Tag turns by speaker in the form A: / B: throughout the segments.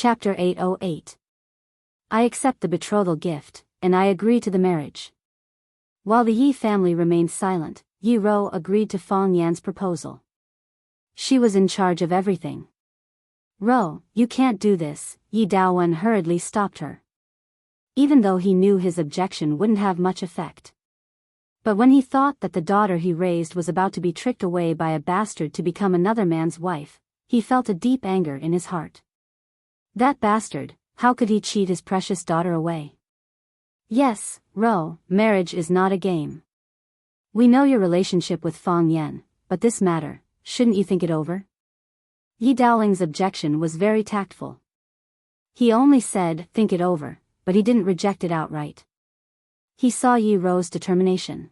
A: Chapter 808. I accept the betrothal gift, and I agree to the marriage. While the Yi family remained silent, Yi Ro agreed to Fong Yan's proposal. She was in charge of everything. Ro, you can't do this, Yi Daowen hurriedly stopped her. Even though he knew his objection wouldn't have much effect. But when he thought that the daughter he raised was about to be tricked away by a bastard to become another man's wife, he felt a deep anger in his heart. That bastard, how could he cheat his precious daughter away? Yes, Ro, marriage is not a game. We know your relationship with Fong Yan, but this matter, shouldn't you think it over? Yi Daoling's objection was very tactful. He only said, think it over, but he didn't reject it outright. He saw Yi Ro's determination.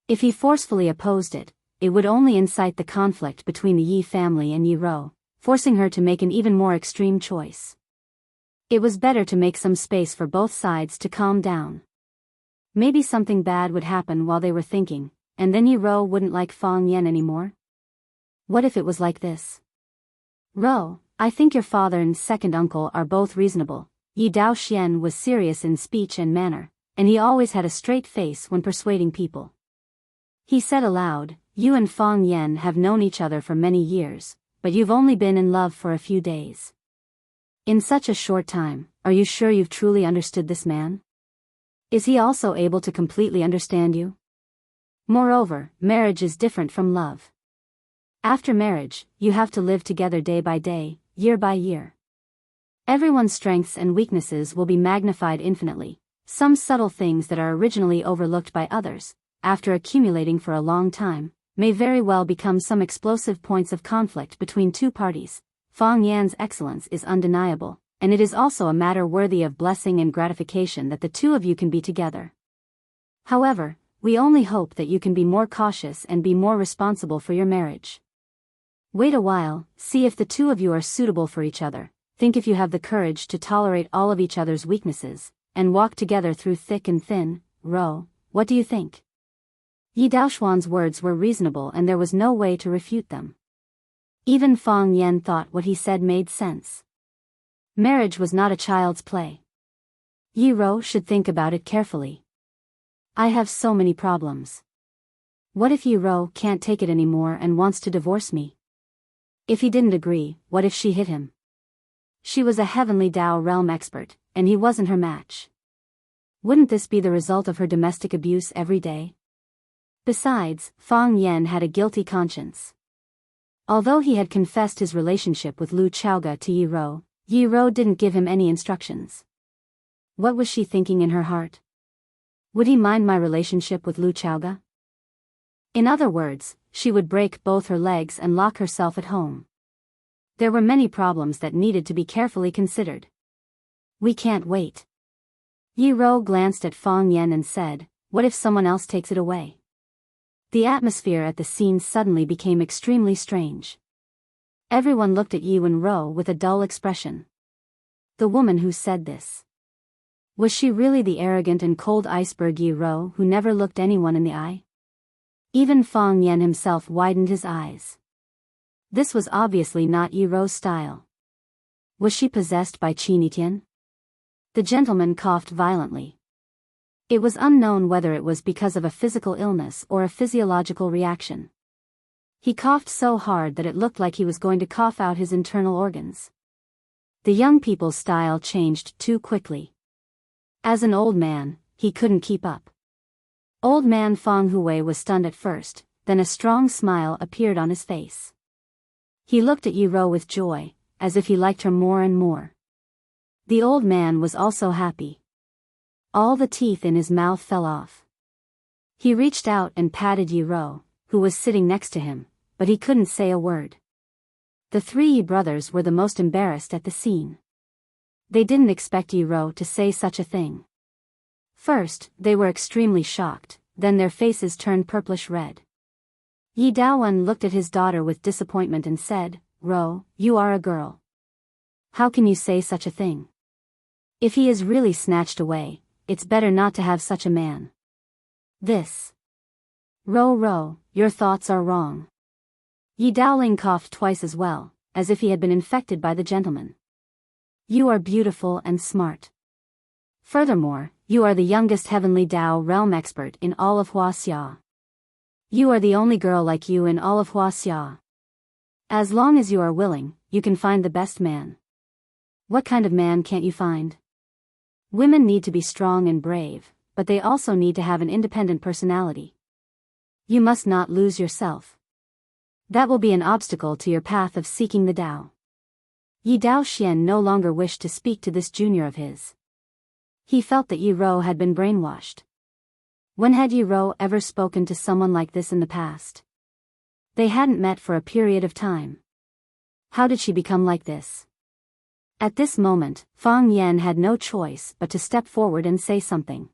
A: If he forcefully opposed it, it would only incite the conflict between the Yi family and Yi Ro, forcing her to make an even more extreme choice. It was better to make some space for both sides to calm down. Maybe something bad would happen while they were thinking, and then Yi Ro wouldn't like Fong Yan anymore. What if it was like this? Ro, I think your father and second uncle are both reasonable. Yi Daoxian was serious in speech and manner, and he always had a straight face when persuading people. He said aloud, you and Fong Yan have known each other for many years, but you've only been in love for a few days. In such a short time, are you sure you've truly understood this man? Is he also able to completely understand you? Moreover, marriage is different from love. After marriage, you have to live together day by day, year by year. Everyone's strengths and weaknesses will be magnified infinitely. Some subtle things that are originally overlooked by others, after accumulating for a long time, may very well become some explosive points of conflict between two parties. Fong Yan's excellence is undeniable, and it is also a matter worthy of blessing and gratification that the two of you can be together. However, we only hope that you can be more cautious and be more responsible for your marriage. Wait a while, see if the two of you are suitable for each other, think if you have the courage to tolerate all of each other's weaknesses, and walk together through thick and thin. Ro, what do you think? Yi Daoxuan's words were reasonable and there was no way to refute them. Even Fong Yan thought what he said made sense. Marriage was not a child's play. Yi Ro should think about it carefully. I have so many problems. What if Yi Ro can't take it anymore and wants to divorce me? If he didn't agree, what if she hit him? She was a heavenly Dao realm expert, and he wasn't her match. Wouldn't this be the result of her domestic abuse every day? Besides, Fong Yan had a guilty conscience. Although he had confessed his relationship with Lu Chaoga to Yi Ro didn't give him any instructions. What was she thinking in her heart? Would he mind my relationship with Lu Chaoga? In other words, she would break both her legs and lock herself at home. There were many problems that needed to be carefully considered. We can't wait. Yi Ro glanced at Fong Yan and said, what if someone else takes it away? The atmosphere at the scene suddenly became extremely strange. Everyone looked at Yi Ro with a dull expression. The woman who said this. Was she really the arrogant and cold iceberg Yi Ro who never looked anyone in the eye? Even Fong Yan himself widened his eyes. This was obviously not Yi Ro's style. Was she possessed by Qin Yitian? The gentleman coughed violently. It was unknown whether it was because of a physical illness or a physiological reaction. He coughed so hard that it looked like he was going to cough out his internal organs. The young people's style changed too quickly. As an old man, he couldn't keep up. Old man Fong Hui was stunned at first, then a strong smile appeared on his face. He looked at Yi Ro with joy, as if he liked her more and more. The old man was also happy. All the teeth in his mouth fell off. He reached out and patted Yi Ro, who was sitting next to him, but he couldn't say a word. The three Yi brothers were the most embarrassed at the scene. They didn't expect Yi Ro to say such a thing. First, they were extremely shocked, then their faces turned purplish red. Yi Daowen looked at his daughter with disappointment and said, Ro, you are a girl. How can you say such a thing? If he is really snatched away, it's better not to have such a man. This. Ro, your thoughts are wrong. Yi Daoling coughed twice as well, as if he had been infected by the gentleman. You are beautiful and smart. Furthermore, you are the youngest heavenly Dao realm expert in all of Huaxia. You are the only girl like you in all of Huaxia. As long as you are willing, you can find the best man. What kind of man can't you find? Women need to be strong and brave, but they also need to have an independent personality. You must not lose yourself. That will be an obstacle to your path of seeking the Tao. Yi Daoxian no longer wished to speak to this junior of his. He felt that Yi Rou had been brainwashed. When had Yi Rou ever spoken to someone like this in the past? They hadn't met for a period of time. How did she become like this? At this moment, Fang Yan had no choice but to step forward and say something.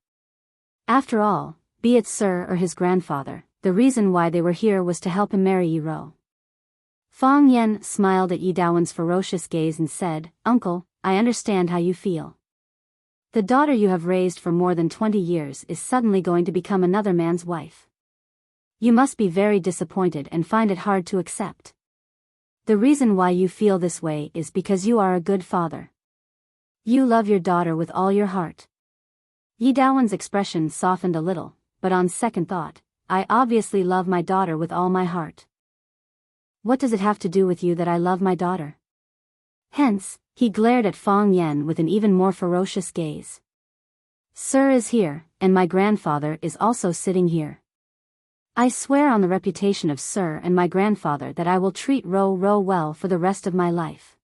A: After all, be it Sir or his grandfather, the reason why they were here was to help him marry Yi Rou. Fang Yan smiled at Yi Daowen's ferocious gaze and said, "Uncle, I understand how you feel. The daughter you have raised for more than 20 years is suddenly going to become another man's wife. You must be very disappointed and find it hard to accept. The reason why you feel this way is because you are a good father. You love your daughter with all your heart." Yi Daowen's expression softened a little, but on second thought, "I obviously love my daughter with all my heart. What does it have to do with you that I love my daughter?" Hence, he glared at Fang Yan with an even more ferocious gaze. "Sir is here, and my grandfather is also sitting here. I swear on the reputation of Sir and my grandfather that I will treat Rou Rou well for the rest of my life.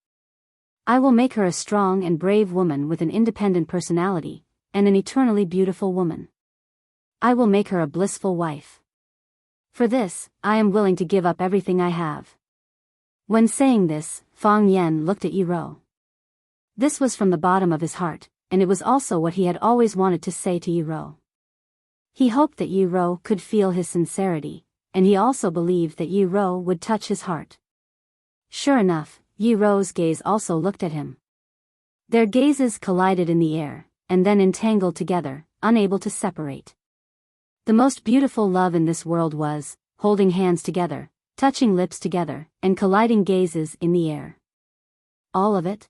A: I will make her a strong and brave woman with an independent personality, and an eternally beautiful woman. I will make her a blissful wife. For this, I am willing to give up everything I have." When saying this, Fang Yan looked at Yi Rou. This was from the bottom of his heart, and it was also what he had always wanted to say to Yi Rou. He hoped that Yi Rou could feel his sincerity, and he also believed that Yi Rou would touch his heart. Sure enough, Yi Rou's gaze also looked at him. Their gazes collided in the air, and then entangled together, unable to separate. The most beautiful love in this world was, holding hands together, touching lips together, and colliding gazes in the air. All of it?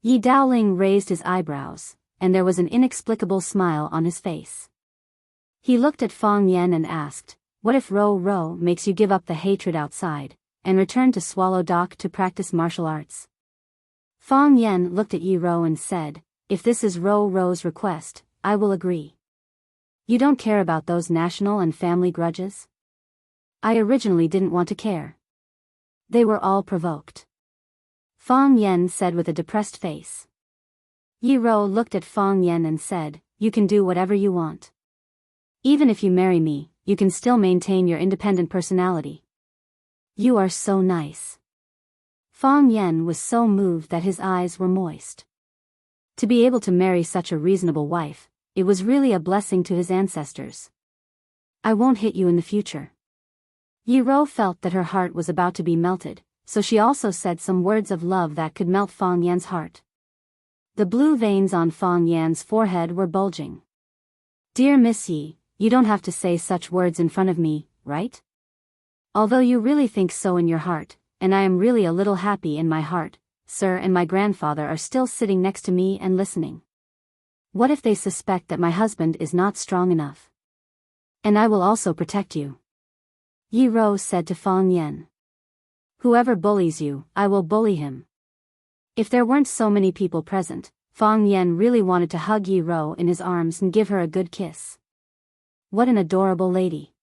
A: Yi Daoling raised his eyebrows, and there was an inexplicable smile on his face. He looked at Fang Yan and asked, "What if Rou Rou makes you give up the hatred outside, and return to Swallow Dock to practice martial arts?" Fang Yan looked at Yi Rou and said, "If this is Rou Rou's request, I will agree. You don't care about those national and family grudges?" "I originally didn't want to care. They were all provoked," Fang Yan said with a depressed face. Yi Rou looked at Fang Yan and said, "You can do whatever you want. Even if you marry me, you can still maintain your independent personality. You are so nice." Fang Yan was so moved that his eyes were moist. To be able to marry such a reasonable wife, it was really a blessing to his ancestors. "I won't hit you in the future." Yi Rou felt that her heart was about to be melted, so she also said some words of love that could melt Fang Yan's heart. The blue veins on Fang Yan's forehead were bulging. "Dear Miss Yi, you don't have to say such words in front of me, right? Although you really think so in your heart, and I am really a little happy in my heart, Sir and my grandfather are still sitting next to me and listening. What if they suspect that my husband is not strong enough? And I will also protect you," Yi Rou said to Fang Yan. "Whoever bullies you, I will bully him." If there weren't so many people present, Fang Yan really wanted to hug Yi Rou in his arms and give her a good kiss. What an adorable lady.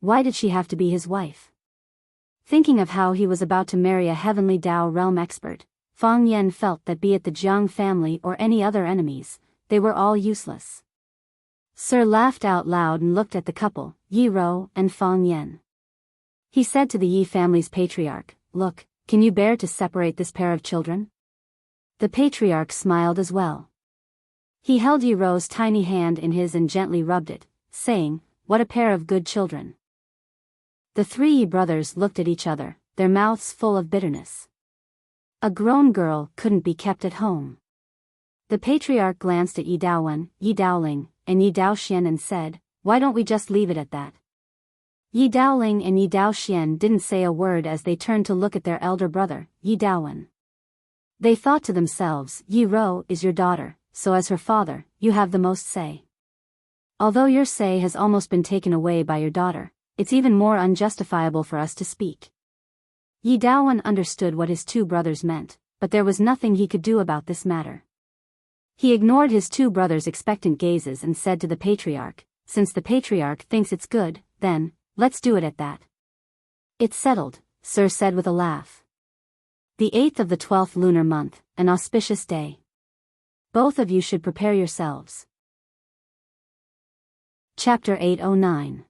A: Why did she have to be his wife? Thinking of how he was about to marry a heavenly Dao realm expert, Fang Yan felt that be it the Jiang family or any other enemies, they were all useless. Sir laughed out loud and looked at the couple, Yi Rou and Fang Yan. He said to the Yi family's patriarch, "Look, can you bear to separate this pair of children?" The patriarch smiled as well. He held Yi Rou's tiny hand in his and gently rubbed it, saying, "What a pair of good children." The three Yi brothers looked at each other, their mouths full of bitterness. A grown girl couldn't be kept at home. The patriarch glanced at Yi Daowen, Yi Daoling, and Yi Daoxian and said, "Why don't we just leave it at that?" Yi Daoling and Yi Daoxian didn't say a word as they turned to look at their elder brother, Yi Daowen. They thought to themselves, Yi Ro is your daughter, so as her father, you have the most say. Although your say has almost been taken away by your daughter, it's even more unjustifiable for us to speak. Yi Daowen understood what his two brothers meant, but there was nothing he could do about this matter. He ignored his two brothers' expectant gazes and said to the patriarch, since the patriarch thinks it's good, then, let's do it at that. It's settled, Sir said with a laugh. The 8th of the 12th lunar month, an auspicious day. Both of you should prepare yourselves. Chapter 809.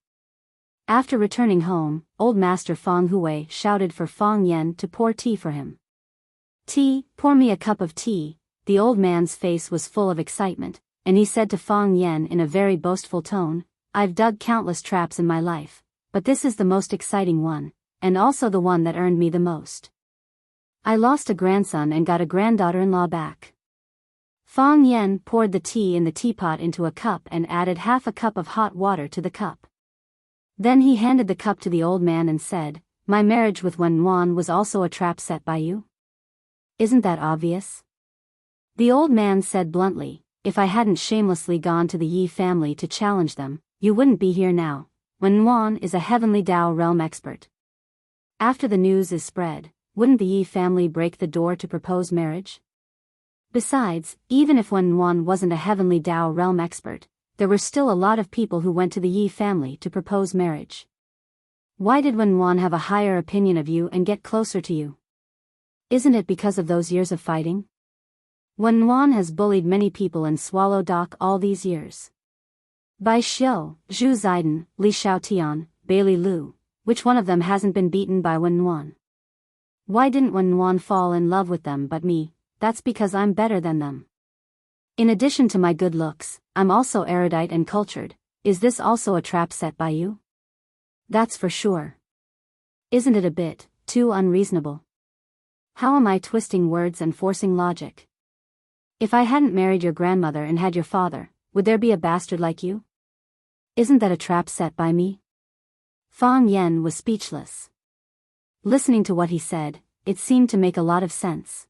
A: After returning home, old Master Feng Hui shouted for Feng Yan to pour tea for him. Tea, pour me a cup of tea. The old man's face was full of excitement, and he said to Feng Yan in a very boastful tone, I've dug countless traps in my life, but this is the most exciting one, and also the one that earned me the most. I lost a grandson and got a granddaughter-in-law back. Feng Yan poured the tea in the teapot into a cup and added half a cup of hot water to the cup. Then he handed the cup to the old man and said, my marriage with Wen Wan was also a trap set by you? Isn't that obvious? The old man said bluntly, if I hadn't shamelessly gone to the Yi family to challenge them, you wouldn't be here now. Wen Wan is a heavenly Dao realm expert. After the news is spread, wouldn't the Yi family break the door to propose marriage? Besides, even if Wen Wan wasn't a heavenly Dao realm expert, there were still a lot of people who went to the Yi family to propose marriage. Why did Wen Wan have a higher opinion of you and get closer to you? Isn't it because of those years of fighting? Wen Wan has bullied many people in Swallow Dock all these years. Bai Xiu, Zhu Ziden, Li Xiaotian, Bailey Lu, which one of them hasn't been beaten by Wen Wan? Why didn't Wen Wan fall in love with them but me? That's because I'm better than them. In addition to my good looks, I'm also erudite and cultured. Is this also a trap set by you? That's for sure. Isn't it a bit too unreasonable? How am I twisting words and forcing logic? If I hadn't married your grandmother and had your father, would there be a bastard like you? Isn't that a trap set by me? Feng Yan was speechless. Listening to what he said, it seemed to make a lot of sense.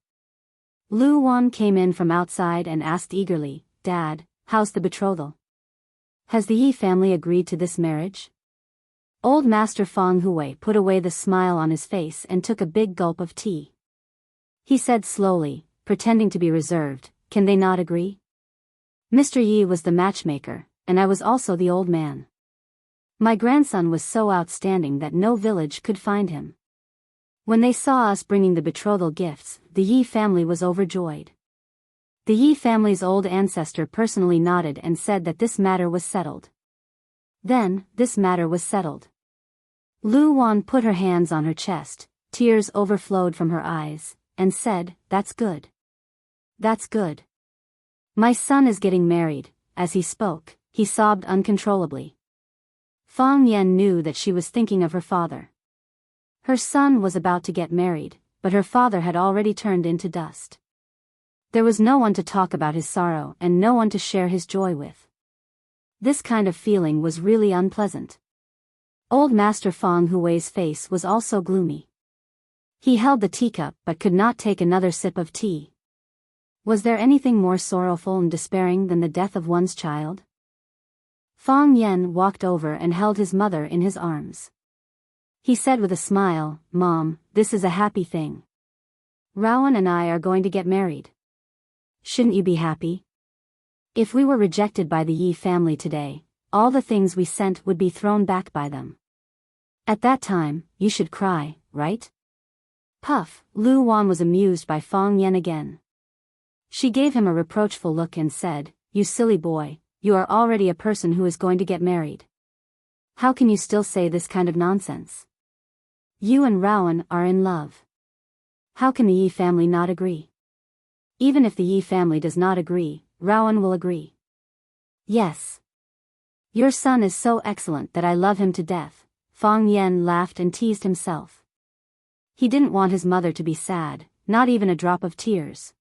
A: Lu Wan came in from outside and asked eagerly, Dad, how's the betrothal? Has the Yi family agreed to this marriage? Old Master Feng Hui put away the smile on his face and took a big gulp of tea. He said slowly, pretending to be reserved, can they not agree? Mr. Yi was the matchmaker, and I was also the old man. My grandson was so outstanding that no village could find him. When they saw us bringing the betrothal gifts, the Yi family was overjoyed. The Yi family's old ancestor personally nodded and said that this matter was settled. Then, this matter was settled. Lu Wan put her hands on her chest, tears overflowed from her eyes, and said, That's good. That's good. My son is getting married. As he spoke, he sobbed uncontrollably. Feng Yan knew that she was thinking of her father. Her son was about to get married, but her father had already turned into dust. There was no one to talk about his sorrow and no one to share his joy with. This kind of feeling was really unpleasant. Old Master Feng Hui's face was also gloomy. He held the teacup but could not take another sip of tea. Was there anything more sorrowful and despairing than the death of one's child? Feng Yan walked over and held his mother in his arms. He said with a smile, Mom, this is a happy thing. Rowan and I are going to get married. Shouldn't you be happy? If we were rejected by the Yi family today, all the things we sent would be thrown back by them. At that time, you should cry, right? Puff, Lu Wan was amused by Feng Yan again. She gave him a reproachful look and said, You silly boy, you are already a person who is going to get married. How can you still say this kind of nonsense? You and Rowan are in love. How can the Yi family not agree? Even if the Yi family does not agree, Rowan will agree. Yes. Your son is so excellent that I love him to death. Feng Yan laughed and teased himself. He didn't want his mother to be sad, not even a drop of tears.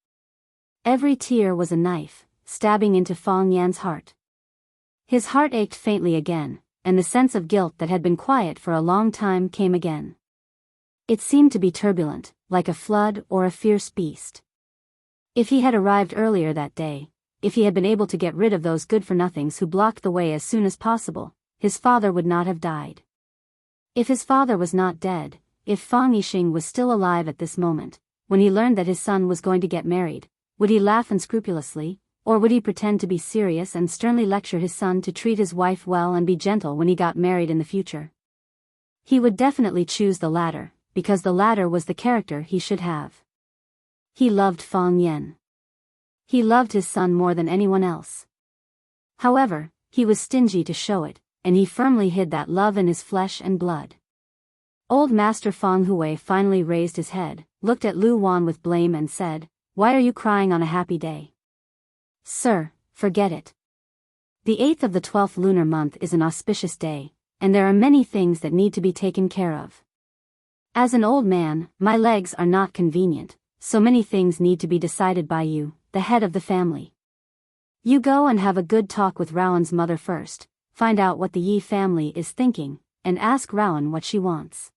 A: Every tear was a knife, stabbing into Feng Yan's heart. His heart ached faintly again, and the sense of guilt that had been quiet for a long time came again. It seemed to be turbulent, like a flood or a fierce beast. If he had arrived earlier that day, if he had been able to get rid of those good-for-nothings who blocked the way as soon as possible, his father would not have died. If his father was not dead, if Fang Yixing was still alive at this moment, when he learned that his son was going to get married, would he laugh unscrupulously, or would he pretend to be serious and sternly lecture his son to treat his wife well and be gentle when he got married in the future? He would definitely choose the latter, because the latter was the character he should have. He loved Fang Yan. He loved his son more than anyone else. However, he was stingy to show it, and he firmly hid that love in his flesh and blood. Old Master Fang Hui finally raised his head, looked at Lu Wan with blame and said, "Why are you crying on a happy day?" "Sir, forget it. The 8th of the 12th lunar month is an auspicious day, and there are many things that need to be taken care of. As an old man, my legs are not convenient, so many things need to be decided by you, the head of the family. You go and have a good talk with Rowan's mother first, find out what the Yi family is thinking, and ask Rowan what she wants.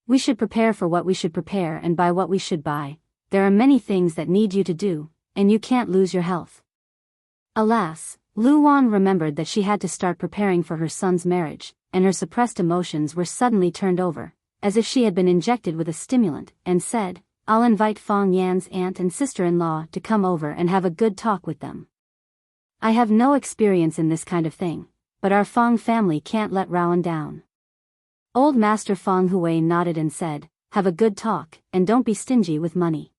A: We should prepare for what we should prepare and buy what we should buy. There are many things that need you to do, and you can't lose your health." Alas, Lu Wan remembered that she had to start preparing for her son's marriage, and her suppressed emotions were suddenly turned over, as if she had been injected with a stimulant, and said, "I'll invite Fang Yan's aunt and sister-in-law to come over and have a good talk with them. I have no experience in this kind of thing, but our Fang family can't let Rowan down." Old Master Fang Hui nodded and said, "Have a good talk, and don't be stingy with money."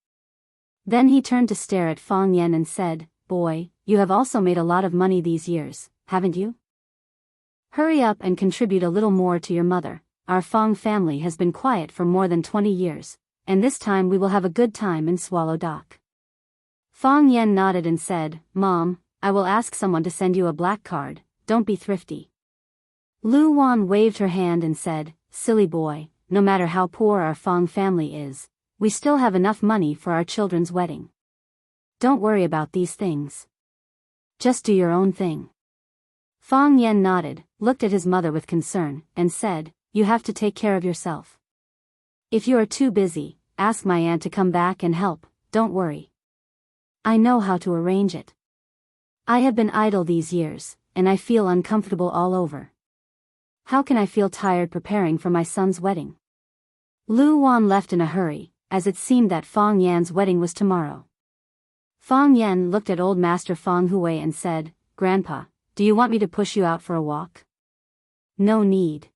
A: Then he turned to stare at Fang Yan and said, "Boy, you have also made a lot of money these years, haven't you? Hurry up and contribute a little more to your mother. Our Fang family has been quiet for more than 20 years, and this time we will have a good time in Swallow Dock." Fang Yan nodded and said, "Mom, I will ask someone to send you a black card, don't be thrifty." Lu Wan waved her hand and said, "Silly boy, no matter how poor our Fang family is, we still have enough money for our children's wedding. Don't worry about these things. Just do your own thing." Fang Yan nodded, looked at his mother with concern, and said, "You have to take care of yourself. If you are too busy, ask my aunt to come back and help, don't worry. I know how to arrange it. I have been idle these years, and I feel uncomfortable all over. How can I feel tired preparing for my son's wedding?" Lu Wan left in a hurry, as it seemed that Fang Yan's wedding was tomorrow. Fang Yan looked at old Master Fang Hui and said, "Grandpa, do you want me to push you out for a walk?" "No need."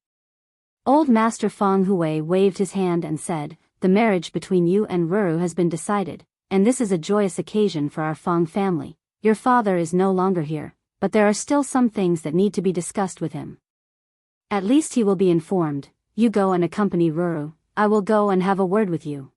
A: Old Master Fang Hui waved his hand and said, "The marriage between you and Ruru has been decided, and this is a joyous occasion for our Fang family. Your father is no longer here, but there are still some things that need to be discussed with him. At least he will be informed. You go and accompany Ruru, I will go and have a word with you."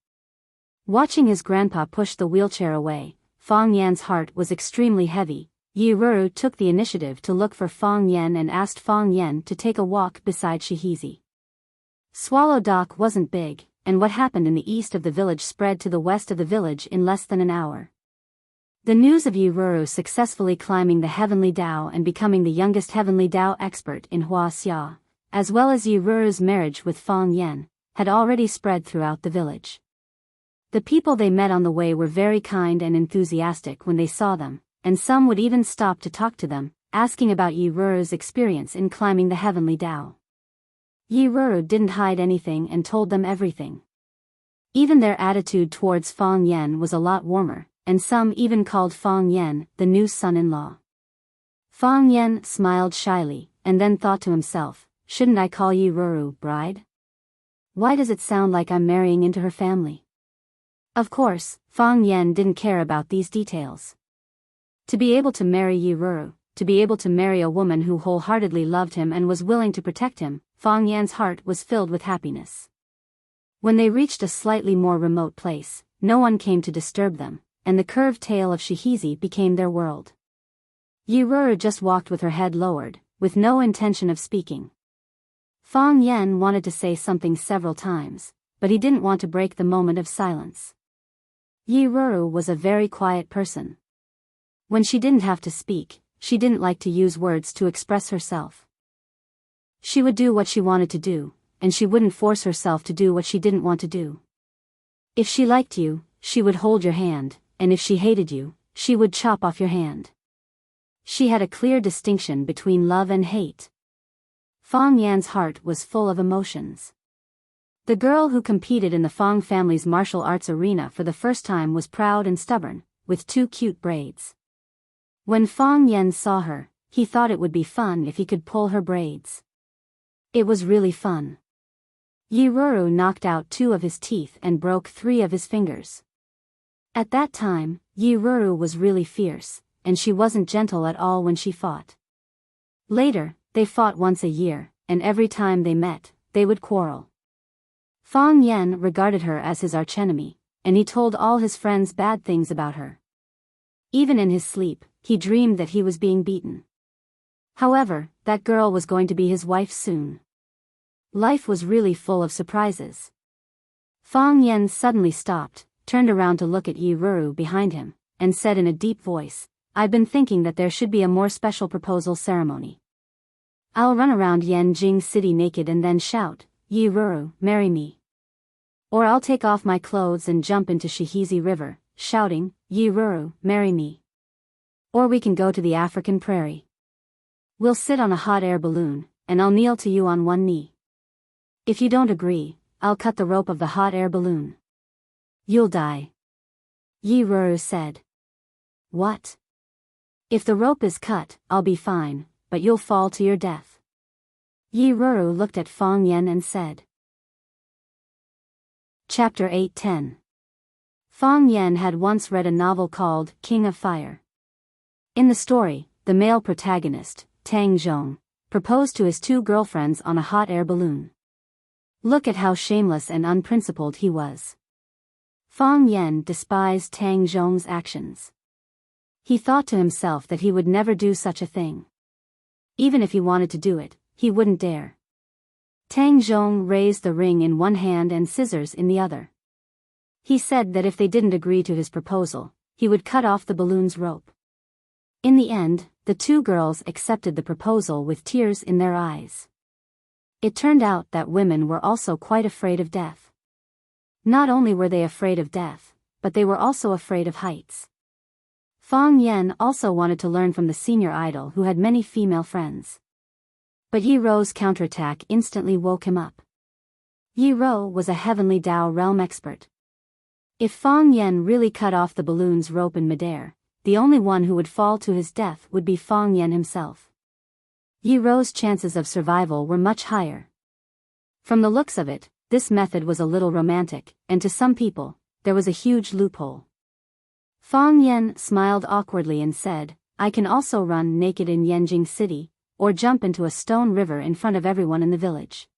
A: Watching his grandpa push the wheelchair away, Fang Yan's heart was extremely heavy. Yi Ruru took the initiative to look for Fang Yan and asked Fang Yan to take a walk beside Shihizi. Swallow Dock wasn't big, and what happened in the east of the village spread to the west of the village in less than an hour. The news of Yi Ruru successfully climbing the Heavenly Dao and becoming the youngest Heavenly Dao expert in Huaxia, as well as Yi Ruru's marriage with Fang Yan, had already spread throughout the village. The people they met on the way were very kind and enthusiastic when they saw them, and some would even stop to talk to them, asking about Yi Ruru's experience in climbing the Heavenly Dao. Yi Ruru didn't hide anything and told them everything. Even their attitude towards Fang Yan was a lot warmer, and some even called Fang Yan the new son-in-law. Fang Yan smiled shyly, and then thought to himself, "Shouldn't I call Yi Ruru bride? Why does it sound like I'm marrying into her family?" Of course, Fang Yan didn't care about these details. To be able to marry Yi Ruru, to be able to marry a woman who wholeheartedly loved him and was willing to protect him, Fang Yan's heart was filled with happiness. When they reached a slightly more remote place, no one came to disturb them, and the curved tail of Shihizi became their world. Yi Ruru just walked with her head lowered, with no intention of speaking. Fang Yan wanted to say something several times, but he didn't want to break the moment of silence. Yi Ruru was a very quiet person. When she didn't have to speak, she didn't like to use words to express herself. She would do what she wanted to do, and she wouldn't force herself to do what she didn't want to do. If she liked you, she would hold your hand, and if she hated you, she would chop off your hand. She had a clear distinction between love and hate. Fang Yan's heart was full of emotions. The girl who competed in the Fang family's martial arts arena for the first time was proud and stubborn, with 2 cute braids. When Fang Yan saw her, he thought it would be fun if he could pull her braids. It was really fun. Yi Ruru knocked out 2 of his teeth and broke 3 of his fingers. At that time, Yi Ruru was really fierce, and she wasn't gentle at all when she fought. Later, they fought once a year, and every time they met, they would quarrel. Fang Yan regarded her as his archenemy, and he told all his friends bad things about her. Even in his sleep, he dreamed that he was being beaten. However, that girl was going to be his wife soon. Life was really full of surprises. Fang Yan suddenly stopped, turned around to look at Yi Ruru behind him, and said in a deep voice, "I've been thinking that there should be a more special proposal ceremony. I'll run around Yanjing City naked and then shout, 'Yi Ruru, marry me.' Or I'll take off my clothes and jump into Shihizi River, shouting, 'Yi Ruru, marry me.' Or we can go to the African prairie. We'll sit on a hot air balloon, and I'll kneel to you on one knee. If you don't agree, I'll cut the rope of the hot air balloon. You'll die." Yi Ruru said. "What? If the rope is cut, I'll be fine, but you'll fall to your death." Yi Ruru looked at Fang Yan and said. Chapter 8:10. Fang Yan had once read a novel called King of Fire. In the story, the male protagonist, Tang Zhong, proposed to his 2 girlfriends on a hot air balloon. Look at how shameless and unprincipled he was. Fang Yan despised Tang Zhong's actions. He thought to himself that he would never do such a thing. Even if he wanted to do it, he wouldn't dare. Tang Zhong raised the ring in one hand and scissors in the other. He said that if they didn't agree to his proposal, he would cut off the balloon's rope. In the end, the 2 girls accepted the proposal with tears in their eyes. It turned out that women were also quite afraid of death. Not only were they afraid of death, but they were also afraid of heights. Fang Yan also wanted to learn from the senior idol who had many female friends. But Yi Rou's counterattack instantly woke him up. Yi Rou was a heavenly Tao realm expert. If Fang Yan really cut off the balloon's rope in midair, the only one who would fall to his death would be Fang Yan himself. Yi Rou's chances of survival were much higher. From the looks of it, this method was a little romantic, and to some people, there was a huge loophole. Fang Yan smiled awkwardly and said, "I can also run naked in Yanjing City, or jump into a stone river in front of everyone in the village.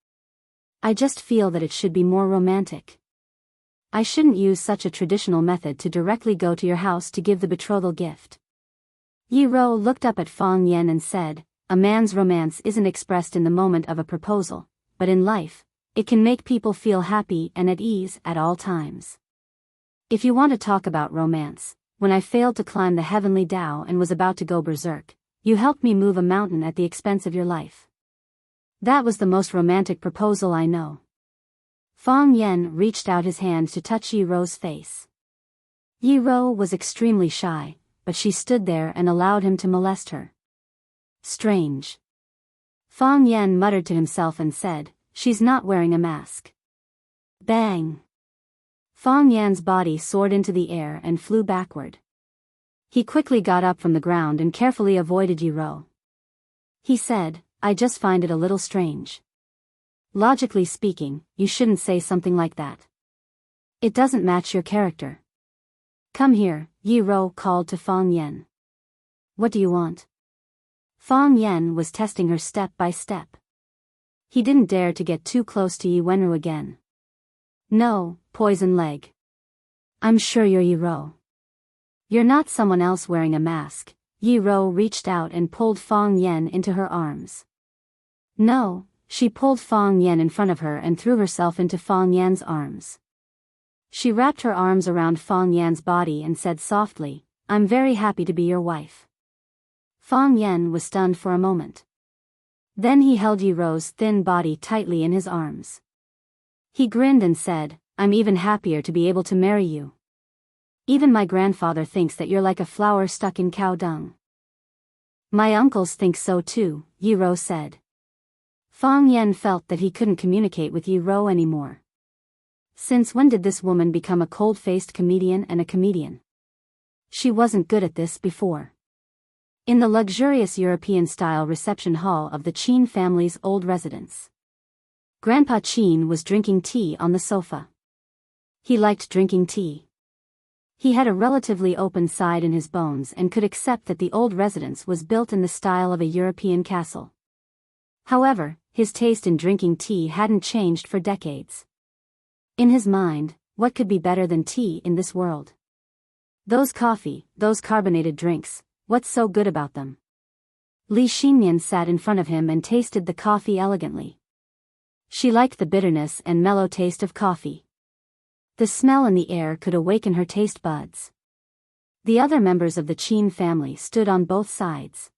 A: I just feel that it should be more romantic. I shouldn't use such a traditional method to directly go to your house to give the betrothal gift." Yi Rou looked up at Fang Yan and said, "A man's romance isn't expressed in the moment of a proposal, but in life, it can make people feel happy and at ease at all times. If you want to talk about romance, when I failed to climb the heavenly Tao and was about to go berserk, you helped me move a mountain at the expense of your life. That was the most romantic proposal I know." Fang Yan reached out his hand to touch Yi Rou's face. Yi Rou was extremely shy, but she stood there and allowed him to molest her. Strange. Fang Yan muttered to himself and said, "She's not wearing a mask." Bang! Fang Yan's body soared into the air and flew backward. He quickly got up from the ground and carefully avoided Yi Rou. He said, "I just find it a little strange. Logically speaking, you shouldn't say something like that. It doesn't match your character." "Come here," Yi Rou called to Fang Yan. "What do you want?" Fang Yan was testing her step by step. He didn't dare to get too close to Yi Wenru again. "No, poison leg. I'm sure you're Yi Rou. You're not someone else wearing a mask." Yi Rou reached out and pulled Fang Yan into her arms. "No." She pulled Fang Yan in front of her and threw herself into Fang Yan's arms. She wrapped her arms around Fang Yan's body and said softly, "I'm very happy to be your wife." Fang Yan was stunned for a moment. Then he held Yi Rou's thin body tightly in his arms. He grinned and said, "I'm even happier to be able to marry you." Even my grandfather thinks that you're like a flower stuck in cow dung. My uncles think so too, Yi Rou said. Fang Yan felt that he couldn't communicate with Yi Rou anymore. Since when did this woman become a cold-faced comedian and a comedian? She wasn't good at this before. In the luxurious European-style reception hall of the Qin family's old residence, Grandpa Qin was drinking tea on the sofa. He liked drinking tea. He had a relatively open side in his bones and could accept that the old residence was built in the style of a European castle. However, his taste in drinking tea hadn't changed for decades. In his mind, what could be better than tea in this world? Those coffee, those carbonated drinks, what's so good about them? Li Xinyan sat in front of him and tasted the coffee elegantly. She liked the bitterness and mellow taste of coffee. The smell in the air could awaken her taste buds. The other members of the Qin family stood on both sides.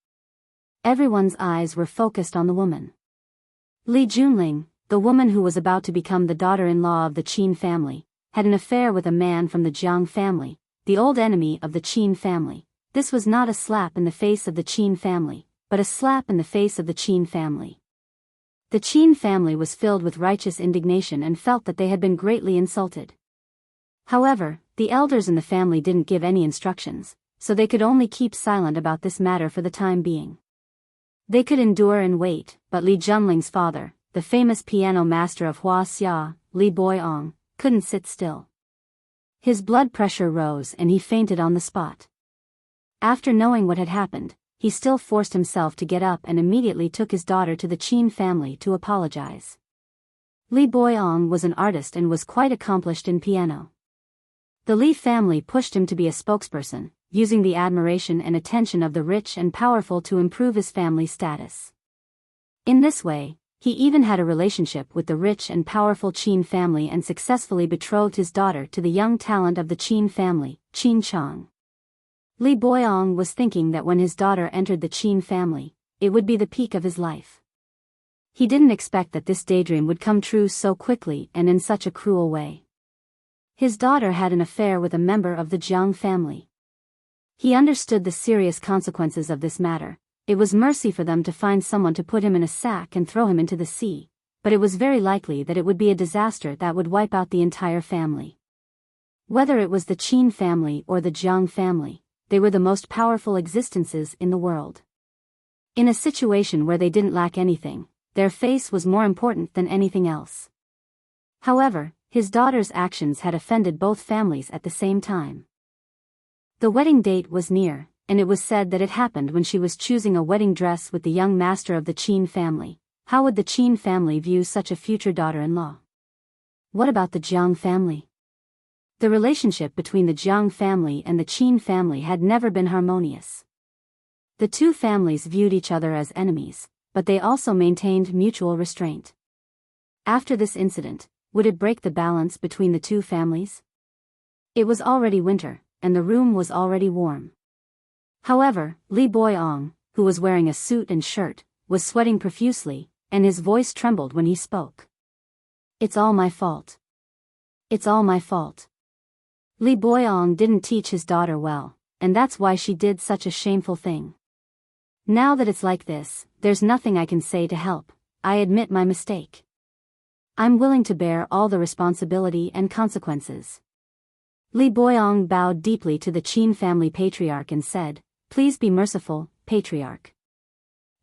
A: Everyone's eyes were focused on the woman. Li Junling, the woman who was about to become the daughter-in-law of the Qin family, had an affair with a man from the Jiang family, the old enemy of the Qin family. This was not a slap in the face of the Qin family, but a slap in the face of the Qin family. The Qin family was filled with righteous indignation and felt that they had been greatly insulted. However, the elders in the family didn't give any instructions, so they could only keep silent about this matter for the time being. They could endure and wait, but Li Junling's father, the famous piano master of Hua Xia, Li Boyong, couldn't sit still. His blood pressure rose and he fainted on the spot. After knowing what had happened, he still forced himself to get up and immediately took his daughter to the Qin family to apologize. Li Boyong was an artist and was quite accomplished in piano. The Li family pushed him to be a spokesperson, using the admiration and attention of the rich and powerful to improve his family's status. In this way, he even had a relationship with the rich and powerful Qin family and successfully betrothed his daughter to the young talent of the Qin family, Qin Chang. Li Boyong was thinking that when his daughter entered the Qin family, it would be the peak of his life. He didn't expect that this daydream would come true so quickly and in such a cruel way. His daughter had an affair with a member of the Jiang family. He understood the serious consequences of this matter. It was mercy for them to find someone to put him in a sack and throw him into the sea, but it was very likely that it would be a disaster that would wipe out the entire family. Whether it was the Qin family or the Jiang family, they were the most powerful existences in the world. In a situation where they didn't lack anything, their face was more important than anything else. However, his daughter's actions had offended both families at the same time. The wedding date was near, and it was said that it happened when she was choosing a wedding dress with the young master of the Qin family. How would the Qin family view such a future daughter-in-law? What about the Jiang family? The relationship between the Jiang family and the Qin family had never been harmonious. The two families viewed each other as enemies, but they also maintained mutual restraint. After this incident, would it break the balance between the two families? It was already winter, and the room was already warm. However, Li Boyong, who was wearing a suit and shirt, was sweating profusely, and his voice trembled when he spoke. It's all my fault. It's all my fault. Li Boyong didn't teach his daughter well, and that's why she did such a shameful thing. Now that it's like this, there's nothing I can say to help. I admit my mistake. I'm willing to bear all the responsibility and consequences. Li Boyong bowed deeply to the Qin family patriarch and said, "Please be merciful, patriarch.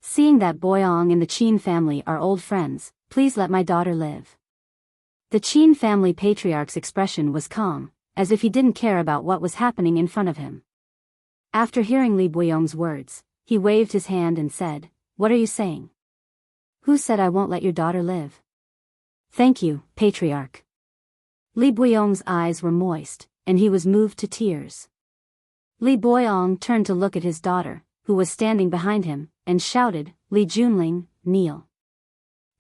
A: Seeing that Boyong and the Qin family are old friends, please let my daughter live." The Qin family patriarch's expression was calm, as if he didn't care about what was happening in front of him. After hearing Li Boyong's words, he waved his hand and said, "What are you saying? Who said I won't let your daughter live?" "Thank you, patriarch." Li Boyong's eyes were moist, and he was moved to tears. Li Boyong turned to look at his daughter, who was standing behind him, and shouted, "Li Junling, kneel."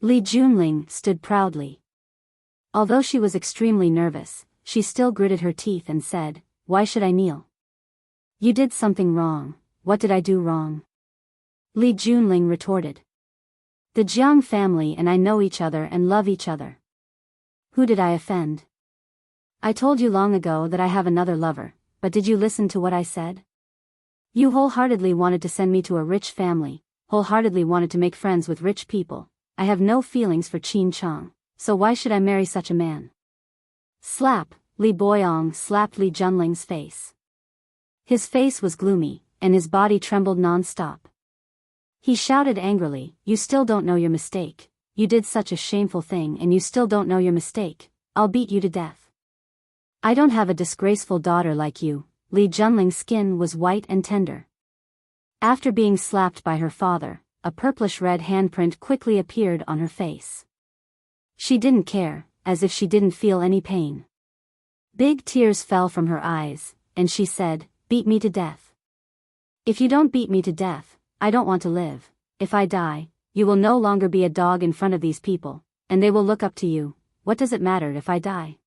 A: Li Junling stood proudly. Although she was extremely nervous, she still gritted her teeth and said, "Why should I kneel? You did something wrong. What did I do wrong?" Li Junling retorted. "The Jiang family and I know each other and love each other. Who did I offend? I told you long ago that I have another lover, but did you listen to what I said? You wholeheartedly wanted to send me to a rich family, wholeheartedly wanted to make friends with rich people. I have no feelings for Qin Chang, so why should I marry such a man? Slap, Li Boyong slapped Li Junling's face. His face was gloomy, and his body trembled non-stop. He shouted angrily, "You still don't know your mistake. You did such a shameful thing and you still don't know your mistake. I'll beat you to death. I don't have a disgraceful daughter like you." Li Junling's skin was white and tender. After being slapped by her father, a purplish-red handprint quickly appeared on her face. She didn't care, as if she didn't feel any pain. Big tears fell from her eyes, and she said, "Beat me to death. If you don't beat me to death, I don't want to live. If I die, you will no longer be a dog in front of these people, and they will look up to you. What does it matter if I die?"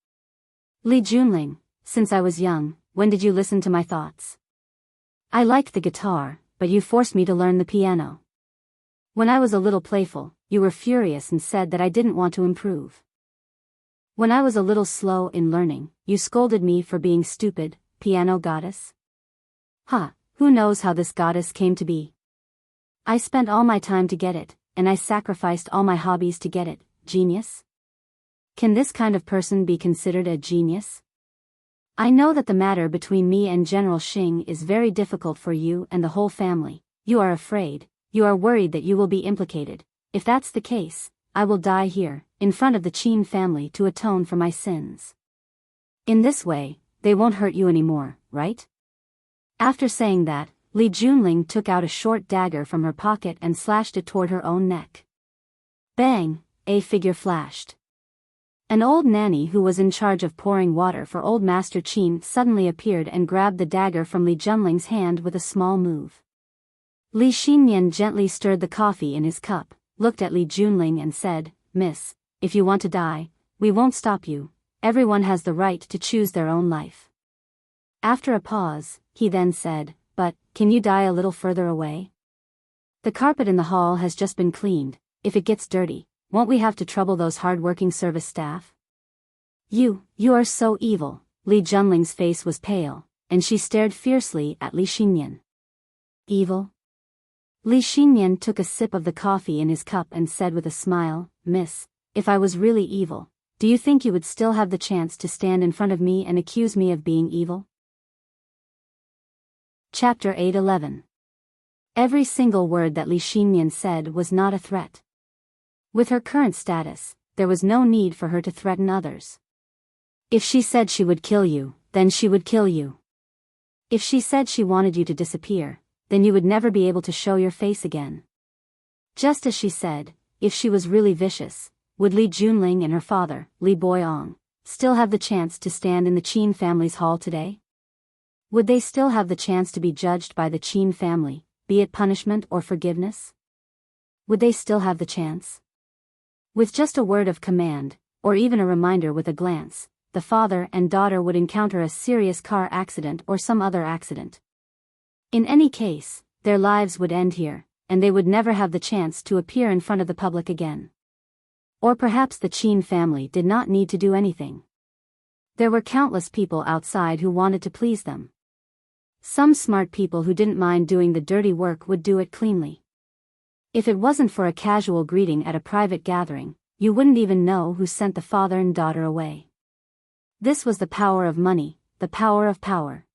A: Li Junling, since I was young, when did you listen to my thoughts? I liked the guitar, but you forced me to learn the piano. When I was a little playful, you were furious and said that I didn't want to improve. When I was a little slow in learning, you scolded me for being stupid, piano goddess. Who knows how this goddess came to be? I spent all my time to get it, and I sacrificed all my hobbies to get it. Genius? Can this kind of person be considered a genius? I know that the matter between me and General Xing is very difficult for you and the whole family. You are afraid, you are worried that you will be implicated. If that's the case, I will die here, in front of the Qin family to atone for my sins. In this way, they won't hurt you anymore, right? After saying that, Li Junling took out a short dagger from her pocket and slashed it toward her own neck. Bang! A figure flashed. An old nanny who was in charge of pouring water for old Master Qin suddenly appeared and grabbed the dagger from Li Junling's hand with a small move. Li Xinyan gently stirred the coffee in his cup, looked at Li Junling and said, "Miss, if you want to die, we won't stop you. Everyone has the right to choose their own life." After a pause, he then said, "But, can you die a little further away? The carpet in the hall has just been cleaned. If it gets dirty, won't we have to trouble those hard-working service staff?" You are so evil." Li Junling's face was pale, and she stared fiercely at Li Xinyan. Evil? Li Xinyan took a sip of the coffee in his cup and said with a smile, "Miss, if I was really evil, do you think you would still have the chance to stand in front of me and accuse me of being evil?" Chapter 8:11. Every single word that Li Xinyan said was not a threat. With her current status, there was no need for her to threaten others. If she said she would kill you, then she would kill you. If she said she wanted you to disappear, then you would never be able to show your face again. Just as she said, if she was really vicious, would Li Junling and her father, Li Boyong, still have the chance to stand in the Qin family's hall today? Would they still have the chance to be judged by the Qin family, be it punishment or forgiveness? Would they still have the chance? With just a word of command, or even a reminder with a glance, the father and daughter would encounter a serious car accident or some other accident. In any case, their lives would end here, and they would never have the chance to appear in front of the public again. Or perhaps the Qin family did not need to do anything. There were countless people outside who wanted to please them. Some smart people who didn't mind doing the dirty work would do it cleanly. If it wasn't for a casual greeting at a private gathering, you wouldn't even know who sent the father and daughter away. This was the power of money, the power of power.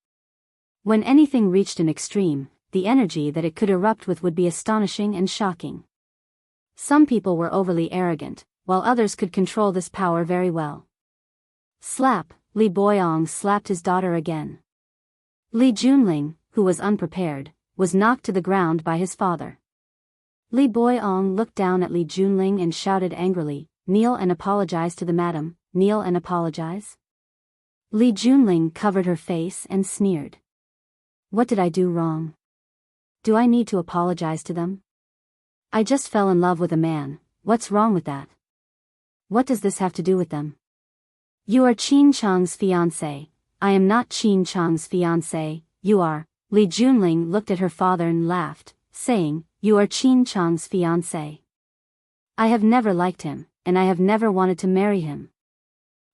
A: When anything reached an extreme, the energy that it could erupt with would be astonishing and shocking. Some people were overly arrogant, while others could control this power very well. Slap, Li Boyong slapped his daughter again. Li Junling, who was unprepared, was knocked to the ground by his father. Li Boyong looked down at Li Junling and shouted angrily, "Kneel and apologize to the madam, kneel and apologize." Li Junling covered her face and sneered. "What did I do wrong? Do I need to apologize to them? I just fell in love with a man, what's wrong with that? What does this have to do with them? You are Qin Chang's fiancé. I am not Qin Chang's fiancé, you are." Li Junling looked at her father and laughed, saying, "You are Qin Chang's fiancé. I have never liked him, and I have never wanted to marry him.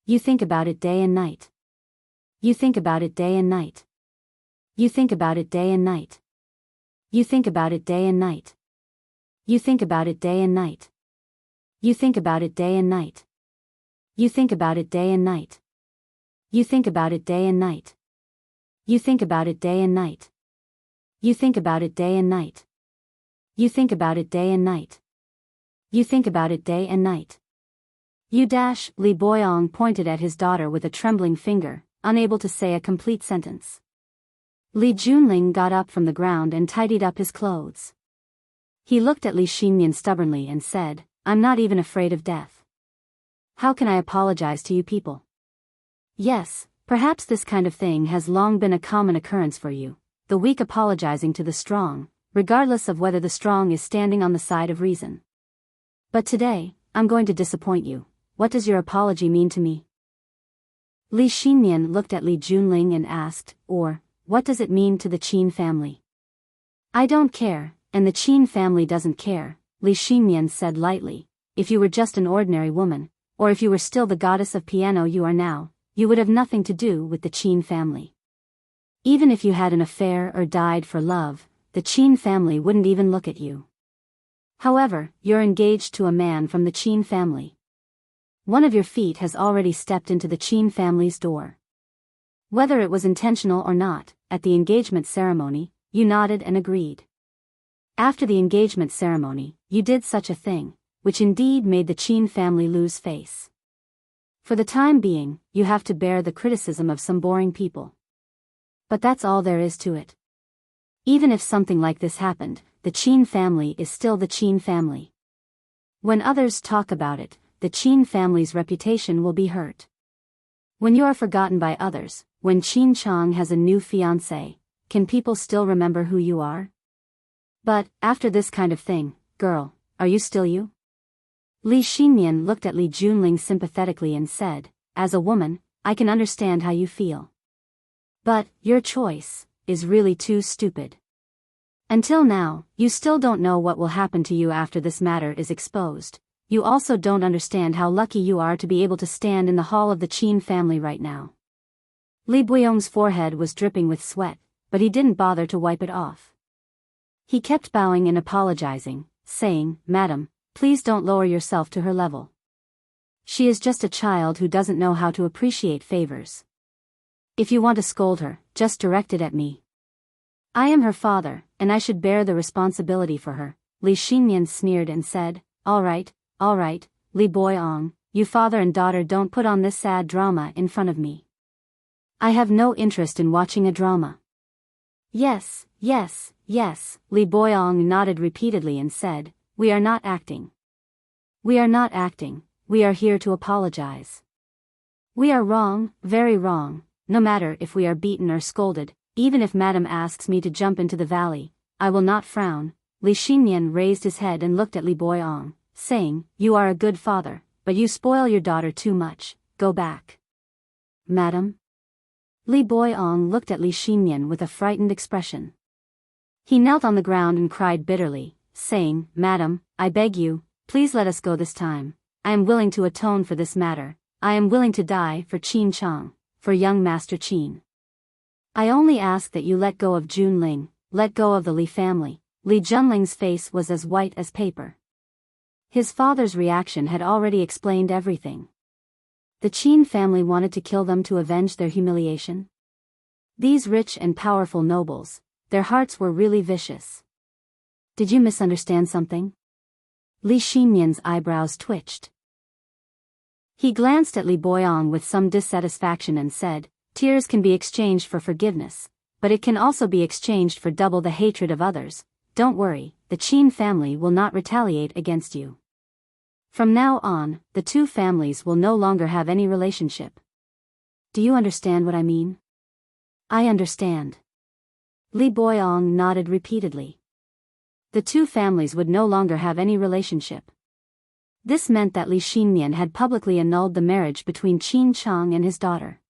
A: You think about it day and night. You think about it day and night. You think about it day and night. You think about it day and night. You think about it day and night. You think about it day and night. You think about it day and night. You think about it day and night. You think about it day and night. You think about it day and night. You think about it day and night. You think about it day and night. Li Boyong pointed at his daughter with a trembling finger, unable to say a complete sentence. Li Junling got up from the ground and tidied up his clothes. He looked at Li Xinyan stubbornly and said, I'm not even afraid of death. How can I apologize to you people? Yes, perhaps this kind of thing has long been a common occurrence for you, the weak apologizing to the strong, regardless of whether the strong is standing on the side of reason. But today, I'm going to disappoint you. What does your apology mean to me? Li Xinyan looked at Li Junling and asked, or, what does it mean to the Qin family? I don't care, and the Qin family doesn't care, Li Xinyan said lightly. If you were just an ordinary woman, or if you were still the goddess of piano you are now, you would have nothing to do with the Qin family. Even if you had an affair or died for love, the Qin family wouldn't even look at you. However, you're engaged to a man from the Qin family. One of your feet has already stepped into the Qin family's door. Whether it was intentional or not, at the engagement ceremony, you nodded and agreed. After the engagement ceremony, you did such a thing, which indeed made the Qin family lose face. For the time being, you have to bear the criticism of some boring people. But that's all there is to it. Even if something like this happened, the Qin family is still the Qin family. When others talk about it, the Qin family's reputation will be hurt. When you are forgotten by others, when Qin Chang has a new fiancé, can people still remember who you are? But, after this kind of thing, girl, are you still you? Li Xinyan looked at Li Junling sympathetically and said, as a woman, I can understand how you feel. But, your choice is really too stupid. Until now, you still don't know what will happen to you after this matter is exposed. You also don't understand how lucky you are to be able to stand in the hall of the Qin family right now. Li Boyong's forehead was dripping with sweat, but he didn't bother to wipe it off. He kept bowing and apologizing, saying, Madam, please don't lower yourself to her level. She is just a child who doesn't know how to appreciate favors. If you want to scold her, just direct it at me. I am her father, and I should bear the responsibility for her. Li Xinyan sneered and said, All right, Li Boyong, you father and daughter don't put on this sad drama in front of me. I have no interest in watching a drama. Yes, Li Boyong nodded repeatedly and said, We are not acting. We are not acting, we are here to apologize. We are wrong, very wrong, no matter if we are beaten or scolded, even if Madam asks me to jump into the valley, I will not frown. Li Xinyan raised his head and looked at Li Boyong, saying, You are a good father, but you spoil your daughter too much, go back. Madam? Li Boyong looked at Li Xinyan with a frightened expression. He knelt on the ground and cried bitterly, saying, Madam, I beg you, please let us go this time. I am willing to atone for this matter. I am willing to die for Qin Chang, for young Master Qin. I only ask that you let go of Junling, let go of the Li family. Li Junling's face was as white as paper. His father's reaction had already explained everything. The Qin family wanted to kill them to avenge their humiliation. These rich and powerful nobles, their hearts were really vicious. Did you misunderstand something? Li Xinyan's eyebrows twitched. He glanced at Li Boyong with some dissatisfaction and said, Tears can be exchanged for forgiveness, but it can also be exchanged for double the hatred of others. Don't worry, the Qin family will not retaliate against you. From now on, the two families will no longer have any relationship. Do you understand what I mean? I understand. Li Boyong nodded repeatedly. The two families would no longer have any relationship. This meant that Li Xinyan had publicly annulled the marriage between Qin Chang and his daughter.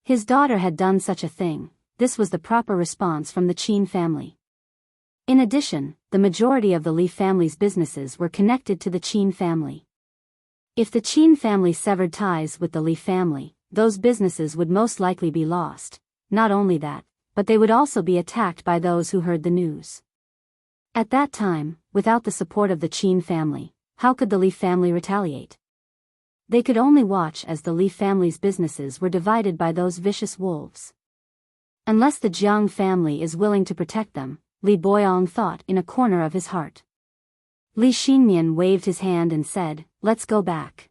A: His daughter had done such a thing. This was the proper response from the Qin family. In addition, the majority of the Li family's businesses were connected to the Qin family. If the Qin family severed ties with the Li family, those businesses would most likely be lost. Not only that, but they would also be attacked by those who heard the news. At that time, without the support of the Qin family, how could the Li family retaliate? They could only watch as the Li family's businesses were divided by those vicious wolves. Unless the Jiang family is willing to protect them, Li Boyong thought in a corner of his heart. Li Xinmian waved his hand and said, "Let's go back."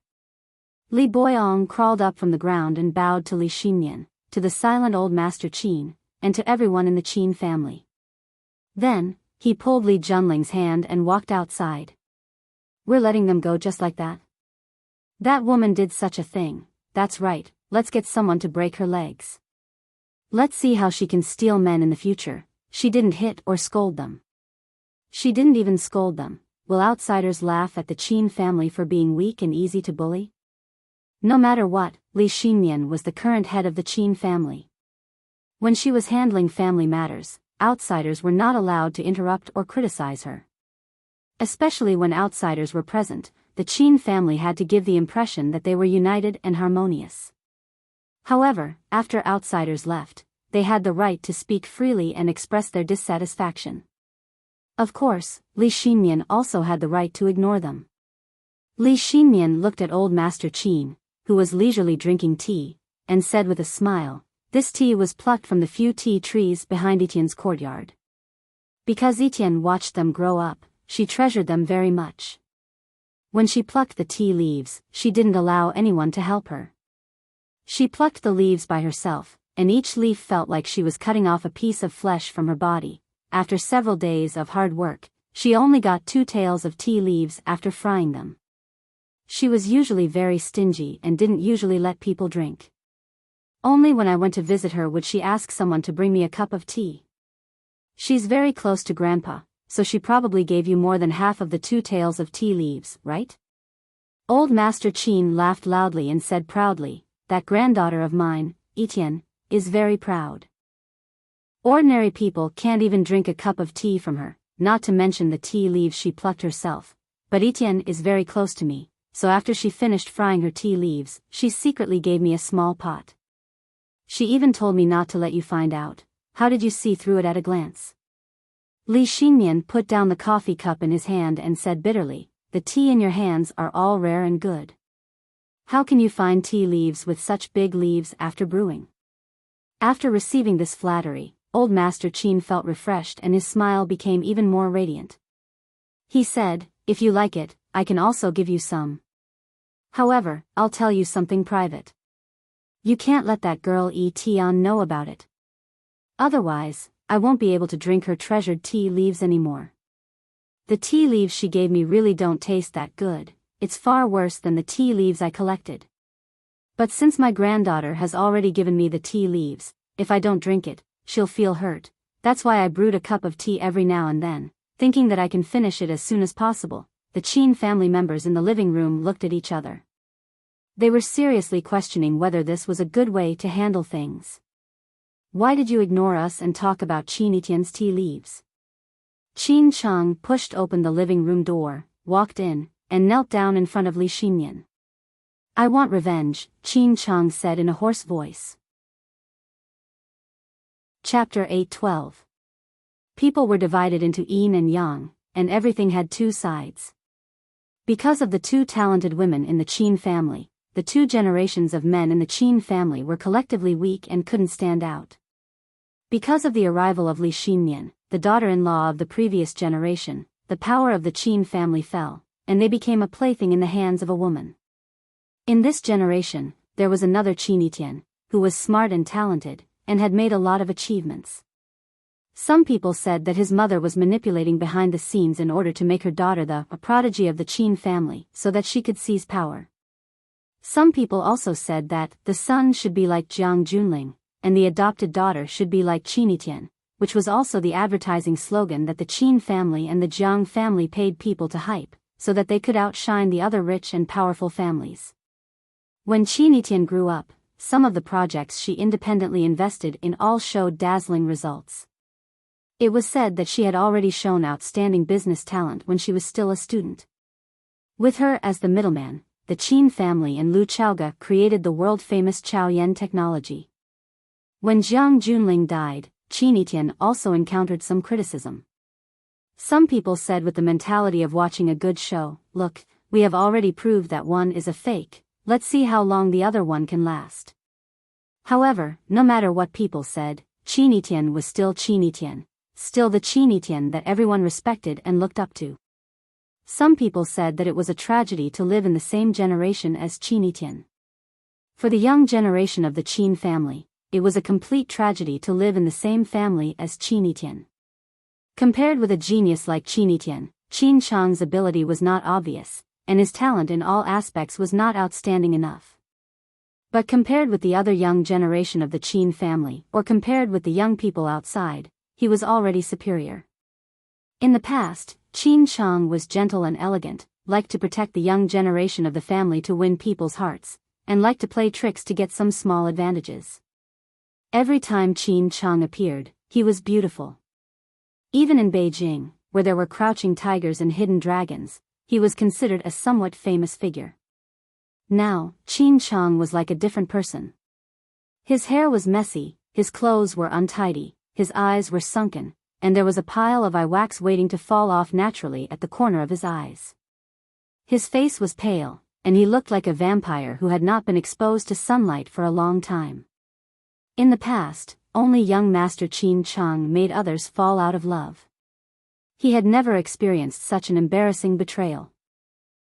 A: Li Boyong crawled up from the ground and bowed to Li Xinmian, to the silent old master Qin, and to everyone in the Qin family. Then, he pulled Li Junling's hand and walked outside. "We're letting them go just like that? That woman did such a thing. That's right, let's get someone to break her legs. Let's see how she can steal men in the future. She didn't hit or scold them. She didn't even scold them. Will outsiders laugh at the Qin family for being weak and easy to bully?" No matter what, Li Xinmian was the current head of the Qin family. When she was handling family matters, outsiders were not allowed to interrupt or criticize her. Especially when outsiders were present, the Qin family had to give the impression that they were united and harmonious. However, after outsiders left, they had the right to speak freely and express their dissatisfaction. Of course, Li Xinmian also had the right to ignore them. Li Xinmian looked at old Master Qin, who was leisurely drinking tea, and said with a smile, "This tea was plucked from the few tea trees behind Etienne's courtyard. Because Etienne watched them grow up, she treasured them very much. When she plucked the tea leaves, she didn't allow anyone to help her. She plucked the leaves by herself, and each leaf felt like she was cutting off a piece of flesh from her body. After several days of hard work, she only got 2 tails of tea leaves after frying them. She was usually very stingy and didn't usually let people drink. Only when I went to visit her would she ask someone to bring me a cup of tea. She's very close to Grandpa, so she probably gave you more than half of the 2 tails of tea leaves, right?" Old Master Qin laughed loudly and said proudly, "That granddaughter of mine, Etienne, is very proud. Ordinary people can't even drink a cup of tea from her, not to mention the tea leaves she plucked herself. But Etienne is very close to me, so after she finished frying her tea leaves, she secretly gave me a small pot. She even told me not to let you find out. How did you see through it at a glance?" Li Xinmian put down the coffee cup in his hand and said bitterly, "The tea in your hands are all rare and good. How can you find tea leaves with such big leaves after brewing?" After receiving this flattery, old Master Qin felt refreshed and his smile became even more radiant. He said, "If you like it, I can also give you some. However, I'll tell you something private. You can't let that girl Etienne know about it. Otherwise, I won't be able to drink her treasured tea leaves anymore. The tea leaves she gave me really don't taste that good. It's far worse than the tea leaves I collected. But since my granddaughter has already given me the tea leaves, if I don't drink it, she'll feel hurt. That's why I brewed a cup of tea every now and then, thinking that I can finish it as soon as possible." The Qin family members in the living room looked at each other. They were seriously questioning whether this was a good way to handle things. "Why did you ignore us and talk about Qin Etienne's tea leaves?" Qin Cheng pushed open the living room door, walked in, and knelt down in front of Li Xinmian. "I want revenge," Qin Cheng said in a hoarse voice. Chapter 8:12. People were divided into yin and yang, and everything had 2 sides. Because of the 2 talented women in the Qin family, the 2 generations of men in the Qin family were collectively weak and couldn't stand out. Because of the arrival of Li Xinmian, the daughter-in-law of the previous generation, the power of the Qin family fell, and they became a plaything in the hands of a woman. In this generation, there was another Qin Etienne, who was smart and talented, and had made a lot of achievements. Some people said that his mother was manipulating behind the scenes in order to make her daughter a prodigy of the Qin family so that she could seize power. Some people also said that the son should be like Jiang Junling, and the adopted daughter should be like Qin Etienne, which was also the advertising slogan that the Qin family and the Jiang family paid people to hype, so that they could outshine the other rich and powerful families. When Qin Etienne grew up, some of the projects she independently invested in all showed dazzling results. It was said that she had already shown outstanding business talent when she was still a student. With her as the middleman, the Qin family and Lu Chaoga created the world-famous Chao Yen technology. When Jiang Junling died, Qinitian also encountered some criticism. Some people said with the mentality of watching a good show, "Look, we have already proved that one is a fake, let's see how long the other one can last." However, no matter what people said, Qinitian was still Qinitian, still the Qinitian that everyone respected and looked up to. Some people said that it was a tragedy to live in the same generation as Qinitian. For the young generation of the Qin family, it was a complete tragedy to live in the same family as Qinitian. Compared with a genius like Qinitian, Qin Chang's ability was not obvious, and his talent in all aspects was not outstanding enough. But compared with the other young generation of the Qin family, or compared with the young people outside, he was already superior. In the past, Qin Chang was gentle and elegant, liked to protect the young generation of the family to win people's hearts, and liked to play tricks to get some small advantages. Every time Qin Chang appeared, he was beautiful. Even in Beijing, where there were crouching tigers and hidden dragons, he was considered a somewhat famous figure. Now, Qin Chang was like a different person. His hair was messy, his clothes were untidy, his eyes were sunken, and there was a pile of eye wax waiting to fall off naturally at the corner of his eyes. His face was pale, and he looked like a vampire who had not been exposed to sunlight for a long time. In the past, only young Master Qin Chang made others fall out of love. He had never experienced such an embarrassing betrayal.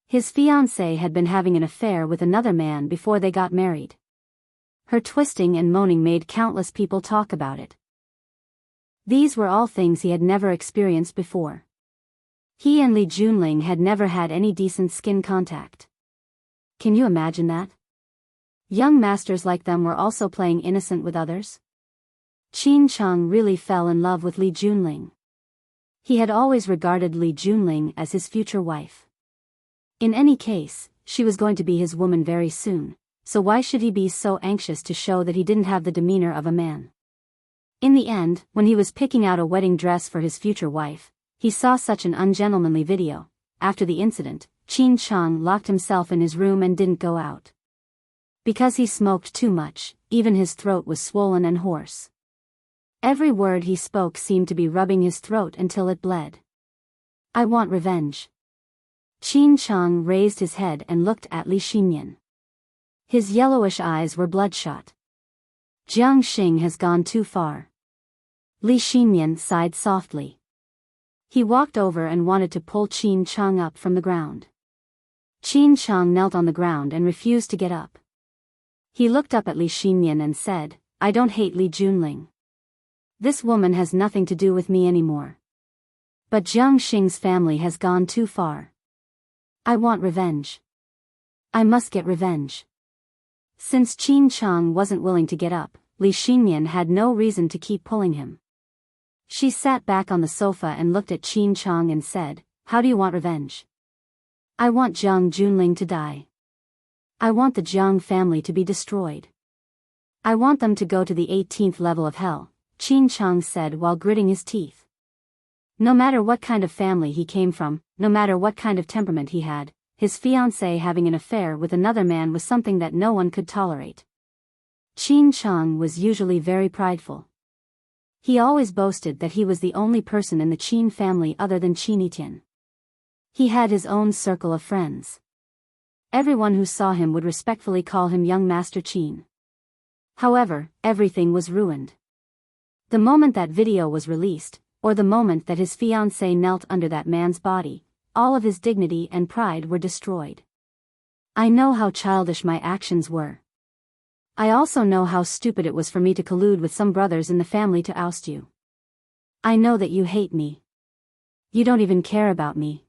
A: His fiancée had been having an affair with another man before they got married. Her twisting and moaning made countless people talk about it. These were all things he had never experienced before. He and Li Junling had never had any decent skin contact. Can you imagine that? Young masters like them were also playing innocent with others? Qin Chang really fell in love with Li Junling. He had always regarded Li Junling as his future wife. In any case, she was going to be his woman very soon, so why should he be so anxious to show that he didn't have the demeanor of a man? In the end, when he was picking out a wedding dress for his future wife, he saw such an ungentlemanly video. After the incident, Qin Chang locked himself in his room and didn't go out. Because he smoked too much, even his throat was swollen and hoarse. Every word he spoke seemed to be rubbing his throat until it bled. "I want revenge." Qin Chang raised his head and looked at Li Xinyan. His yellowish eyes were bloodshot. "Jiang Xing has gone too far." Li Xinyan sighed softly. He walked over and wanted to pull Qin Chang up from the ground. Qin Chang knelt on the ground and refused to get up. He looked up at Li Xinyan and said, "I don't hate Li Junling. This woman has nothing to do with me anymore. But Jiang Xing's family has gone too far. I want revenge. I must get revenge." Since Qin Chang wasn't willing to get up, Li Xinyan had no reason to keep pulling him. She sat back on the sofa and looked at Qin Chang and said, "How do you want revenge?" "I want Jiang Junling to die. I want the Jiang family to be destroyed. I want them to go to the 18th level of hell," Qin Chang said while gritting his teeth. No matter what kind of family he came from, no matter what kind of temperament he had, his fiancée having an affair with another man was something that no one could tolerate. Qin Chang was usually very prideful. He always boasted that he was the only person in the Qin family other than Qinitian. He had his own circle of friends. Everyone who saw him would respectfully call him young Master Qin. However, everything was ruined. The moment that video was released, or the moment that his fiancée knelt under that man's body, all of his dignity and pride were destroyed. "I know how childish my actions were. I also know how stupid it was for me to collude with some brothers in the family to oust you. I know that you hate me. You don't even care about me.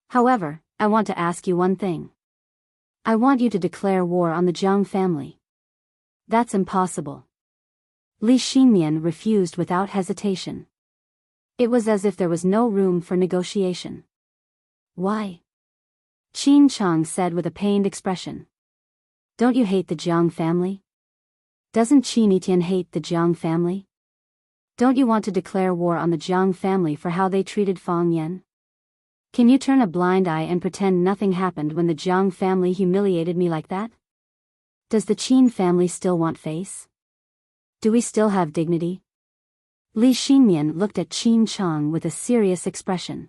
A: However, I want to ask you one thing. I want you to declare war on the Jiang family." "That's impossible." Li Xinyan refused without hesitation. It was as if there was no room for negotiation. "Why?" Qin Chang said with a pained expression. "Don't you hate the Jiang family? Doesn't Qinitian hate the Jiang family? Don't you want to declare war on the Jiang family for how they treated Fang Yan? Can you turn a blind eye and pretend nothing happened when the Jiang family humiliated me like that? Does the Qin family still want face? Do we still have dignity? Li Xinmian looked at Qin Chang with a serious expression.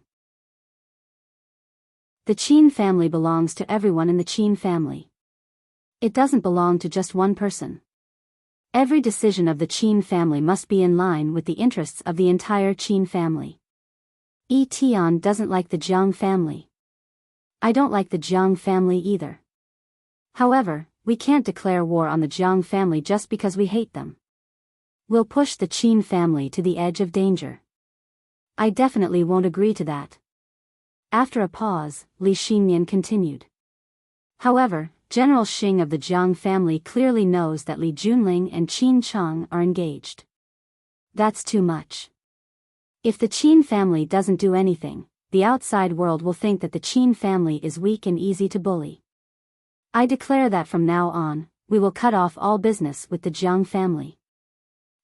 A: The Qin family belongs to everyone in the Qin family. It doesn't belong to just one person. Every decision of the Qin family must be in line with the interests of the entire Qin family. Tian doesn't like the Jiang family. I don't like the Jiang family either. However, we can't declare war on the Jiang family just because we hate them. We'll push the Qin family to the edge of danger. I definitely won't agree to that. After a pause, Li Xinmian continued. However, General Xing of the Jiang family clearly knows that Li Junling and Qin Chang are engaged. That's too much. If the Qin family doesn't do anything, the outside world will think that the Qin family is weak and easy to bully. I declare that from now on, we will cut off all business with the Jiang family.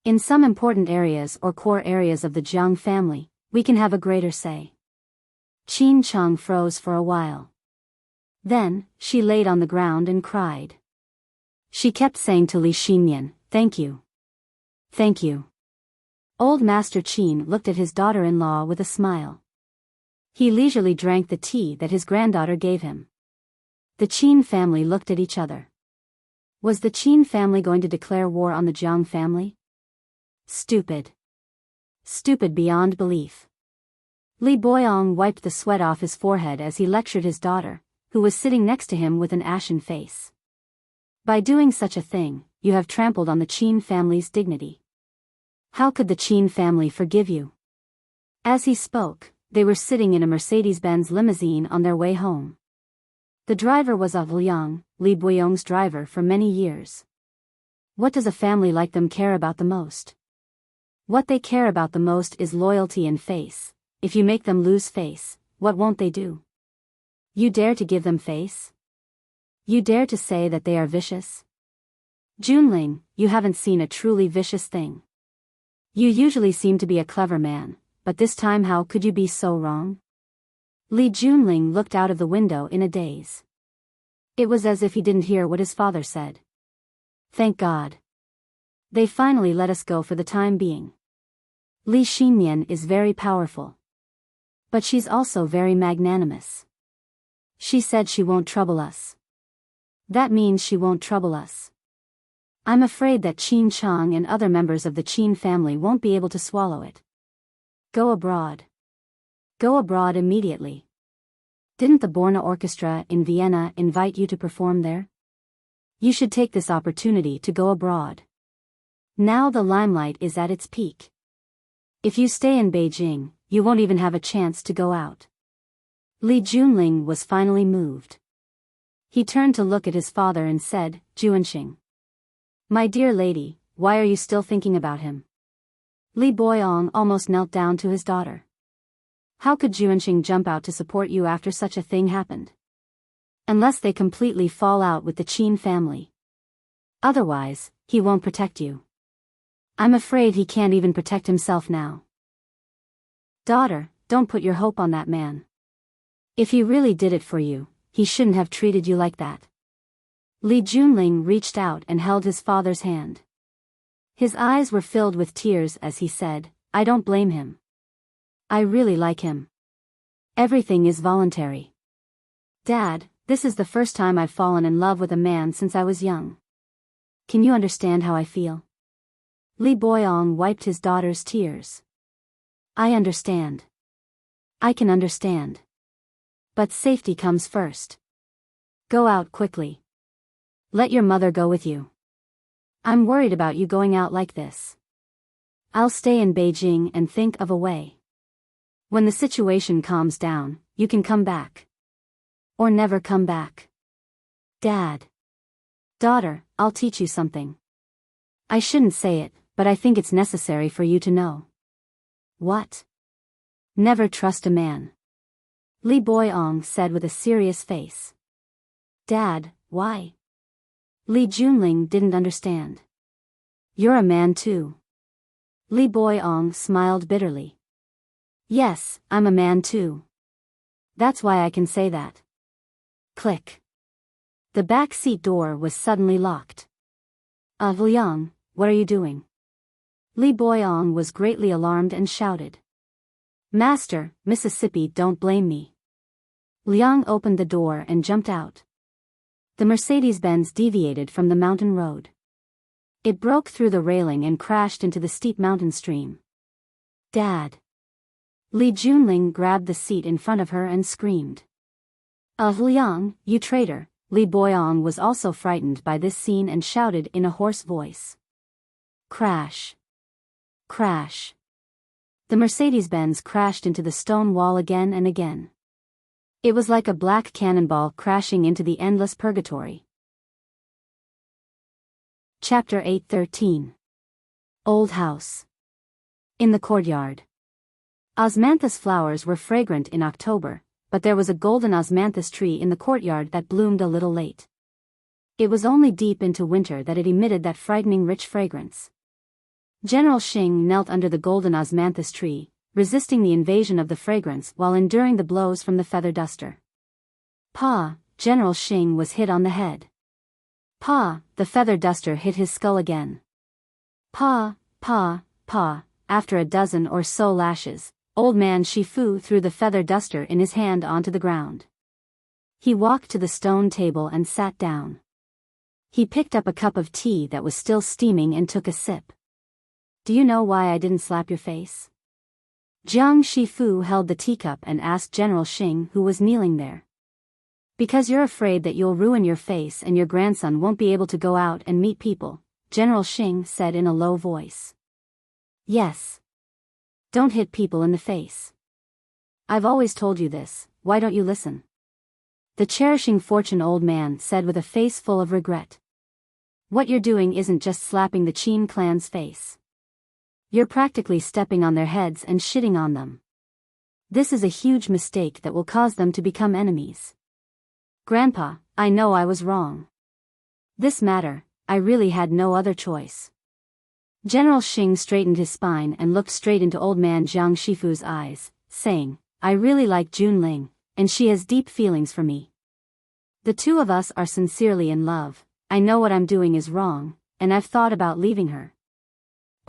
A: In some important areas or core areas of the Jiang family, we can have a greater say. Qin Chang froze for a while. Then, she laid on the ground and cried. She kept saying to Li Xinmian, "Thank you. Thank you." Old Master Qin looked at his daughter-in-law with a smile. He leisurely drank the tea that his granddaughter gave him. The Qin family looked at each other. Was the Qin family going to declare war on the Jiang family? Stupid. Stupid beyond belief. Li Boyong wiped the sweat off his forehead as he lectured his daughter, who was sitting next to him with an ashen face. By doing such a thing, you have trampled on the Qin family's dignity. How could the Qin family forgive you? As he spoke, they were sitting in a Mercedes-Benz limousine on their way home. The driver was Liang, Li Boyong's driver for many years. What does a family like them care about the most? What they care about the most is loyalty and face. If you make them lose face, what won't they do? You dare to give them face? You dare to say that they are vicious? Junling, you haven't seen a truly vicious thing. You usually seem to be a clever man, but this time how could you be so wrong? Li Junling looked out of the window in a daze. It was as if he didn't hear what his father said. Thank God. They finally let us go for the time being. Li Xinmian is very powerful. But she's also very magnanimous. She said she won't trouble us. That means she won't trouble us. I'm afraid that Qin Chang and other members of the Qin family won't be able to swallow it. Go abroad. Go abroad immediately. Didn't the Borna Orchestra in Vienna invite you to perform there? You should take this opportunity to go abroad. Now the limelight is at its peak. If you stay in Beijing, you won't even have a chance to go out. Li Junling was finally moved. He turned to look at his father and said, "Juanxing. My dear lady, why are you still thinking about him?" Li Boyong almost knelt down to his daughter. How could Juanxing jump out to support you after such a thing happened? Unless they completely fall out with the Qin family. Otherwise, he won't protect you. I'm afraid he can't even protect himself now. Daughter, don't put your hope on that man. If he really did it for you, he shouldn't have treated you like that. Li Junling reached out and held his father's hand. His eyes were filled with tears as he said, "I don't blame him. I really like him. Everything is voluntary. Dad, this is the first time I've fallen in love with a man since I was young. Can you understand how I feel?" Li Boyong wiped his daughter's tears. I understand. I can understand. But safety comes first. Go out quickly. Let your mother go with you. I'm worried about you going out like this. I'll stay in Beijing and think of a way. When the situation calms down, you can come back. Or never come back. Dad. Daughter, I'll teach you something. I shouldn't say it, but I think it's necessary for you to know. What? Never trust a man. Li Boyong said with a serious face. Dad, why? Li Junling didn't understand. You're a man too. Li Boyong smiled bitterly. Yes, I'm a man too. That's why I can say that. Click. The back seat door was suddenly locked. Liang, what are you doing? Li Boyong was greatly alarmed and shouted. Master, Mississippi, don't blame me. Liang opened the door and jumped out. The Mercedes-Benz deviated from the mountain road. It broke through the railing and crashed into the steep mountain stream. Dad! Li Junling grabbed the seat in front of her and screamed. Liang, you traitor! Li Boyong was also frightened by this scene and shouted in a hoarse voice. Crash! Crash! The Mercedes-Benz crashed into the stone wall again and again. It was like a black cannonball crashing into the endless purgatory. Chapter 8:13. Old House. In the courtyard. Osmanthus flowers were fragrant in October, but there was a golden osmanthus tree in the courtyard that bloomed a little late. It was only deep into winter that it emitted that frightening rich fragrance. General Xing knelt under the golden osmanthus tree, resisting the invasion of the fragrance while enduring the blows from the feather duster. Pa! General Xing was hit on the head. Pa! The feather duster hit his skull again. Pa! Pa! Pa! After a dozen or so lashes, old man Shifu threw the feather duster in his hand onto the ground. He walked to the stone table and sat down. He picked up a cup of tea that was still steaming and took a sip. Do you know why I didn't slap your face? Jiang Shifu held the teacup and asked General Xing, who was kneeling there. Because you're afraid that you'll ruin your face and your grandson won't be able to go out and meet people, General Xing said in a low voice. Yes. Don't hit people in the face. I've always told you this, why don't you listen? The cherishing fortune old man said with a face full of regret. What you're doing isn't just slapping the Qin clan's face. You're practically stepping on their heads and shitting on them. This is a huge mistake that will cause them to become enemies. Grandpa, I know I was wrong. This matter, I really had no other choice. General Xing straightened his spine and looked straight into old man Jiang Shifu's eyes, saying, I really like Junling, and she has deep feelings for me. The two of us are sincerely in love. I know what I'm doing is wrong, and I've thought about leaving her.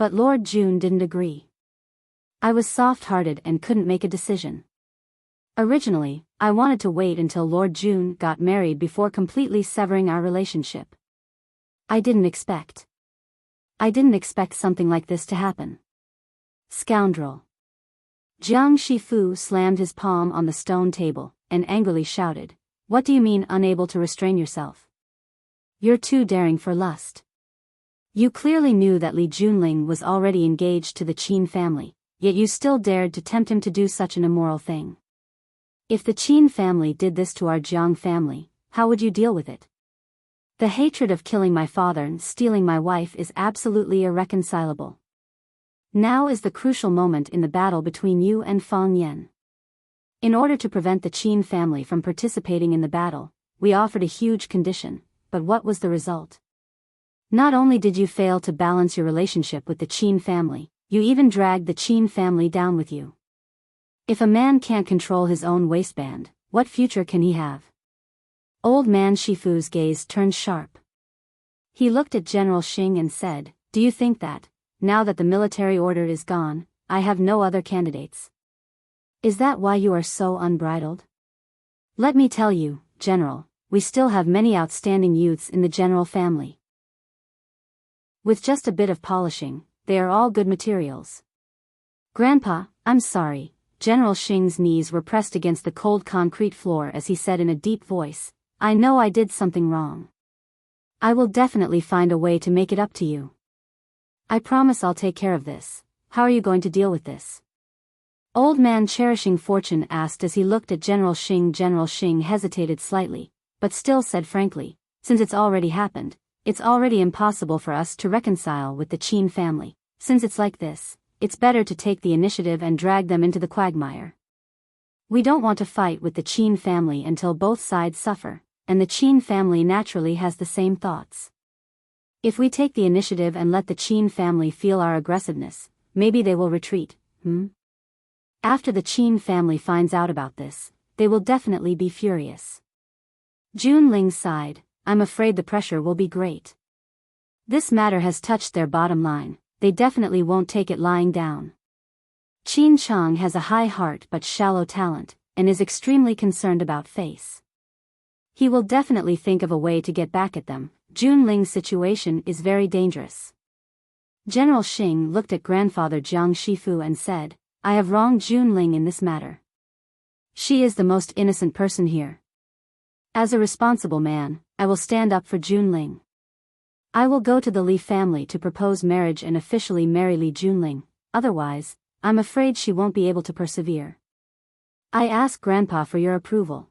A: But Lord Jun didn't agree. I was soft-hearted and couldn't make a decision. Originally, I wanted to wait until Lord Jun got married before completely severing our relationship. I didn't expect something like this to happen. Scoundrel. Jiang Shifu slammed his palm on the stone table, and angrily shouted, What do you mean unable to restrain yourself? You're too daring for lust. You clearly knew that Li Junling was already engaged to the Qin family, yet you still dared to tempt him to do such an immoral thing. If the Qin family did this to our Jiang family, how would you deal with it? The hatred of killing my father and stealing my wife is absolutely irreconcilable. Now is the crucial moment in the battle between you and Fang Yan. In order to prevent the Qin family from participating in the battle, we offered a huge condition, but what was the result? Not only did you fail to balance your relationship with the Qin family, you even dragged the Qin family down with you. If a man can't control his own waistband, what future can he have? Old man Shifu's gaze turned sharp. He looked at General Xing and said, Do you think that, now that the military order is gone, I have no other candidates? Is that why you are so unbridled? Let me tell you, General, we still have many outstanding youths in the general family. With just a bit of polishing, they are all good materials. Grandpa, I'm sorry. General Xing's knees were pressed against the cold concrete floor as he said in a deep voice, I know I did something wrong. I will definitely find a way to make it up to you. I promise I'll take care of this. How are you going to deal with this? Old man cherishing fortune asked as he looked at General Xing. General Xing hesitated slightly, but still said frankly, since it's already happened, it's already impossible for us to reconcile with the Qin family. Since it's like this, it's better to take the initiative and drag them into the quagmire. We don't want to fight with the Qin family until both sides suffer, and the Qin family naturally has the same thoughts. If we take the initiative and let the Qin family feel our aggressiveness, maybe they will retreat, After the Qin family finds out about this, they will definitely be furious. Junling sighed, I'm afraid the pressure will be great. This matter has touched their bottom line, they definitely won't take it lying down. Qin Chang has a high heart but shallow talent, and is extremely concerned about face. He will definitely think of a way to get back at them. Junling's situation is very dangerous. General Xing looked at grandfather Jiang Shifu and said, I have wronged Junling in this matter. She is the most innocent person here. As a responsible man, I will stand up for Junling. I will go to the Li family to propose marriage and officially marry Li Junling, otherwise, I'm afraid she won't be able to persevere. I ask Grandpa for your approval.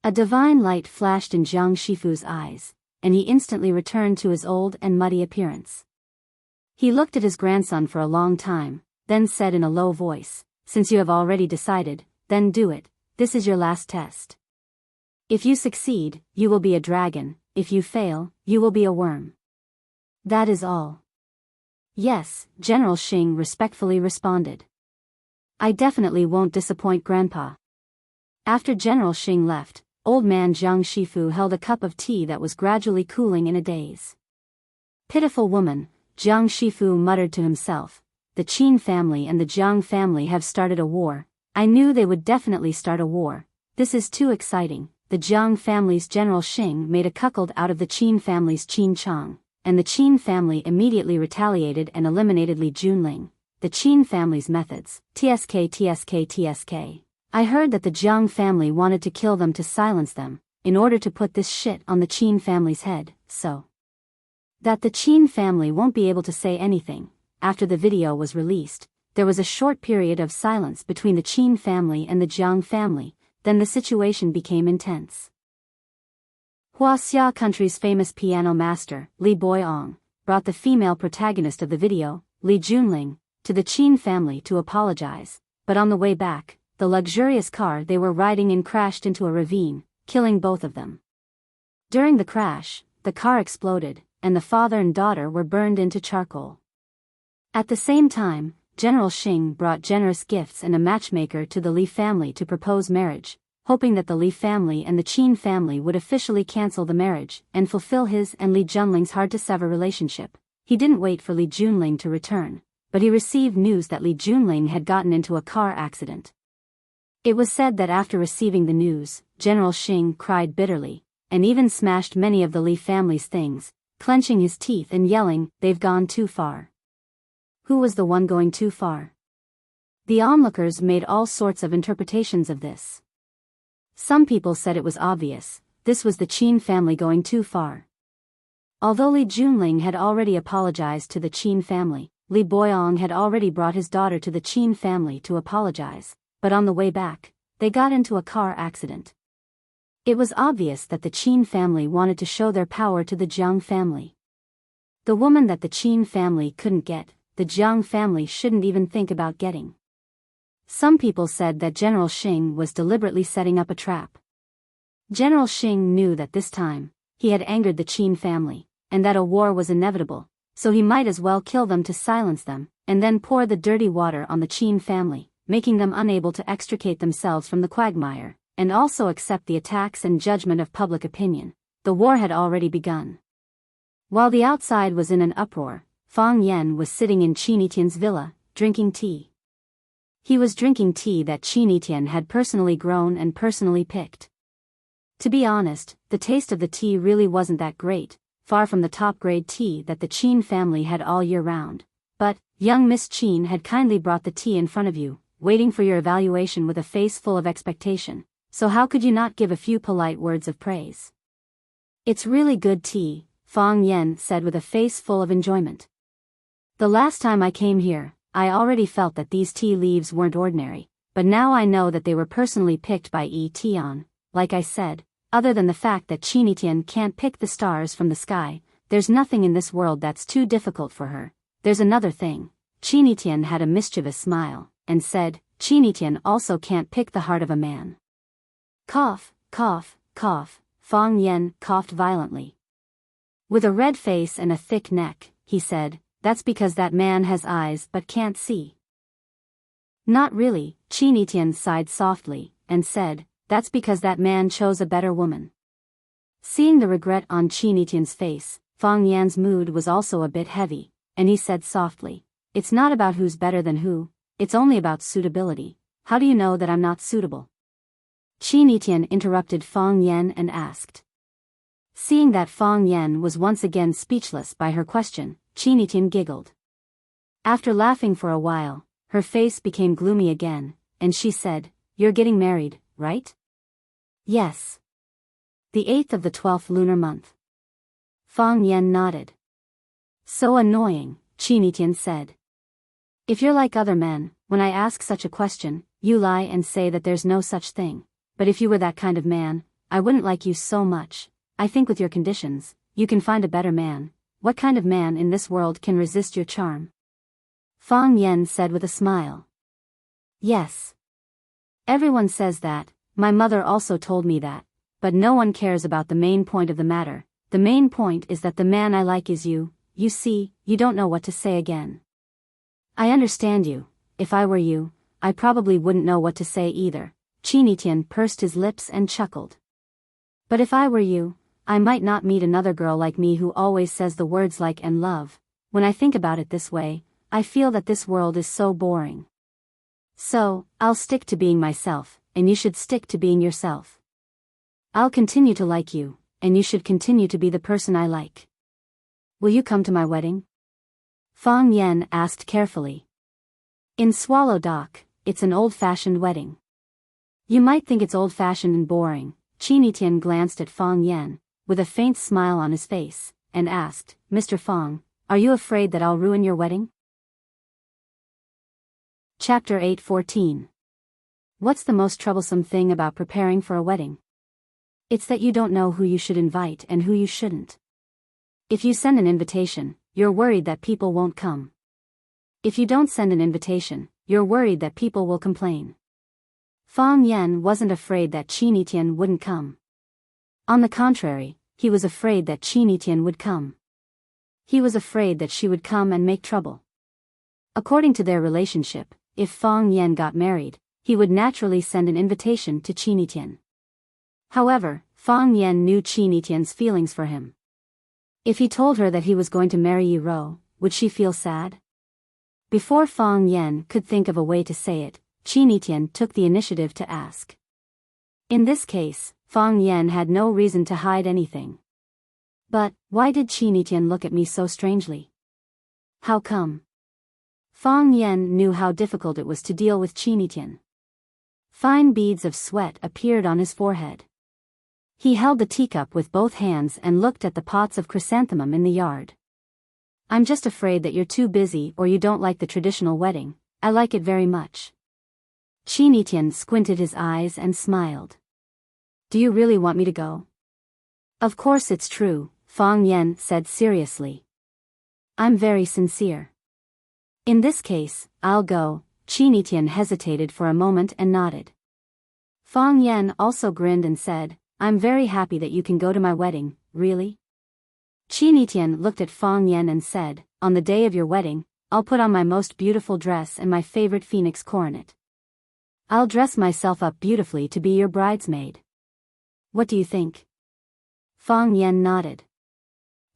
A: A divine light flashed in Jiang Shifu's eyes, and he instantly returned to his old and muddy appearance. He looked at his grandson for a long time, then said in a low voice, Since you have already decided, then do it, this is your last test. If you succeed, you will be a dragon, if you fail, you will be a worm. That is all. Yes, General Xing respectfully responded. I definitely won't disappoint Grandpa. After General Xing left, old man Jiang Shifu held a cup of tea that was gradually cooling in a daze. Pitiful woman, Jiang Shifu muttered to himself. The Qin family and the Jiang family have started a war. I knew they would definitely start a war. This is too exciting. The Jiang family's General Xing made a cuckold out of the Qin family's Qin Chang, and the Qin family immediately retaliated and eliminated Li Junling. The Qin family's methods. TSK. I heard that the Jiang family wanted to kill them to silence them, in order to put this shit on the Qin family's head, so that the Qin family won't be able to say anything. After the video was released, there was a short period of silence between the Qin family and the Jiang family, then the situation became intense. Huaxia country's famous piano master, Li Boyong, brought the female protagonist of the video, Li Junling, to the Qin family to apologize, but on the way back, the luxurious car they were riding in crashed into a ravine, killing both of them. During the crash, the car exploded, and the father and daughter were burned into charcoal. At the same time, General Xing brought generous gifts and a matchmaker to the Li family to propose marriage, hoping that the Li family and the Qin family would officially cancel the marriage and fulfill his and Li Junling's hard-to-sever relationship. He didn't wait for Li Junling to return, but he received news that Li Junling had gotten into a car accident. It was said that after receiving the news, General Xing cried bitterly, and even smashed many of the Li family's things, clenching his teeth and yelling, "They've gone too far." Who was the one going too far? The onlookers made all sorts of interpretations of this. Some people said it was obvious, this was the Qin family going too far. Although Li Junling had already apologized to the Qin family, Li Boyong had already brought his daughter to the Qin family to apologize, but on the way back, they got into a car accident. It was obvious that the Qin family wanted to show their power to the Jiang family. The woman that the Qin family couldn't get, the Jiang family shouldn't even think about getting. Some people said that General Xing was deliberately setting up a trap. General Xing knew that this time, he had angered the Qin family, and that a war was inevitable, so he might as well kill them to silence them, and then pour the dirty water on the Qin family, making them unable to extricate themselves from the quagmire, and also accept the attacks and judgment of public opinion. The war had already begun. While the outside was in an uproar, Fang Yan was sitting in Qin Etienne's villa, drinking tea. He was drinking tea that Qin Etienne had personally grown and personally picked. To be honest, the taste of the tea really wasn't that great, far from the top-grade tea that the Qin family had all year round. But, young Miss Qin had kindly brought the tea in front of you, waiting for your evaluation with a face full of expectation, so how could you not give a few polite words of praise? "It's really good tea," Fang Yan said with a face full of enjoyment. "The last time I came here, I already felt that these tea leaves weren't ordinary, but now I know that they were personally picked by Yi Tian. Like I said, other than the fact that Qin Etienne can't pick the stars from the sky, there's nothing in this world that's too difficult for her. There's another thing." Qin Etienne had a mischievous smile, and said, "Qin Etienne also can't pick the heart of a man." Cough, cough, cough, Fang Yan coughed violently. With a red face and a thick neck, he said, "That's because that man has eyes but can't see." "Not really," Qin Etienne sighed softly, and said, "That's because that man chose a better woman." Seeing the regret on Qin Etienne's face, Fang Yan's mood was also a bit heavy, and he said softly, "It's not about who's better than who, it's only about suitability. How do you know that I'm not suitable?" Qin Tian interrupted Fang Yan and asked. Seeing that Fang Yan was once again speechless by her question, Qin Tian giggled. After laughing for a while, her face became gloomy again, and she said, "You're getting married, right?" "Yes. The 8th of the 12th lunar month." Fang Yan nodded. "So annoying," Qin Tian said. "If you're like other men, when I ask such a question, you lie and say that there's no such thing. But if you were that kind of man, I wouldn't like you so much. I think with your conditions, you can find a better man. What kind of man in this world can resist your charm?" Fang Yan said with a smile. "Yes. Everyone says that, my mother also told me that, but no one cares about the main point of the matter. The main point is that the man I like is you. You see, you don't know what to say again." "I understand you. If I were you, I probably wouldn't know what to say either." Qin Tian pursed his lips and chuckled. "But if I were you, I might not meet another girl like me who always says the words like and love. When I think about it this way, I feel that this world is so boring. So, I'll stick to being myself, and you should stick to being yourself. I'll continue to like you, and you should continue to be the person I like. Will you come to my wedding?" Fang Yan asked carefully. "In Swallow Dock, it's an old-fashioned wedding." "You might think it's old-fashioned and boring." Qin Tian glanced at Fang Yan, with a faint smile on his face, and asked, "Mr. Fang, are you afraid that I'll ruin your wedding?" Chapter 8:14. What's the most troublesome thing about preparing for a wedding? It's that you don't know who you should invite and who you shouldn't. If you send an invitation, you're worried that people won't come. If you don't send an invitation, you're worried that people will complain. Fang Yan wasn't afraid that Qin Tian wouldn't come. On the contrary, he was afraid that Qin Tian would come. He was afraid that she would come and make trouble. According to their relationship, if Fang Yan got married, he would naturally send an invitation to Qin Tian. However, Fang Yan knew Qin Tian's feelings for him. If he told her that he was going to marry Yi Ro, would she feel sad? Before Fang Yan could think of a way to say it, Qin Tian took the initiative to ask. In this case, Fang Yan had no reason to hide anything. "But, why did Qin Tian look at me so strangely? How come?" Fang Yan knew how difficult it was to deal with Qin Tian. Fine beads of sweat appeared on his forehead. He held the teacup with both hands and looked at the pots of chrysanthemum in the yard. "I'm just afraid that you're too busy or you don't like the traditional wedding. I like it very much." Qin Tian squinted his eyes and smiled. "Do you really want me to go?" "Of course it's true," Fang Yan said seriously. "I'm very sincere. In this case, I'll go." Qin Tian hesitated for a moment and nodded. Fang Yan also grinned and said, "I'm very happy that you can go to my wedding, really?" Qin Tian looked at Fang Yan and said, "On the day of your wedding, I'll put on my most beautiful dress and my favorite phoenix coronet. I'll dress myself up beautifully to be your bridesmaid. What do you think?" Fang Yan nodded.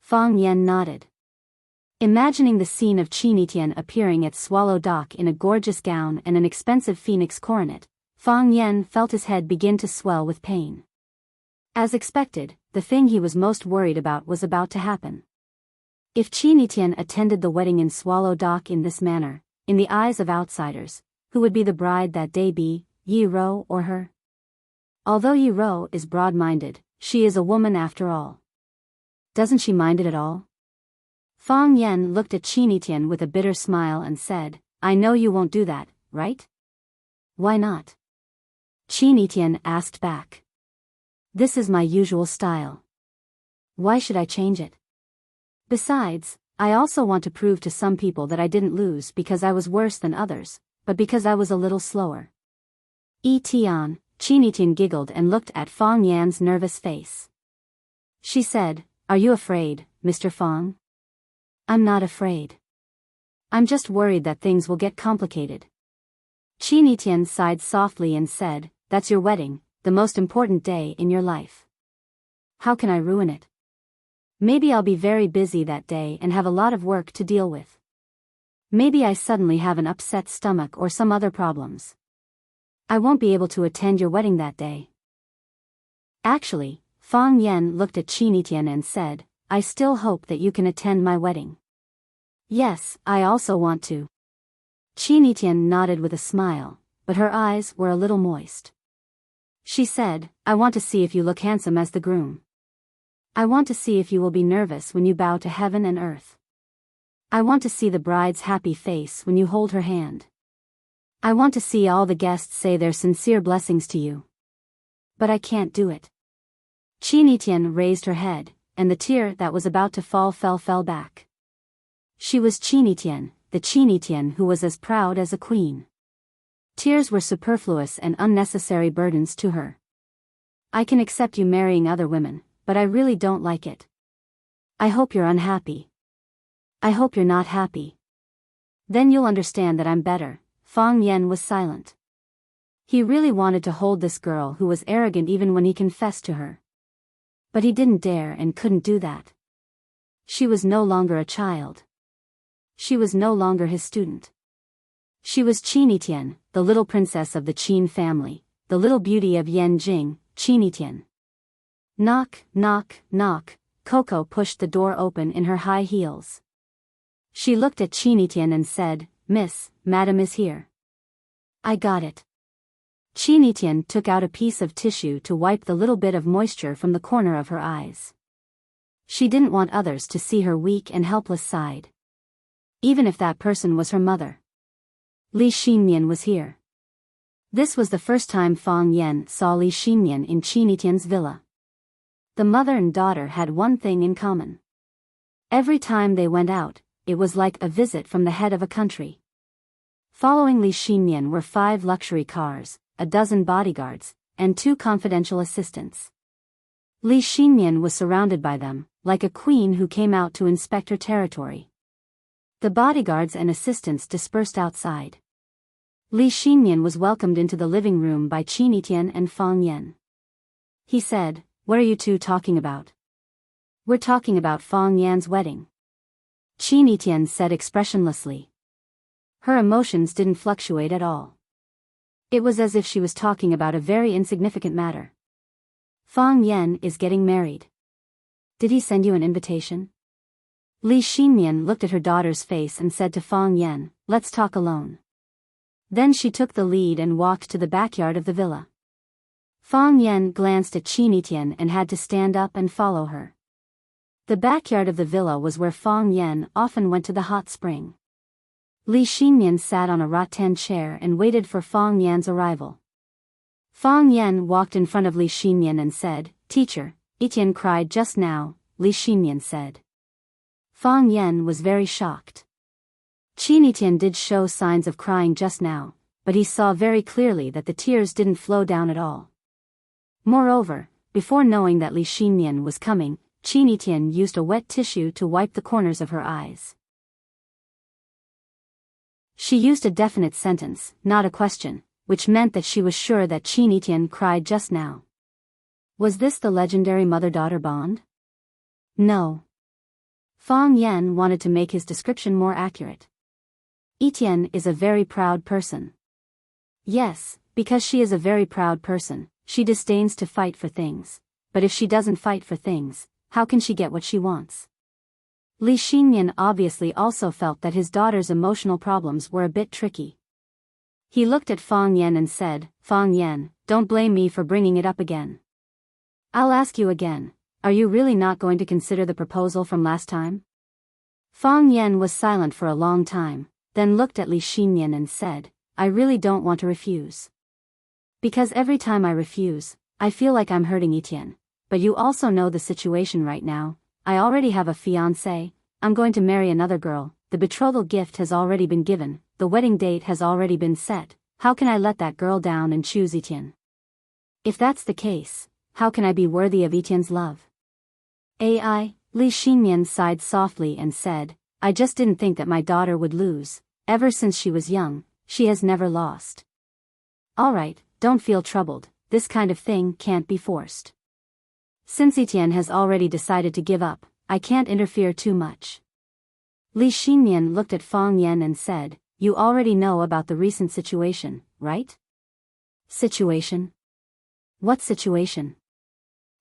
A: Fang Yan nodded. Imagining the scene of Qin Tian appearing at Swallow Dock in a gorgeous gown and an expensive phoenix coronet, Fang Yan felt his head begin to swell with pain. As expected, the thing he was most worried about was about to happen. If Qin Tian attended the wedding in Swallow Dock in this manner, in the eyes of outsiders, who would be the bride that day, be Yi Ro or her? Although Yi Ro is broad-minded, she is a woman after all. Doesn't she mind it at all? Fang Yan looked at Qin Tian with a bitter smile and said, "I know you won't do that, right?" "Why not?" Qin Tian asked back. "This is my usual style. Why should I change it? Besides, I also want to prove to some people that I didn't lose because I was worse than others, but because I was a little slower." Qin Tian giggled and looked at Fang Yan's nervous face. She said, "Are you afraid, Mr. Fang?" "I'm not afraid. I'm just worried that things will get complicated." Qin Tian sighed softly and said, "That's your wedding, the most important day in your life. How can I ruin it? Maybe I'll be very busy that day and have a lot of work to deal with. Maybe I suddenly have an upset stomach or some other problems. I won't be able to attend your wedding that day. Actually, Fang Yan looked at Qin Etian and said, I still hope that you can attend my wedding. Yes, I also want to. Qin Etian nodded with a smile, but her eyes were a little moist. She said, I want to see if you look handsome as the groom. I want to see if you will be nervous when you bow to heaven and earth. I want to see the bride's happy face when you hold her hand. I want to see all the guests say their sincere blessings to you. But I can't do it. Qin Etian raised her head, and the tear that was about to fall fell back. She was Qin Etian, the Qin Etian who was as proud as a queen. Tears were superfluous and unnecessary burdens to her. I can accept you marrying other women, but I really don't like it. I hope you're unhappy. I hope you're not happy. Then you'll understand that I'm better. Fang Yan was silent. He really wanted to hold this girl who was arrogant even when he confessed to her. But he didn't dare and couldn't do that. She was no longer a child. She was no longer his student. She was Qin Etian, the little princess of the Qin family, the little beauty of Yanjing, Qin Etian. Knock, knock, knock. Coco pushed the door open in her high heels. She looked at Qin Etian and said, Miss, Madam is here. I got it. Qin Etian took out a piece of tissue to wipe the little bit of moisture from the corner of her eyes. She didn't want others to see her weak and helpless side. Even if that person was her mother. Li Xinyan was here. This was the first time Fang Yan saw Li Xinyan in Qin Etian's villa. The mother and daughter had one thing in common. Every time they went out, it was like a visit from the head of a country. Following Li Xinyan were 5 luxury cars, a dozen bodyguards, and 2 confidential assistants. Li Xinyan was surrounded by them, like a queen who came out to inspect her territory. The bodyguards and assistants dispersed outside. Li Xinyan was welcomed into the living room by Qin Etian and Fang Yan. He said, What are you two talking about? We're talking about Fang Yan's wedding. Qin Etian said expressionlessly. Her emotions didn't fluctuate at all. It was as if she was talking about a very insignificant matter. Fang Yan is getting married. Did he send you an invitation? Li Xinyan looked at her daughter's face and said to Fang Yan, Let's talk alone. Then she took the lead and walked to the backyard of the villa. Fang Yan glanced at Qin Etian and had to stand up and follow her. The backyard of the villa was where Fang Yan often went to the hot spring. Li Xinyan sat on a rattan chair and waited for Fang Yan's arrival. Fang Yan walked in front of Li Xinyan and said, Teacher, Etian cried just now, Li Xinyan said. Fang Yan was very shocked. Qin Etian did show signs of crying just now, but he saw very clearly that the tears didn't flow down at all. Moreover, before knowing that Li Xinyan was coming, Qin Etian used a wet tissue to wipe the corners of her eyes. She used a definite sentence, not a question, which meant that she was sure that Qin Etian cried just now. Was this the legendary mother-daughter bond? No. Fang Yan wanted to make his description more accurate. Etian is a very proud person. Yes, because she is a very proud person, she disdains to fight for things. But if she doesn't fight for things, how can she get what she wants? Li Xinyan obviously also felt that his daughter's emotional problems were a bit tricky. He looked at Fang Yan and said, Fang Yan, don't blame me for bringing it up again. I'll ask you again, are you really not going to consider the proposal from last time? Fang Yan was silent for a long time, then looked at Li Xinyan and said, I really don't want to refuse. Because every time I refuse, I feel like I'm hurting Etian. But you also know the situation right now. I already have a fiancé, I'm going to marry another girl, the betrothal gift has already been given, the wedding date has already been set, how can I let that girl down and choose Etian? If that's the case, how can I be worthy of Etian's love? Li Xinyan sighed softly and said, I just didn't think that my daughter would lose, ever since she was young, she has never lost. Alright, don't feel troubled, this kind of thing can't be forced. Since Etian has already decided to give up, I can't interfere too much. Li Xinyan looked at Fang Yan and said, "You already know about the recent situation, right?" "Situation? What situation?"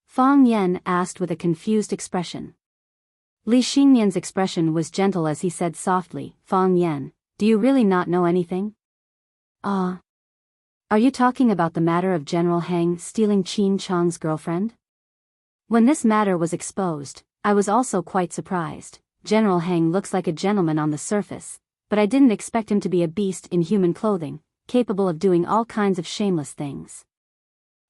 A: Fang Yan asked with a confused expression. Li Xinyan's expression was gentle as he said softly, "Fang Yan, do you really not know anything?" "Ah. Are you talking about the matter of General Hang stealing Qin Chang's girlfriend?" When this matter was exposed, I was also quite surprised. General Hang looks like a gentleman on the surface, but I didn't expect him to be a beast in human clothing, capable of doing all kinds of shameless things.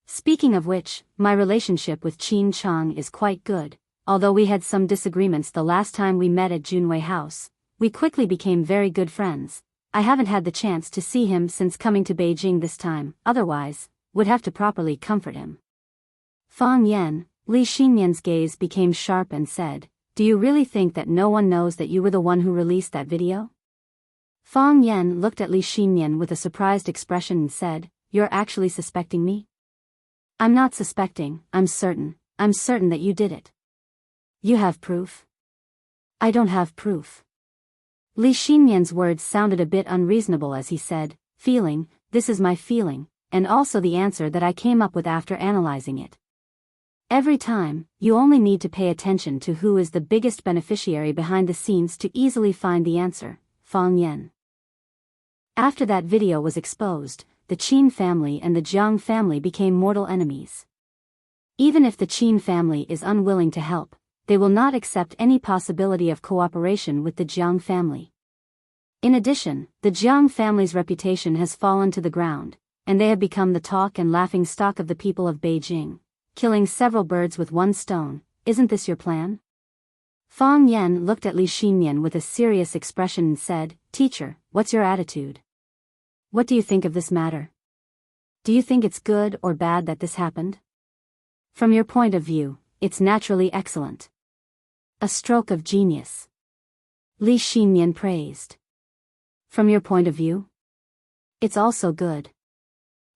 A: Speaking of which, my relationship with Qin Chang is quite good. Although we had some disagreements the last time we met at Junwei House, we quickly became very good friends. I haven't had the chance to see him since coming to Beijing this time, otherwise, would have to properly comfort him. Fang Yan, Li Xinyan's gaze became sharp and said, "Do you really think that no one knows that you were the one who released that video?" Fang Yan looked at Li Xinyan with a surprised expression and said, "You're actually suspecting me?" "I'm not suspecting, I'm certain that you did it." "You have proof?" "I don't have proof." Li Xinyan's words sounded a bit unreasonable as he said, "Feeling, this is my feeling, and also the answer that I came up with after analyzing it. Every time, you only need to pay attention to who is the biggest beneficiary behind the scenes to easily find the answer." Fang Yan. After that video was exposed, the Qin family and the Jiang family became mortal enemies. Even if the Qin family is unwilling to help, they will not accept any possibility of cooperation with the Jiang family. In addition, the Jiang family's reputation has fallen to the ground, and they have become the talk and laughing stock of the people of Beijing. Killing several birds with one stone, isn't this your plan? Fang Yan looked at Li Xinyan with a serious expression and said, "Teacher, what's your attitude? What do you think of this matter? Do you think it's good or bad that this happened?" "From your point of view, it's naturally excellent. A stroke of genius," Li Xinyan praised. "From your point of view? It's also good,"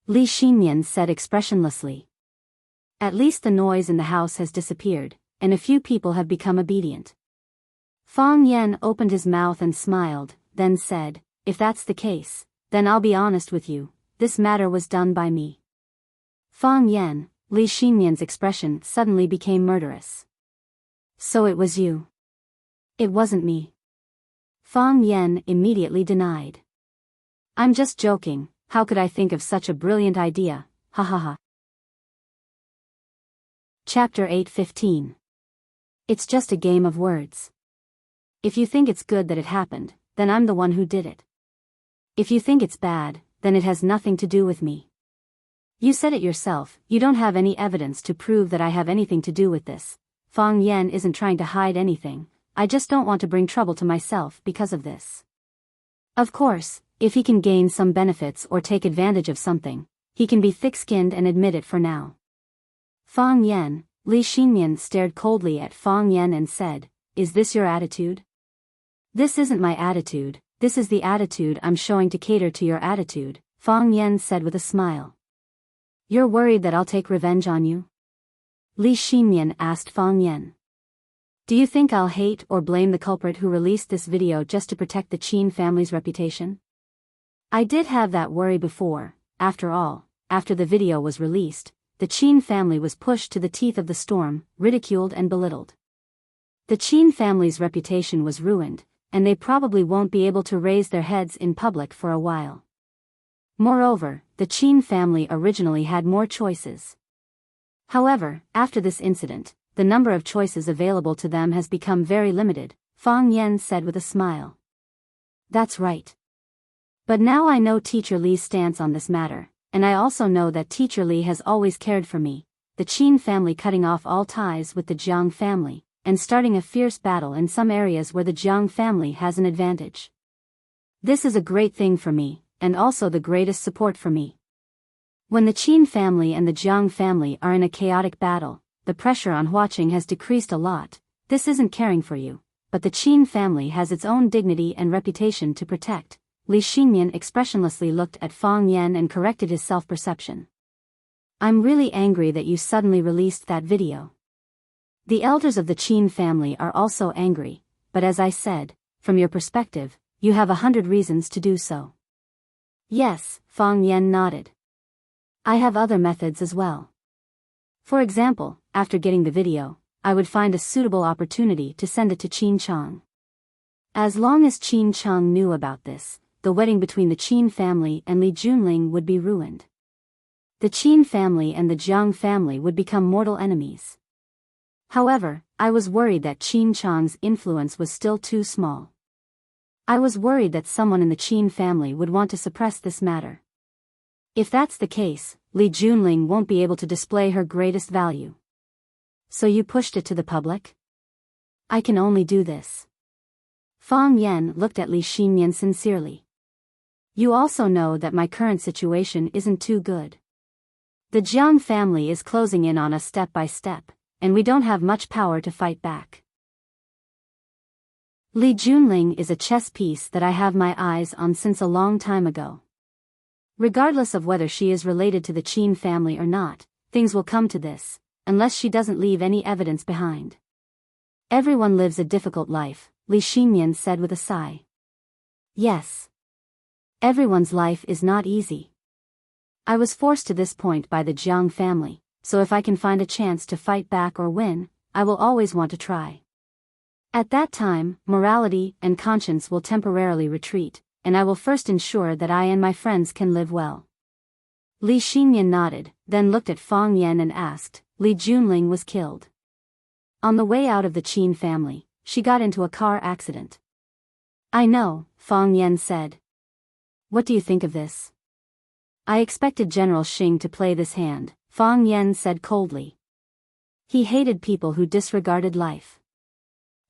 A: Li Xinyan said expressionlessly. "At least the noise in the house has disappeared, and a few people have become obedient." Fang Yan opened his mouth and smiled, then said, "If that's the case, then I'll be honest with you, this matter was done by me." Fang Yan, Li Xinyan's expression suddenly became murderous. "So it was you?" "It wasn't me," Fang Yan immediately denied. "I'm just joking, how could I think of such a brilliant idea, ha ha ha." Chapter 8:15. It's just a game of words. If you think it's good that it happened, then I'm the one who did it. If you think it's bad, then it has nothing to do with me. You said it yourself, you don't have any evidence to prove that I have anything to do with this. Fang Yan isn't trying to hide anything, I just don't want to bring trouble to myself because of this. Of course, if he can gain some benefits or take advantage of something, he can be thick-skinned and admit it for now. Fang Yan, Li Xinyan stared coldly at Fang Yan and said, "Is this your attitude?" "This isn't my attitude, this is the attitude I'm showing to cater to your attitude," Fang Yan said with a smile. "You're worried that I'll take revenge on you?" Li Xinyan asked Fang Yan. "Do you think I'll hate or blame the culprit who released this video just to protect the Qin family's reputation? I did have that worry before. After all, after the video was released, the Qin family was pushed to the teeth of the storm, ridiculed and belittled. The Qin family's reputation was ruined, and they probably won't be able to raise their heads in public for a while. Moreover, the Qin family originally had more choices. However, after this incident, the number of choices available to them has become very limited," Fang Yan said with a smile. "That's right. But now I know Teacher Li's stance on this matter, and I also know that Teacher Li has always cared for me, the Qin family cutting off all ties with the Jiang family, and starting a fierce battle in some areas where the Jiang family has an advantage. This is a great thing for me, and also the greatest support for me. When the Qin family and the Jiang family are in a chaotic battle, the pressure on watching has decreased a lot. This isn't caring for you, but the Qin family has its own dignity and reputation to protect." Li Xinyan expressionlessly looked at Fang Yan and corrected his self-perception. "I'm really angry that you suddenly released that video. The elders of the Qin family are also angry, but as I said, from your perspective, you have 100 reasons to do so. Yes, Fang Yan nodded. I have other methods as well. For example, after getting the video, I would find a suitable opportunity to send it to Qin Chang. As long as Qin Chang knew about this, the wedding between the Qin family and Li Junling would be ruined. The Qin family and the Jiang family would become mortal enemies. However, I was worried that Qin Chang's influence was still too small. I was worried that someone in the Qin family would want to suppress this matter. If that's the case, Li Junling won't be able to display her greatest value. So you pushed it to the public? I can only do this. Fang Yan looked at Li Xinyan sincerely. You also know that my current situation isn't too good. The Jiang family is closing in on us step by step, and we don't have much power to fight back. Li Junling is a chess piece that I have my eyes on since a long time ago. Regardless of whether she is related to the Qin family or not, things will come to this, unless she doesn't leave any evidence behind. Everyone lives a difficult life, Li Xinyan said with a sigh. Yes. Everyone's life is not easy. I was forced to this point by the Jiang family, so if I can find a chance to fight back or win, I will always want to try. At that time, morality and conscience will temporarily retreat, and I will first ensure that I and my friends can live well. Li Xinyan nodded, then looked at Fang Yan and asked, Li Junling was killed. On the way out of the Qin family, she got into a car accident. I know, Fang Yan said. What do you think of this? I expected General Xing to play this hand, Fang Yan said coldly. He hated people who disregarded life.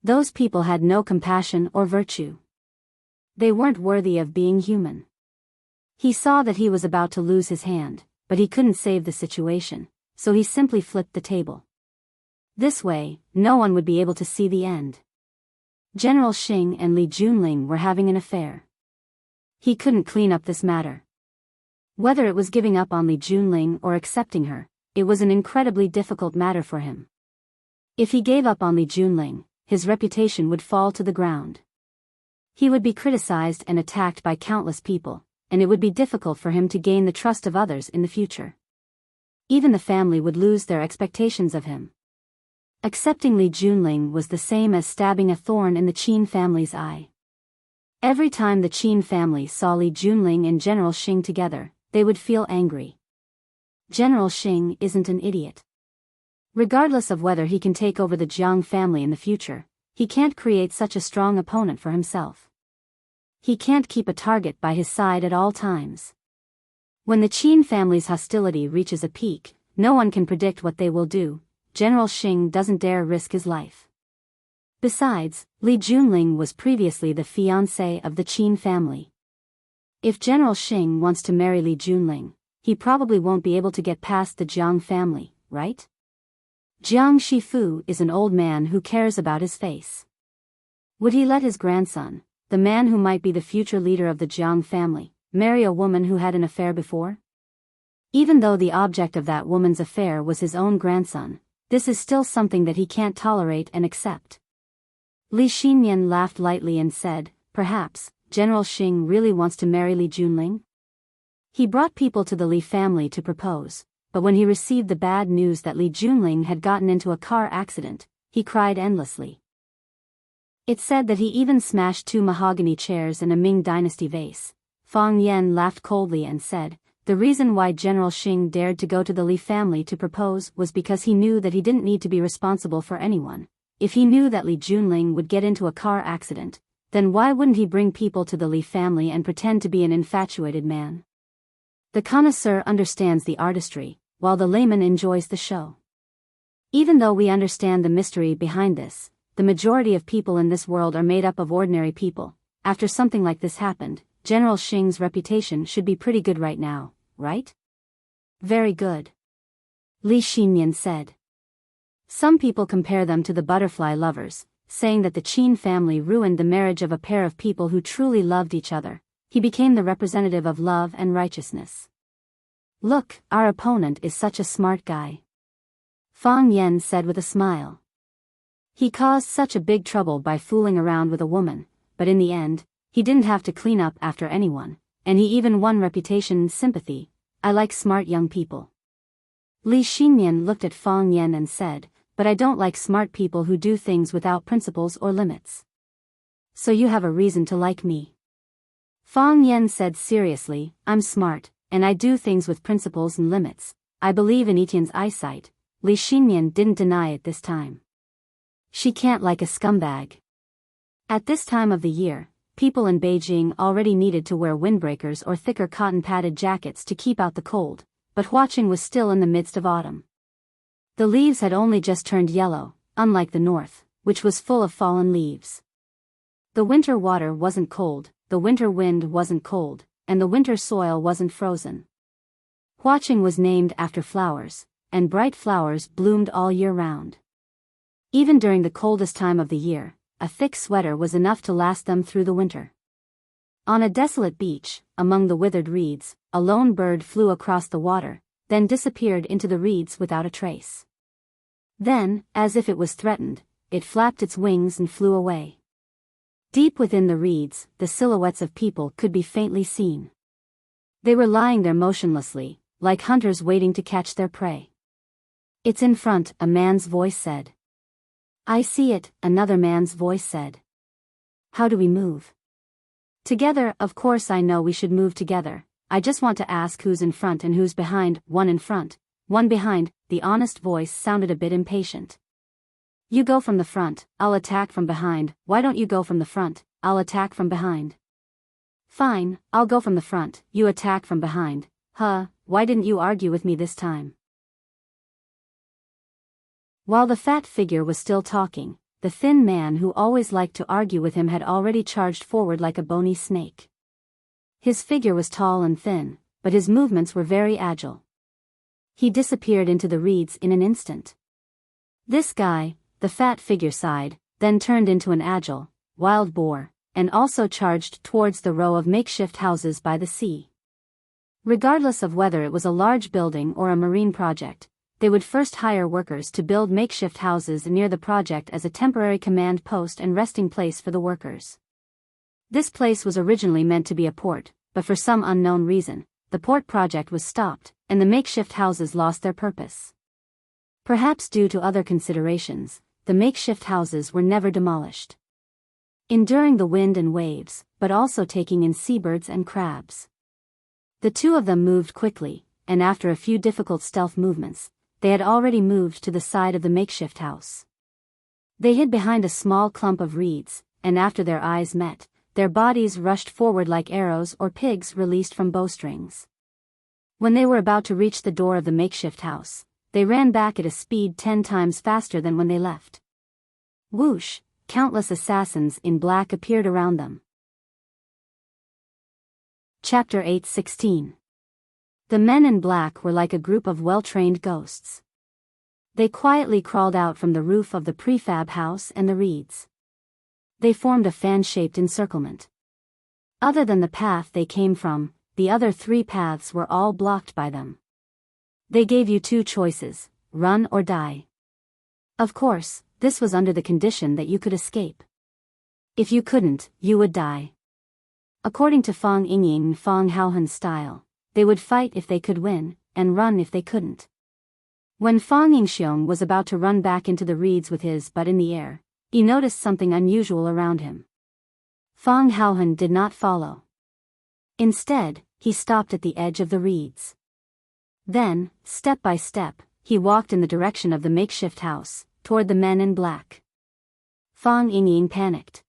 A: Those people had no compassion or virtue. They weren't worthy of being human. He saw that he was about to lose his hand, but he couldn't save the situation, so he simply flipped the table. This way, no one would be able to see the end. General Xing and Li Junling were having an affair. He couldn't clean up this matter. Whether it was giving up on Li Junling or accepting her, it was an incredibly difficult matter for him. If he gave up on Li Junling, his reputation would fall to the ground. He would be criticized and attacked by countless people, and it would be difficult for him to gain the trust of others in the future. Even the family would lose their expectations of him. Accepting Li Junling was the same as stabbing a thorn in the Qin family's eye. Every time the Qin family saw Li Junling and General Xing together, they would feel angry. General Xing isn't an idiot. Regardless of whether he can take over the Jiang family in the future, he can't create such a strong opponent for himself. He can't keep a target by his side at all times. When the Qin family's hostility reaches a peak, no one can predict what they will do. General Xing doesn't dare risk his life. Besides, Li Junling was previously the fiancé of the Qin family. If General Xing wants to marry Li Junling, he probably won't be able to get past the Jiang family, right? Jiang Shifu is an old man who cares about his face. Would he let his grandson, the man who might be the future leader of the Jiang family, marry a woman who had an affair before? Even though the object of that woman's affair was his own grandson, this is still something that he can't tolerate and accept. Li Xinyan laughed lightly and said, perhaps, General Xing really wants to marry Li Junling? He brought people to the Li family to propose, but when he received the bad news that Li Junling had gotten into a car accident, he cried endlessly. It said that he even smashed 2 mahogany chairs and a Ming dynasty vase. Fang Yan laughed coldly and said, the reason why General Xing dared to go to the Li family to propose was because he knew that he didn't need to be responsible for anyone. If he knew that Li Junling would get into a car accident, then why wouldn't he bring people to the Li family and pretend to be an infatuated man? The connoisseur understands the artistry, while the layman enjoys the show. Even though we understand the mystery behind this, the majority of people in this world are made up of ordinary people. After something like this happened, General Xing's reputation should be pretty good right now, right? Very good. Li Xinyan said. Some people compare them to the butterfly lovers, saying that the Qin family ruined the marriage of a pair of people who truly loved each other. He became the representative of love and righteousness. Look, our opponent is such a smart guy. Fang Yan said with a smile. He caused such a big trouble by fooling around with a woman, but in the end, he didn't have to clean up after anyone, and he even won reputation and sympathy. I like smart young people. Li Xinmian looked at Fang Yan and said, but I don't like smart people who do things without principles or limits. So you have a reason to like me. Fang Yan said seriously, I'm smart, and I do things with principles and limits. I believe in Etienne's eyesight. Li Xinmian didn't deny it this time. She can't like a scumbag. At this time of the year, people in Beijing already needed to wear windbreakers or thicker cotton-padded jackets to keep out the cold, but Huaqing was still in the midst of autumn. The leaves had only just turned yellow, unlike the north, which was full of fallen leaves. The winter water wasn't cold, the winter wind wasn't cold, and the winter soil wasn't frozen. Huaqing was named after flowers, and bright flowers bloomed all year round. Even during the coldest time of the year, a thick sweater was enough to last them through the winter. On a desolate beach, among the withered reeds, a lone bird flew across the water, then disappeared into the reeds without a trace. Then, as if it was threatened, it flapped its wings and flew away. Deep within the reeds, the silhouettes of people could be faintly seen. They were lying there motionlessly, like hunters waiting to catch their prey. It's in front, a man's voice said. I see it, another man's voice said. How do we move? Together, of course I know we should move together. I just want to ask who's in front and who's behind. One in front, one behind. The honest voice sounded a bit impatient. You go from the front, I'll attack from behind. Why don't you go from the front, I'll attack from behind. Fine, I'll go from the front, you attack from behind. Why didn't you argue with me this time? While the fat figure was still talking, the thin man who always liked to argue with him had already charged forward like a bony snake. His figure was tall and thin, but his movements were very agile. He disappeared into the reeds in an instant. This guy, the fat figure sighed, then turned into an agile, wild boar, and also charged towards the row of makeshift houses by the sea. Regardless of whether it was a large building or a marine project, they would first hire workers to build makeshift houses near the project as a temporary command post and resting place for the workers. This place was originally meant to be a port, but for some unknown reason, the port project was stopped, and the makeshift houses lost their purpose. Perhaps due to other considerations, the makeshift houses were never demolished. Enduring the wind and waves, but also taking in seabirds and crabs. The two of them moved quickly, and after a few difficult stealth movements, they had already moved to the side of the makeshift house. They hid behind a small clump of reeds, and after their eyes met, their bodies rushed forward like arrows or pigs released from bowstrings. When they were about to reach the door of the makeshift house, they ran back at a speed 10 times faster than when they left. Whoosh! Countless assassins in black appeared around them. Chapter 8:16. The men in black were like a group of well-trained ghosts. They quietly crawled out from the roof of the prefab house and the reeds. They formed a fan-shaped encirclement. Other than the path they came from, the other 3 paths were all blocked by them. They gave you 2 choices, run or die. Of course, this was under the condition that you could escape. If you couldn't, you would die. According to Fang Yingying and Fang Haohan's style, they would fight if they could win, and run if they couldn't. When Fang Yingxiong was about to run back into the reeds with his butt in the air, he noticed something unusual around him. Fang Haohan did not follow. Instead, he stopped at the edge of the reeds. Then, step by step, he walked in the direction of the makeshift house, toward the men in black. Fang Yingying panicked.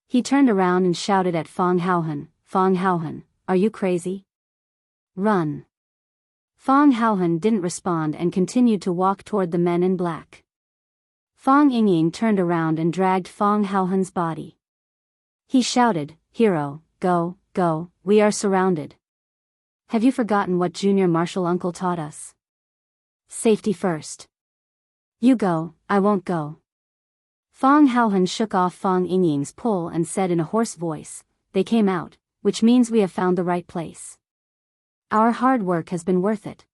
A: He turned around and shouted at Fang Haohan, are you crazy? Run. Fang Haohan didn't respond and continued to walk toward the men in black. Fang Yingying turned around and dragged Fang Haohan's body. He shouted, Hero, go, go, we are surrounded. Have you forgotten what junior martial uncle taught us? Safety first. You go, I won't go. Fang Haohan shook off Fang Yingying's pull and said in a hoarse voice, they came out, which means we have found the right place. Our hard work has been worth it.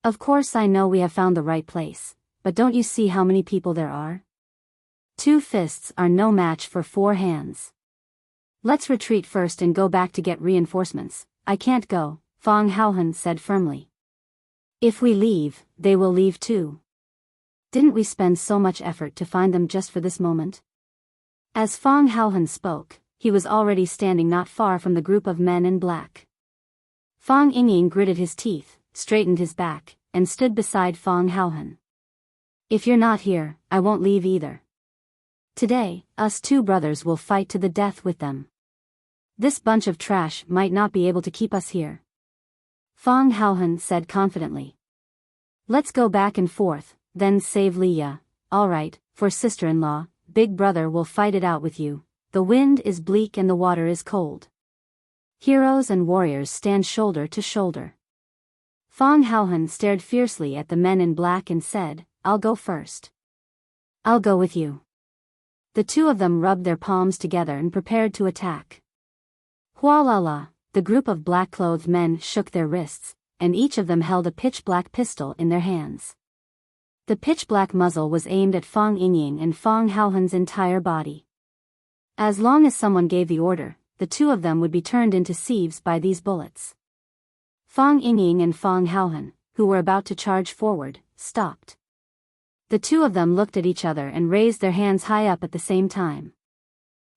A: Of course I know we have found the right place, but don't you see how many people there are? 2 fists are no match for 4 hands. Let's retreat first and go back to get reinforcements. I can't go, Fong Haohan said firmly. If we leave, they will leave too. Didn't we spend so much effort to find them just for this moment? As Fong Haohan spoke, he was already standing not far from the group of men in black. Fong Yingying gritted his teeth, straightened his back, and stood beside Fong Haohan. If you're not here, I won't leave either. Today, us two brothers will fight to the death with them. This bunch of trash might not be able to keep us here. Fong Haohan said confidently. Let's go back and forth, then save Liya. All right, for sister-in-law, big brother will fight it out with you. The wind is bleak and the water is cold. Heroes and warriors stand shoulder to shoulder. Fong Haohan stared fiercely at the men in black and said, I'll go first. I'll go with you. The two of them rubbed their palms together and prepared to attack. Hualala, the group of black-clothed men shook their wrists, and each of them held a pitch-black pistol in their hands. The pitch-black muzzle was aimed at Fong Yingying and Fong Haohan's entire body. As long as someone gave the order, the two of them would be turned into sieves by these bullets. Fong Yingying and Fong Haohan, who were about to charge forward, stopped. The two of them looked at each other and raised their hands high up at the same time.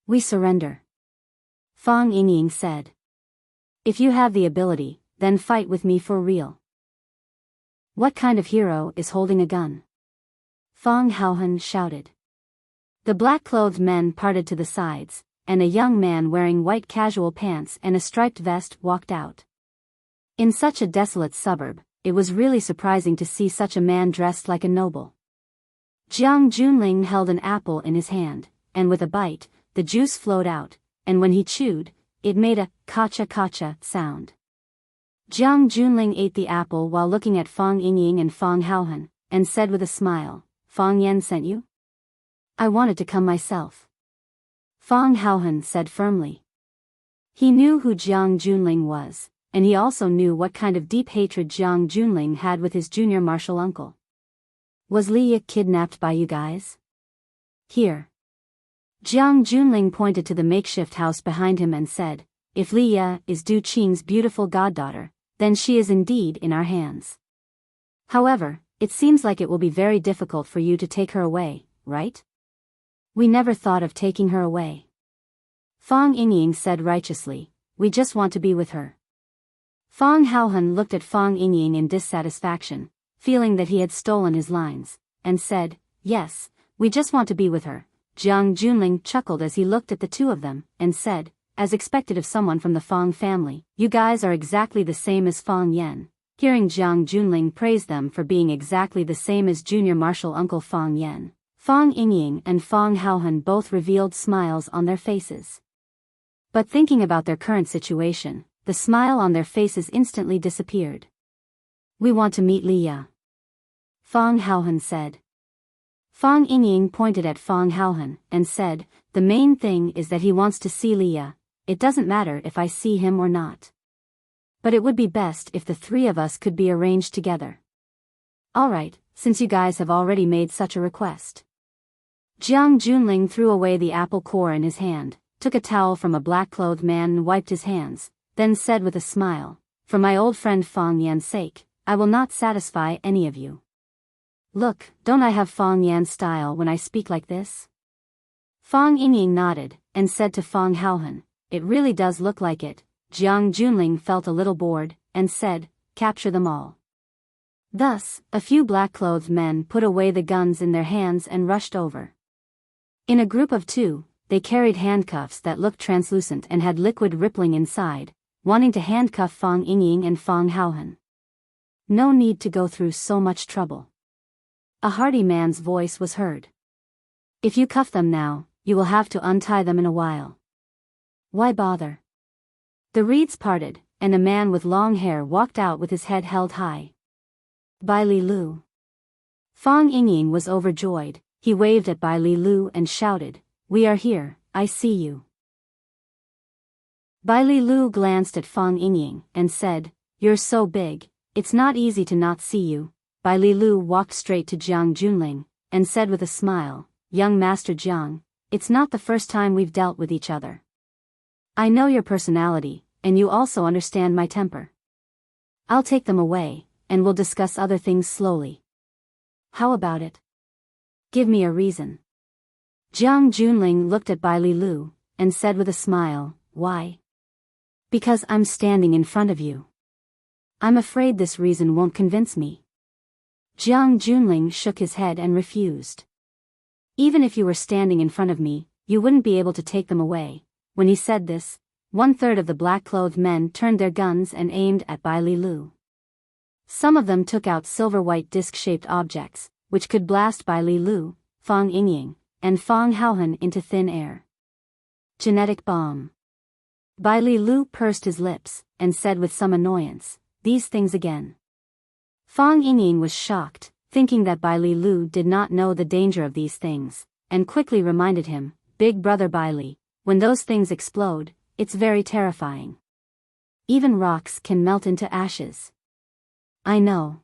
A: We surrender. Fong Yingying said. If you have the ability, then fight with me for real. What kind of hero is holding a gun? Fong Haohan shouted. The black-clothed men parted to the sides, and a young man wearing white casual pants and a striped vest walked out. In such a desolate suburb, it was really surprising to see such a man dressed like a noble. Jiang Junling held an apple in his hand, and with a bite, the juice flowed out, and when he chewed, it made a kacha-kacha sound. Jiang Junling ate the apple while looking at Fong Yingying and Fong Haohan, and said with a smile, Fong Yan sent you? I wanted to come myself. Fong Haohan said firmly. He knew who Jiang Junling was, and he also knew what kind of deep hatred Jiang Junling had with his junior martial uncle. Was Liya kidnapped by you guys? Here. Jiang Junling pointed to the makeshift house behind him and said, If Liya is Du Qing's beautiful goddaughter, then she is indeed in our hands. However, it seems like it will be very difficult for you to take her away, right? We never thought of taking her away. Fong Yingying said righteously, we just want to be with her. Fong Haohan looked at Fong Yingying in dissatisfaction, feeling that he had stolen his lines, and said, Yes, we just want to be with her. Jiang Junling chuckled as he looked at the two of them, and said, as expected of someone from the Fong family, you guys are exactly the same as Fong Yan. Hearing Jiang Junling praise them for being exactly the same as junior martial uncle Fong Yan, Fong Yingying and Fong Haohan both revealed smiles on their faces. But thinking about their current situation, the smile on their faces instantly disappeared. We want to meet Liya. Fong Haohan said. Fong Yingying pointed at Fong Haohan and said, the main thing is that he wants to see Liya. It doesn't matter if I see him or not. But it would be best if the three of us could be arranged together. Alright, since you guys have already made such a request. Jiang Junling threw away the apple core in his hand, took a towel from a black-clothed man and wiped his hands, then said with a smile, For my old friend Fong Yan's sake, I will not satisfy any of you. Look, don't I have Fong Yan style when I speak like this? Fong Yingying nodded, and said to Fong Haohan, It really does look like it. Jiang Junling felt a little bored, and said, Capture them all. Thus, a few black-clothed men put away the guns in their hands and rushed over. In a group of two, they carried handcuffs that looked translucent and had liquid rippling inside, wanting to handcuff Fong Yingying and Fong Haohan. No need to go through so much trouble. A hearty man's voice was heard. If you cuff them now, you will have to untie them in a while. Why bother? The reeds parted, and a man with long hair walked out with his head held high. Bai Li Lu. Fong Yingying was overjoyed. He waved at Bai Li Lu and shouted, We are here, I see you. Bai Li Lu glanced at Fong Yingying and said, You're so big, it's not easy to not see you. Bai Li Lu walked straight to Jiang Junling, and said with a smile, Young Master Jiang, it's not the first time we've dealt with each other. I know your personality, and you also understand my temper. I'll take them away, and we'll discuss other things slowly. How about it? Give me a reason. Jiang Junling looked at Bai Li Lu, and said with a smile, why? Because I'm standing in front of you. I'm afraid this reason won't convince me. Jiang Junling shook his head and refused. Even if you were standing in front of me, you wouldn't be able to take them away. When he said this, 1/3 of the black-clothed men turned their guns and aimed at Bai Li Lu. Some of them took out silver-white disc-shaped objects, which could blast Bai Li Lu, Fang Yingying, and Fang Haohan into thin air. Genetic bomb. Bai Li Lu pursed his lips, and said with some annoyance, these things again. Fang Yingying was shocked, thinking that Bai Li Lu did not know the danger of these things, and quickly reminded him, Big brother Bai Li, when those things explode, it's very terrifying. Even rocks can melt into ashes. I know.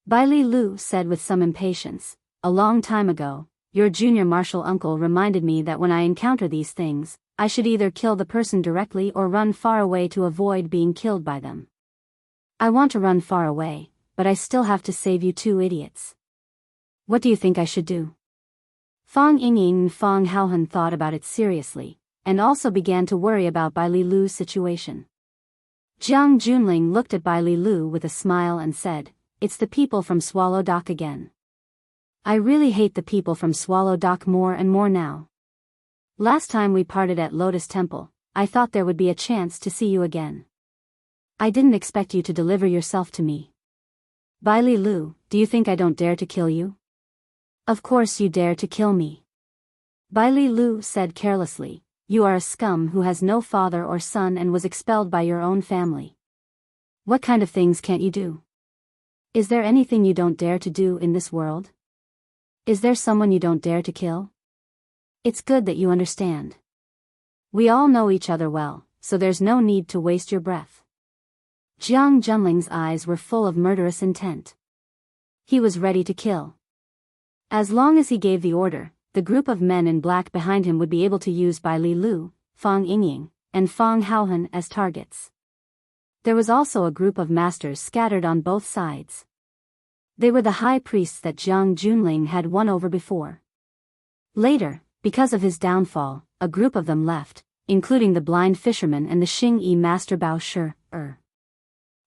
A: Bai Li Lu said with some impatience, a long time ago, your junior martial uncle reminded me that when I encounter these things, I should either kill the person directly or run far away to avoid being killed by them. I want to run far away, but I still have to save you two idiots. What do you think I should do? Fang Yingying and Fang Haohan thought about it seriously, and also began to worry about Bai Li Lu's situation. Jiang Junling looked at Bai Li Lu with a smile and said, it's the people from Swallow Dock again. I really hate the people from Swallow Dock more and more now. Last time we parted at Lotus Temple, I thought there would be a chance to see you again. I didn't expect you to deliver yourself to me. Bai Li Lu, do you think I don't dare to kill you? Of course you dare to kill me. Bai Li Lu said carelessly, you are a scum who has no father or son and was expelled by your own family. What kind of things can't you do? Is there anything you don't dare to do in this world? Is there someone you don't dare to kill? It's good that you understand. We all know each other well, so there's no need to waste your breath. Jiang Junling's eyes were full of murderous intent. He was ready to kill. As long as he gave the order, the group of men in black behind him would be able to use Bai Li Lu, Fang Yingying, and Fang Haohan as targets. There was also a group of masters scattered on both sides. They were the high priests that Jiang Junling had won over before. Later, because of his downfall, a group of them left, including the blind fisherman and the Xing-Yi master Bao Shi.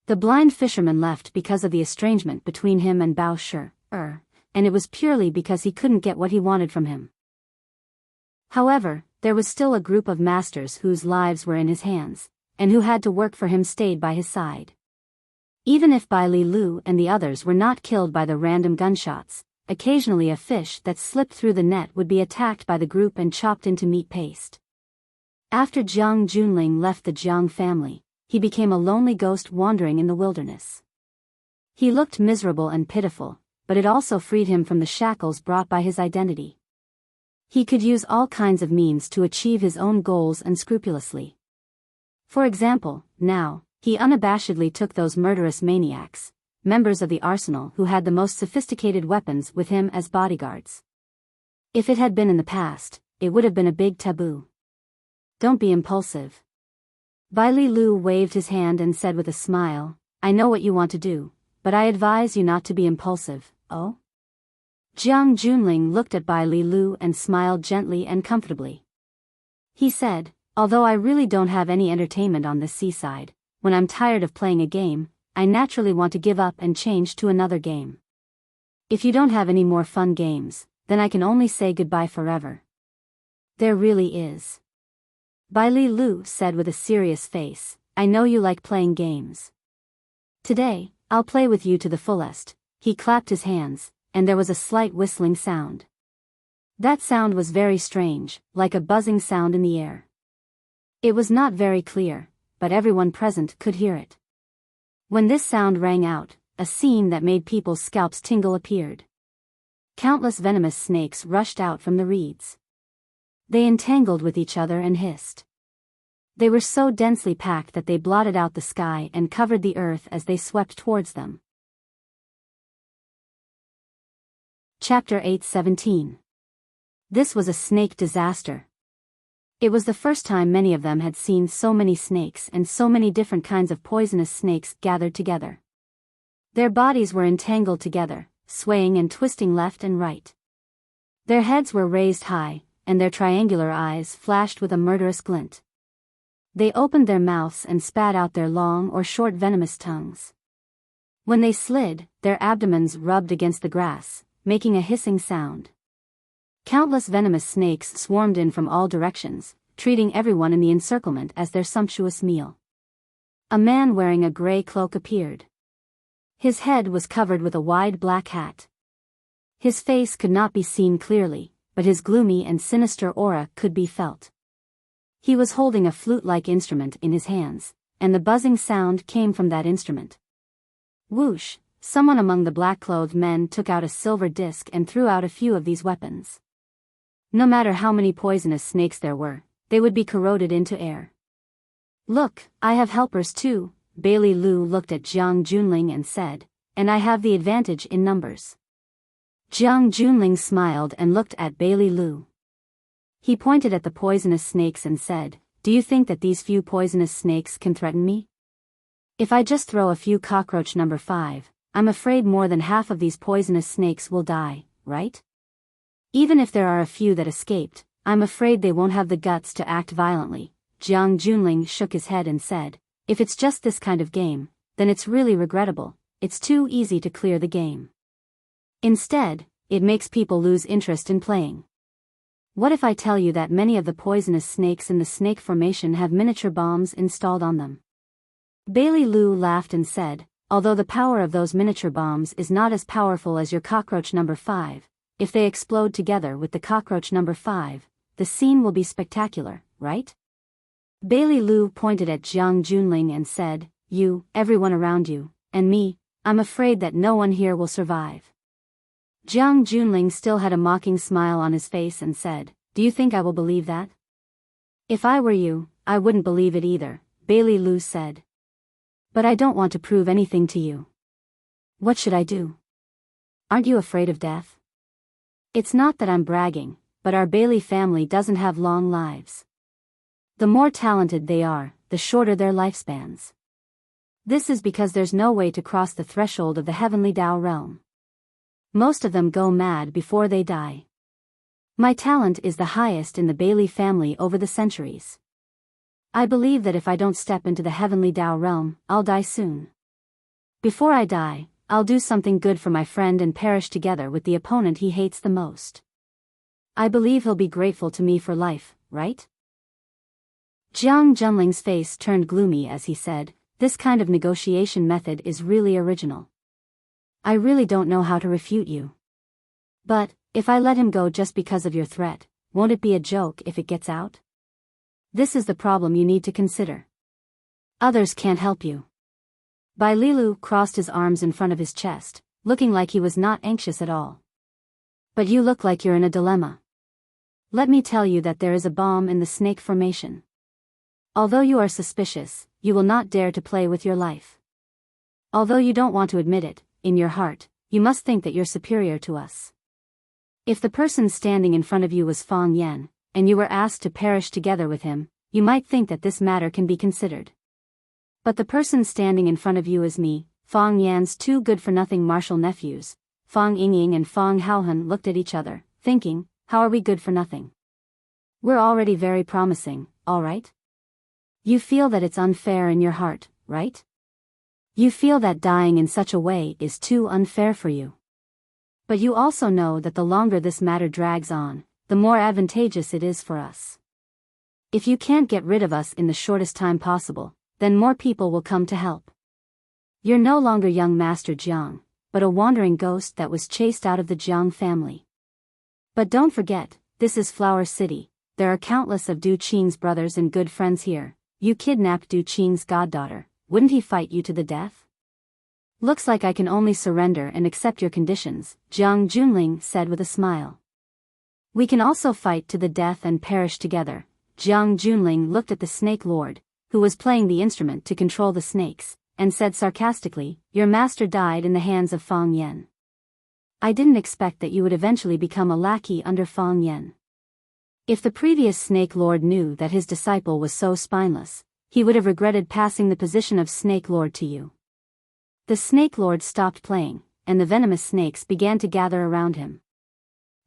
A: The blind fisherman left because of the estrangement between him and Bao Shi, and it was purely because he couldn't get what he wanted from him. However, there was still a group of masters whose lives were in his hands, and who had to work for him stayed by his side. Even if Bai Li Lu and the others were not killed by the random gunshots, occasionally a fish that slipped through the net would be attacked by the group and chopped into meat paste. After Jiang Junling left the Jiang family, he became a lonely ghost wandering in the wilderness. He looked miserable and pitiful, but it also freed him from the shackles brought by his identity. He could use all kinds of means to achieve his own goals unscrupulously. For example, now, he unabashedly took those murderous maniacs, members of the arsenal who had the most sophisticated weapons with him as bodyguards. If it had been in the past, it would have been a big taboo. Don't be impulsive. Bai Li Lu waved his hand and said with a smile, I know what you want to do, but I advise you not to be impulsive, oh? Jiang Junling looked at Bai Li Lu and smiled gently and comfortably. He said, although I really don't have any entertainment on this seaside, when I'm tired of playing a game, I naturally want to give up and change to another game. If you don't have any more fun games, then I can only say goodbye forever. There really is. Bai Li Lu said with a serious face, I know you like playing games. Today, I'll play with you to the fullest. He clapped his hands, and there was a slight whistling sound. That sound was very strange, like a buzzing sound in the air. It was not very clear, but everyone present could hear it. When this sound rang out, a scene that made people's scalps tingle appeared. Countless venomous snakes rushed out from the reeds. They entangled with each other and hissed. They were so densely packed that they blotted out the sky and covered the earth as they swept towards them. Chapter 8:17. This was a snake disaster. It was the first time many of them had seen so many snakes and so many different kinds of poisonous snakes gathered together. Their bodies were entangled together, swaying and twisting left and right. Their heads were raised high, and their triangular eyes flashed with a murderous glint. They opened their mouths and spat out their long or short venomous tongues. When they slid, their abdomens rubbed against the grass, making a hissing sound. Countless venomous snakes swarmed in from all directions, treating everyone in the encirclement as their sumptuous meal. A man wearing a gray cloak appeared. His head was covered with a wide black hat. His face could not be seen clearly, but his gloomy and sinister aura could be felt. He was holding a flute-like instrument in his hands, and the buzzing sound came from that instrument. Whoosh! Someone among the black-clothed men took out a silver disc and threw out a few of these weapons. No matter how many poisonous snakes there were, they would be corroded into air. Look, I have helpers too, Bailey Lu looked at Jiang Junling and said, and I have the advantage in numbers. Jiang Junling smiled and looked at Bailey Lu. He pointed at the poisonous snakes and said, do you think that these few poisonous snakes can threaten me? If I just throw a few cockroach number 5, I'm afraid more than half of these poisonous snakes will die, right? Even if there are a few that escaped, I'm afraid they won't have the guts to act violently. Jiang Junling shook his head and said, if it's just this kind of game, then it's really regrettable, it's too easy to clear the game. Instead, it makes people lose interest in playing. What if I tell you that many of the poisonous snakes in the snake formation have miniature bombs installed on them? Bailey Lu laughed and said, although the power of those miniature bombs is not as powerful as your cockroach number 5, if they explode together with the cockroach number 5, the scene will be spectacular, right? Bailey Lu pointed at Jiang Junling and said, you, everyone around you, and me, I'm afraid that no one here will survive. Jiang Junling still had a mocking smile on his face and said, do you think I will believe that? If I were you, I wouldn't believe it either, Bailey Lu said. But I don't want to prove anything to you. What should I do? Aren't you afraid of death? It's not that I'm bragging, but our Bailey family doesn't have long lives. The more talented they are, the shorter their lifespans. This is because there's no way to cross the threshold of the heavenly Tao realm. Most of them go mad before they die. My talent is the highest in the Bailey family over the centuries. I believe that if I don't step into the heavenly Tao realm, I'll die soon. Before I die, I'll do something good for my friend and perish together with the opponent he hates the most. I believe he'll be grateful to me for life, right? Jiang Junling's face turned gloomy as he said, this kind of negotiation method is really original. I really don't know how to refute you. But, if I let him go just because of your threat, won't it be a joke if it gets out? This is the problem you need to consider. Others can't help you. Bai Lilu crossed his arms in front of his chest, looking like he was not anxious at all. But you look like you're in a dilemma. Let me tell you that there is a bomb in the snake formation. Although you are suspicious, you will not dare to play with your life. Although you don't want to admit it, in your heart, you must think that you're superior to us. If the person standing in front of you was Fang Yan, and you were asked to perish together with him, you might think that this matter can be considered. But the person standing in front of you is me, Fang Yan's two good-for-nothing martial nephews. Fang Yingying and Fang Haohan looked at each other, thinking, how are we good for nothing? We're already very promising, all right? You feel that it's unfair in your heart, right? You feel that dying in such a way is too unfair for you. But you also know that the longer this matter drags on, the more advantageous it is for us. If you can't get rid of us in the shortest time possible, then more people will come to help. You're no longer young Master Jiang, but a wandering ghost that was chased out of the Jiang family. But don't forget, this is Flower City, there are countless of Du Qing's brothers and good friends here. You kidnapped Du Qing's goddaughter, wouldn't he fight you to the death? Looks like I can only surrender and accept your conditions, Jiang Junling said with a smile. We can also fight to the death and perish together. Jiang Junling looked at the Snake Lord, who was playing the instrument to control the snakes, and said sarcastically, your master died in the hands of Fang Yan. I didn't expect that you would eventually become a lackey under Fang Yan. If the previous Snake Lord knew that his disciple was so spineless, he would have regretted passing the position of Snake Lord to you. The Snake Lord stopped playing, and the venomous snakes began to gather around him.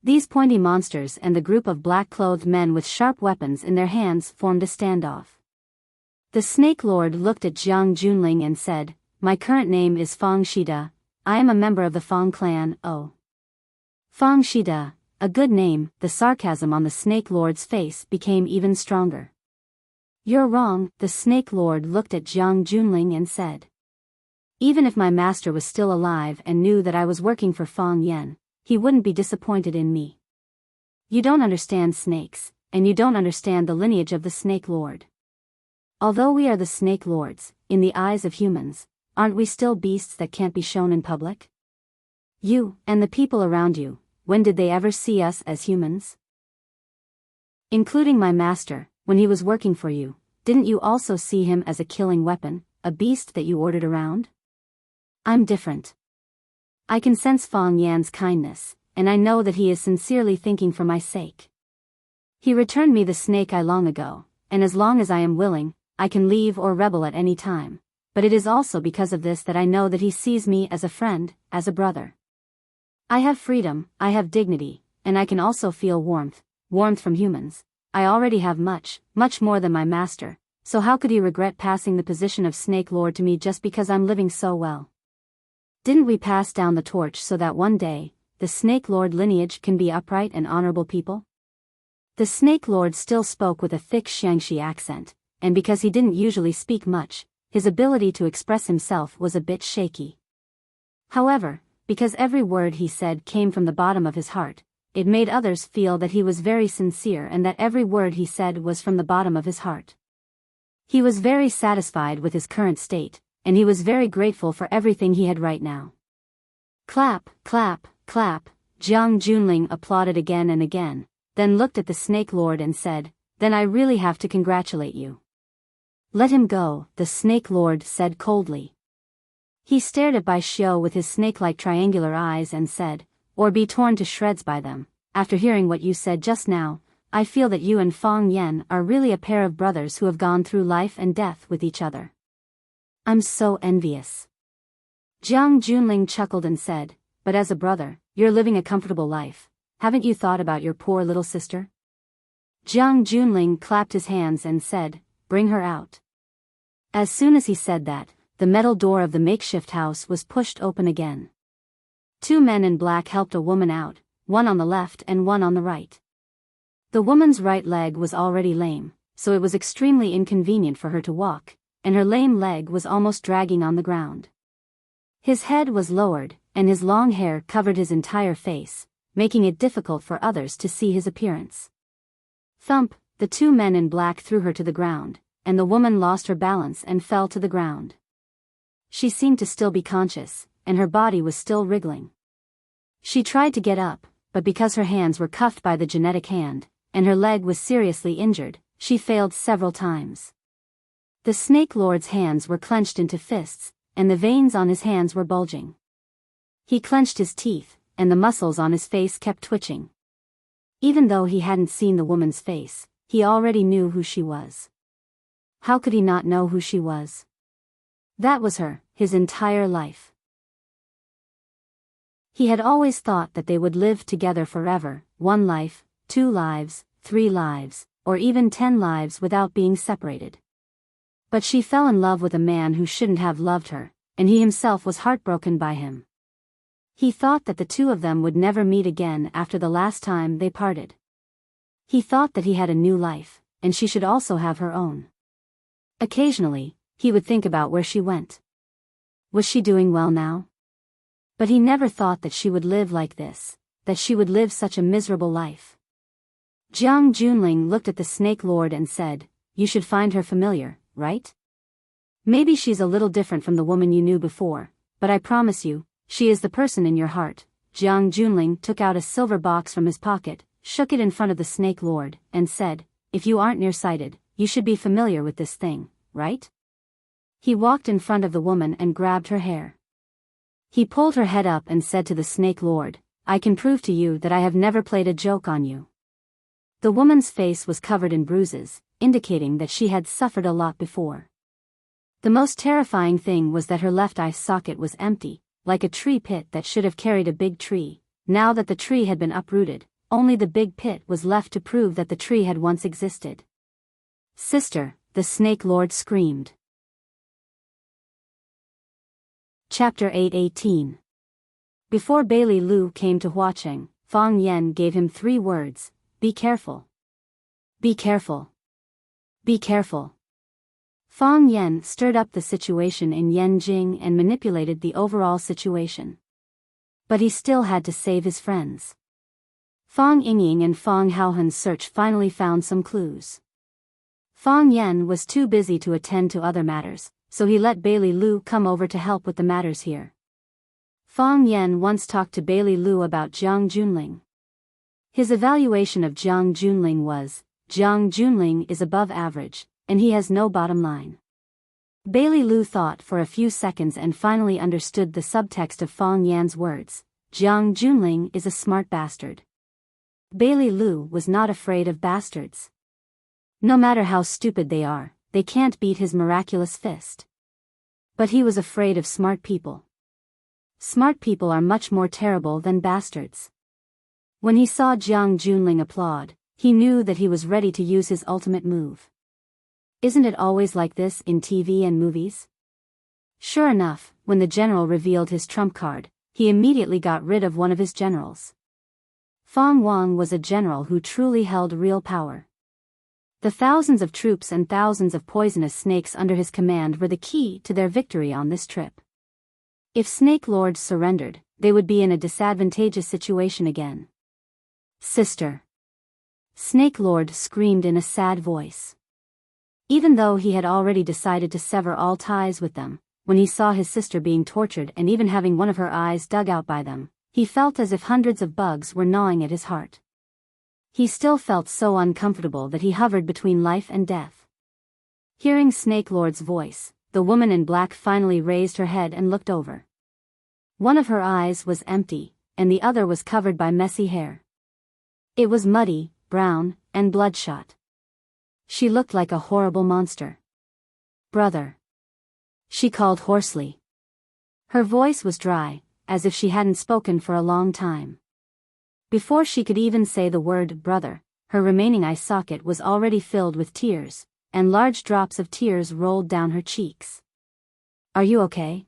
A: These pointy monsters and the group of black-clothed men with sharp weapons in their hands formed a standoff. The Snake Lord looked at Jiang Junling and said, "My current name is Fang Shida. I am a member of the Fang clan. Oh. Fang Shida, a good name." The sarcasm on the Snake Lord's face became even stronger. "You're wrong." The Snake Lord looked at Jiang Junling and said, "Even if my master was still alive and knew that I was working for Fang Yan, he wouldn't be disappointed in me. You don't understand snakes, and you don't understand the lineage of the Snake Lord. Although we are the Snake Lords, in the eyes of humans, aren't we still beasts that can't be shown in public? You, and the people around you, when did they ever see us as humans? Including my master, when he was working for you, didn't you also see him as a killing weapon, a beast that you ordered around? I'm different. I can sense Fang Yan's kindness, and I know that he is sincerely thinking for my sake. He returned me the snake eye long ago, and as long as I am willing, I can leave or rebel at any time, but it is also because of this that I know that he sees me as a friend, as a brother. I have freedom, I have dignity, and I can also feel warmth from humans. I already have much more than my master, so how could he regret passing the position of Snake Lord to me just because I'm living so well? Didn't we pass down the torch so that one day, the Snake Lord lineage can be upright and honorable people?" The Snake Lord still spoke with a thick Xiangxi accent, and because he didn't usually speak much, his ability to express himself was a bit shaky. However, because every word he said came from the bottom of his heart, it made others feel that he was very sincere and that every word he said was from the bottom of his heart. He was very satisfied with his current state, and he was very grateful for everything he had right now. Clap, clap, clap. Jiang Junling applauded again and again, then looked at the Snake Lord and said, "Then I really have to congratulate you." "Let him go," the Snake Lord said coldly. He stared at Bai Xiu with his snake-like triangular eyes and said, "Or be torn to shreds by them. After hearing what you said just now, I feel that you and Fang Yan are really a pair of brothers who have gone through life and death with each other. I'm so envious." Jiang Junling chuckled and said, "But as a brother, you're living a comfortable life. Haven't you thought about your poor little sister?" Jiang Junling clapped his hands and said, "Bring her out." As soon as he said that, the metal door of the makeshift house was pushed open again. Two men in black helped a woman out, one on the left and one on the right. The woman's right leg was already lame, so it was extremely inconvenient for her to walk, and her lame leg was almost dragging on the ground. His head was lowered, and his long hair covered his entire face, making it difficult for others to see his appearance. Thump, the two men in black threw her to the ground, and the woman lost her balance and fell to the ground. She seemed to still be conscious, and her body was still wriggling. She tried to get up, but because her hands were cuffed by the genetic hand, and her leg was seriously injured, she failed several times. The Snake Lord's hands were clenched into fists, and the veins on his hands were bulging. He clenched his teeth, and the muscles on his face kept twitching. Even though he hadn't seen the woman's face, he already knew who she was. How could he not know who she was? That was her, his entire life. He had always thought that they would live together forever, 1 life, 2 lives, 3 lives, or even 10 lives without being separated. But she fell in love with a man who shouldn't have loved her, and he himself was heartbroken by him. He thought that the two of them would never meet again after the last time they parted. He thought that he had a new life, and she should also have her own. Occasionally, he would think about where she went. Was she doing well now? But he never thought that she would live like this, that she would live such a miserable life. Jiang Junling looked at the Snake Lord and said, "You should find her familiar, right? Maybe she's a little different from the woman you knew before, but I promise you, she is the person in your heart." Jiang Junling took out a silver box from his pocket, shook it in front of the Snake Lord, and said, "If you aren't nearsighted, you should be familiar with this thing, right?" He walked in front of the woman and grabbed her hair. He pulled her head up and said to the Snake Lord, "I can prove to you that I have never played a joke on you. The woman's face was covered in bruises, indicating that she had suffered a lot before. The most terrifying thing was that her left eye socket was empty, like a tree pit that should have carried a big tree. Now that the tree had been uprooted, only the big pit was left to prove that the tree had once existed. "Sister," the Snake Lord screamed. Chapter 8:18. Before Bailey Lu came to Huacheng, Fang Yan gave him 3 words: be careful. Be careful. Be careful. Fang Yan stirred up the situation in Yanjing and manipulated the overall situation. But he still had to save his friends. Fang Yingying and Fang Haohan's search finally found some clues. Fang Yan was too busy to attend to other matters, so he let Bailey Lu come over to help with the matters here. Fang Yan once talked to Bailey Lu about Jiang Junling. His evaluation of Jiang Junling was, Jiang Junling is above average, and he has no bottom line. Bailey Lu thought for a few seconds and finally understood the subtext of Fang Yan's words: Jiang Junling is a smart bastard. Bailey Lu was not afraid of bastards. No matter how stupid they are, they can't beat his miraculous fist. But he was afraid of smart people. Smart people are much more terrible than bastards. When he saw Jiang Junling applaud, he knew that he was ready to use his ultimate move. Isn't it always like this in TV and movies? Sure enough, when the general revealed his trump card, he immediately got rid of one of his generals. Fang Wang was a general who truly held real power. The thousands of troops and thousands of poisonous snakes under his command were the key to their victory on this trip. If Snake Lords surrendered, they would be in a disadvantageous situation again. "Sister!" Snake Lord screamed in a sad voice. Even though he had already decided to sever all ties with them, when he saw his sister being tortured and even having one of her eyes dug out by them, he felt as if hundreds of bugs were gnawing at his heart. He still felt so uncomfortable that he hovered between life and death. Hearing Snake Lord's voice, the woman in black finally raised her head and looked over. One of her eyes was empty, and the other was covered by messy hair. It was muddy, brown, and bloodshot. She looked like a horrible monster. "Brother," she called hoarsely. Her voice was dry, as if she hadn't spoken for a long time. Before she could even say the word brother, her remaining eye socket was already filled with tears, and large drops of tears rolled down her cheeks. "Are you okay?"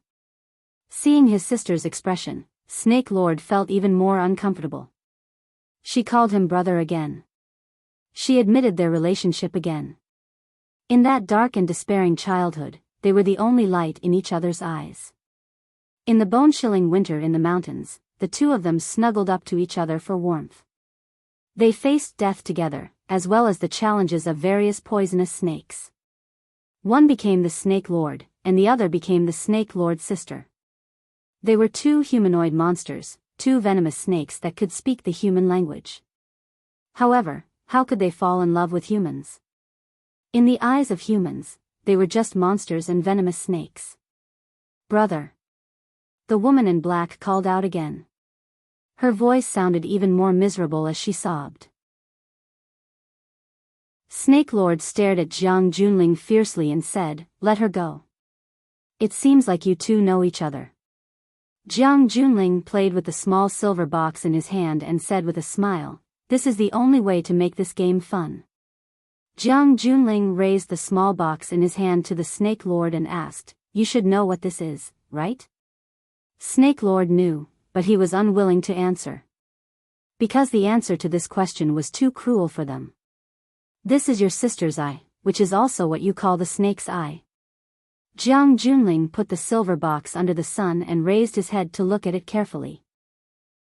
A: Seeing his sister's expression, Snake Lord felt even more uncomfortable. She called him brother again. She admitted their relationship again. In that dark and despairing childhood, they were the only light in each other's eyes. In the bone-chilling winter in the mountains, the two of them snuggled up to each other for warmth. They faced death together, as well as the challenges of various poisonous snakes. One became the Snake Lord, and the other became the Snake Lord's sister. They were 2 humanoid monsters, 2 venomous snakes that could speak the human language. However, how could they fall in love with humans? In the eyes of humans, they were just monsters and venomous snakes. "Brother!" The woman in black called out again. Her voice sounded even more miserable as she sobbed. Snake Lord stared at Jiang Junling fiercely and said, "Let her go. It seems like you two know each other." Jiang Junling played with the small silver box in his hand and said with a smile, "This is the only way to make this game fun." Jiang Junling raised the small box in his hand to the Snake Lord and asked, "You should know what this is, right?" Snake Lord knew, but he was unwilling to answer. Because the answer to this question was too cruel for them. "This is your sister's eye, which is also what you call the snake's eye." Jiang Junling put the silver box under the sun and raised his head to look at it carefully.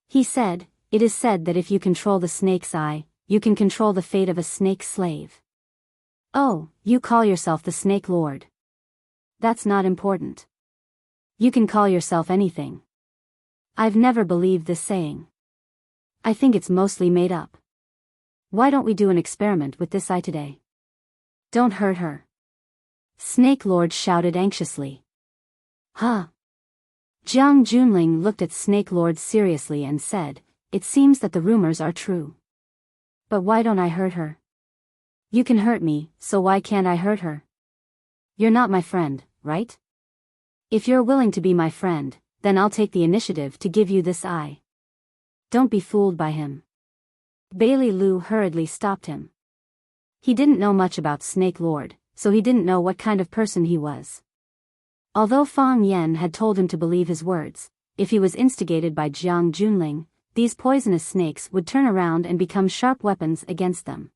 A: He said, "It is said that if you control the snake's eye, you can control the fate of a snake slave." "Oh, you call yourself the Snake Lord. That's not important. You can call yourself anything." "I've never believed this saying. I think it's mostly made up. Why don't we do an experiment with this eye today? Don't hurt her." Snake Lord shouted anxiously. "Huh?" Jiang Junling looked at Snake Lord seriously and said, "It seems that the rumors are true. But why don't I hurt her? You can hurt me, so why can't I hurt her? You're not my friend, right? If you're willing to be my friend, then I'll take the initiative to give you this eye. Don't be fooled by him. Bailey Lu hurriedly stopped him. He didn't know much about Snake Lord, so he didn't know what kind of person he was. Although Fang Yan had told him to believe his words, if he was instigated by Jiang Junling, these poisonous snakes would turn around and become sharp weapons against them.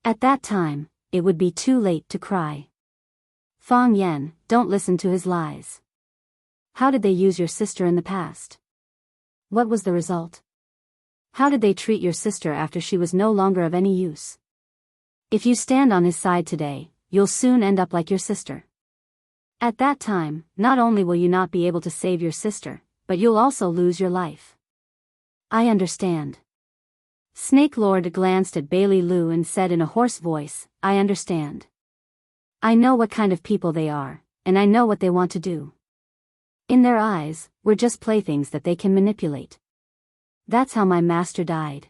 A: At that time, it would be too late to cry. Fang Yan, don't listen to his lies. How did they use your sister in the past? What was the result? How did they treat your sister after she was no longer of any use? If you stand on his side today, you'll soon end up like your sister. At that time, not only will you not be able to save your sister, but you'll also lose your life. I understand. Snake Lord glanced at Bailey Lu and said in a hoarse voice, I understand. I know what kind of people they are, and I know what they want to do. In their eyes, we're just playthings that they can manipulate. That's how my master died.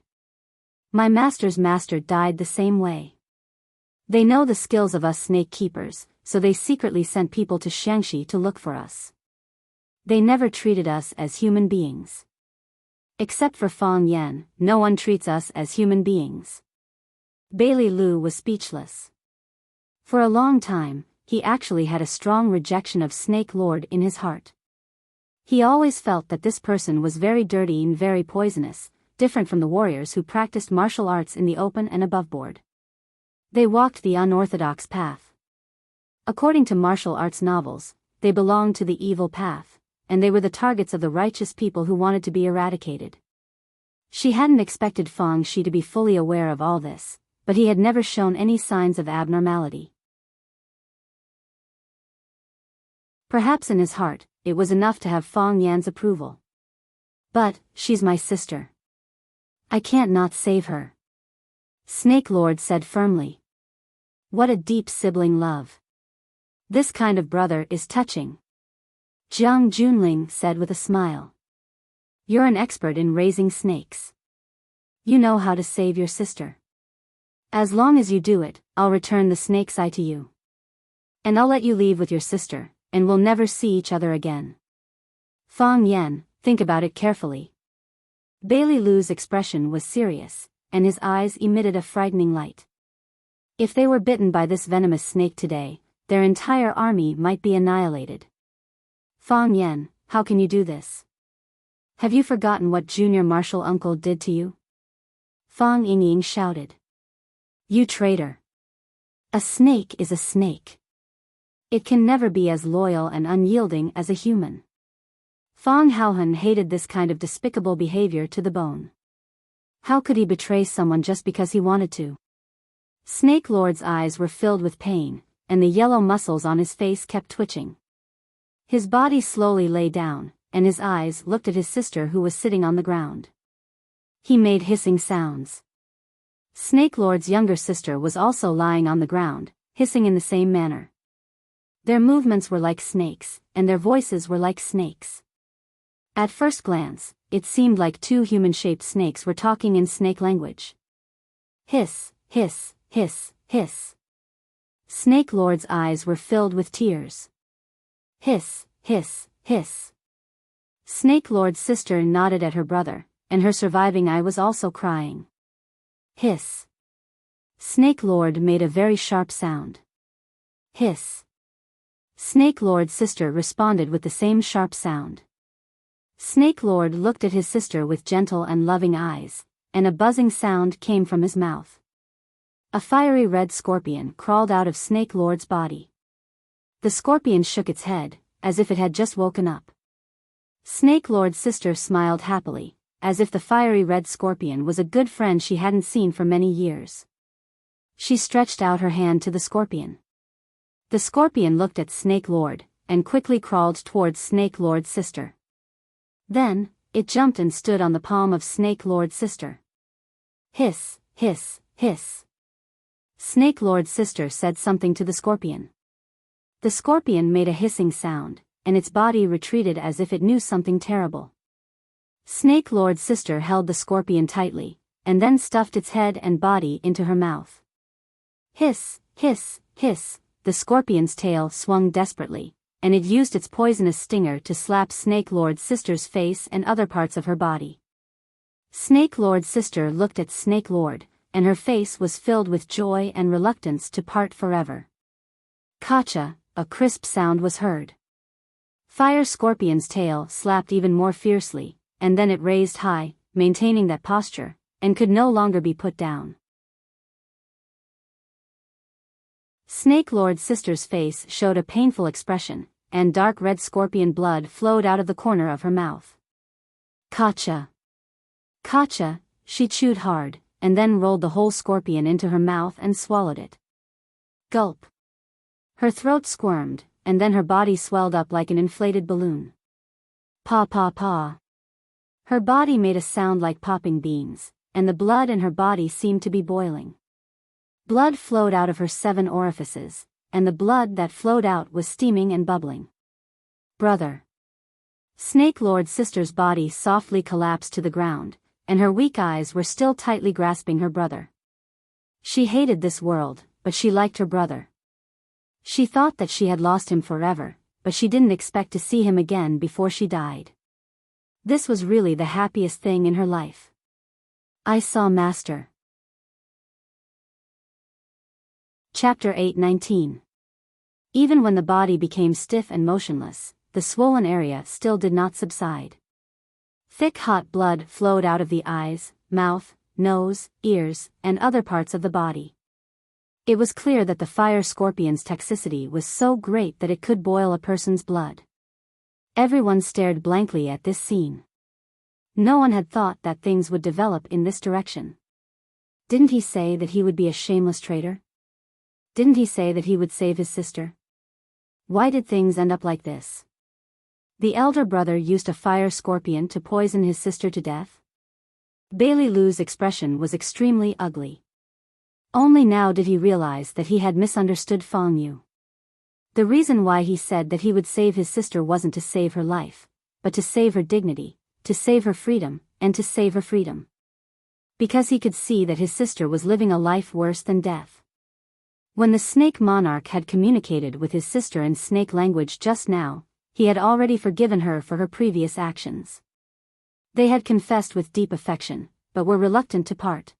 A: My master's master died the same way. They know the skills of us snake keepers, so they secretly sent people to Shangxi to look for us. They never treated us as human beings. Except for Fang Yan, no one treats us as human beings. Bailey Lu was speechless. For a long time, he actually had a strong rejection of Snake Lord in his heart. He always felt that this person was very dirty and very poisonous, different from the warriors who practiced martial arts in the open and aboveboard. They walked the unorthodox path. According to martial arts novels, they belonged to the evil path, and they were the targets of the righteous people who wanted to be eradicated. She hadn't expected Fang Shi to be fully aware of all this, but he had never shown any signs of abnormality. Perhaps in his heart, it was enough to have Fang Yan's approval. But, she's my sister. I can't not save her. Snake Lord said firmly. What a deep sibling love. This kind of brother is touching. Jiang Junling said with a smile. You're an expert in raising snakes. You know how to save your sister. As long as you do it, I'll return the snake's eye to you. And I'll let you leave with your sister, and we'll never see each other again. Fang Yan, think about it carefully. Bailey Lu's expression was serious, and his eyes emitted a frightening light. If they were bitten by this venomous snake today, their entire army might be annihilated. Fang Yan, how can you do this? Have you forgotten what Junior Marshal Uncle did to you? Fang Yingying shouted. You traitor! A snake is a snake. It can never be as loyal and unyielding as a human. Fang Haohan hated this kind of despicable behavior to the bone. How could he betray someone just because he wanted to? Snake Lord's eyes were filled with pain, and the yellow muscles on his face kept twitching. His body slowly lay down, and his eyes looked at his sister who was sitting on the ground. He made hissing sounds. Snake Lord's younger sister was also lying on the ground, hissing in the same manner. Their movements were like snakes, and their voices were like snakes. At first glance, it seemed like two human-shaped snakes were talking in snake language. Hiss, hiss, hiss, hiss. Snake Lord's eyes were filled with tears. Hiss, hiss, hiss. Snake Lord's sister nodded at her brother, and her surviving eye was also crying. Hiss. Snake Lord made a very sharp sound. Hiss. Snake Lord's sister responded with the same sharp sound. Snake Lord looked at his sister with gentle and loving eyes, and a buzzing sound came from his mouth. A fiery red scorpion crawled out of Snake Lord's body. The scorpion shook its head, as if it had just woken up. Snake Lord's sister smiled happily, as if the fiery red scorpion was a good friend she hadn't seen for many years. She stretched out her hand to the scorpion. The scorpion looked at Snake Lord, and quickly crawled towards Snake Lord's sister. Then, it jumped and stood on the palm of Snake Lord's sister. Hiss, hiss, hiss. Snake Lord's sister said something to the scorpion. The scorpion made a hissing sound, and its body retreated as if it knew something terrible. Snake Lord's sister held the scorpion tightly, and then stuffed its head and body into her mouth. Hiss, hiss, hiss, the scorpion's tail swung desperately, and it used its poisonous stinger to slap Snake Lord's sister's face and other parts of her body. Snake Lord's sister looked at Snake Lord, and her face was filled with joy and reluctance to part forever. Kacha, a crisp sound was heard. Fire Scorpion's tail slapped even more fiercely, and then it raised high, maintaining that posture, and could no longer be put down. Snake Lord's sister's face showed a painful expression, and dark red scorpion blood flowed out of the corner of her mouth. Kacha! Kacha! She chewed hard, and then rolled the whole scorpion into her mouth and swallowed it. Gulp! Her throat squirmed, and then her body swelled up like an inflated balloon. Paw paw paw. Her body made a sound like popping beans, and the blood in her body seemed to be boiling. Blood flowed out of her 7 orifices, and the blood that flowed out was steaming and bubbling. Brother! Snake Lord's sister's body softly collapsed to the ground, and her weak eyes were still tightly grasping her brother. She hated this world, but she liked her brother. She thought that she had lost him forever, but she didn't expect to see him again before she died. This was really the happiest thing in her life. I saw Master. Chapter 8:19. Even when the body became stiff and motionless, the swollen area still did not subside. Thick hot blood flowed out of the eyes, mouth, nose, ears, and other parts of the body. It was clear that the fire scorpion's toxicity was so great that it could boil a person's blood. Everyone stared blankly at this scene. No one had thought that things would develop in this direction. Didn't he say that he would be a shameless traitor? Didn't he say that he would save his sister? Why did things end up like this? The elder brother used a fire scorpion to poison his sister to death? Bailey Lu's expression was extremely ugly. Only now did he realize that he had misunderstood Fang Yu. The reason why he said that he would save his sister wasn't to save her life, but to save her dignity, to save her freedom, and to save her freedom. Because he could see that his sister was living a life worse than death. When the snake monarch had communicated with his sister in snake language just now, he had already forgiven her for her previous actions. They had confessed with deep affection, but were reluctant to part.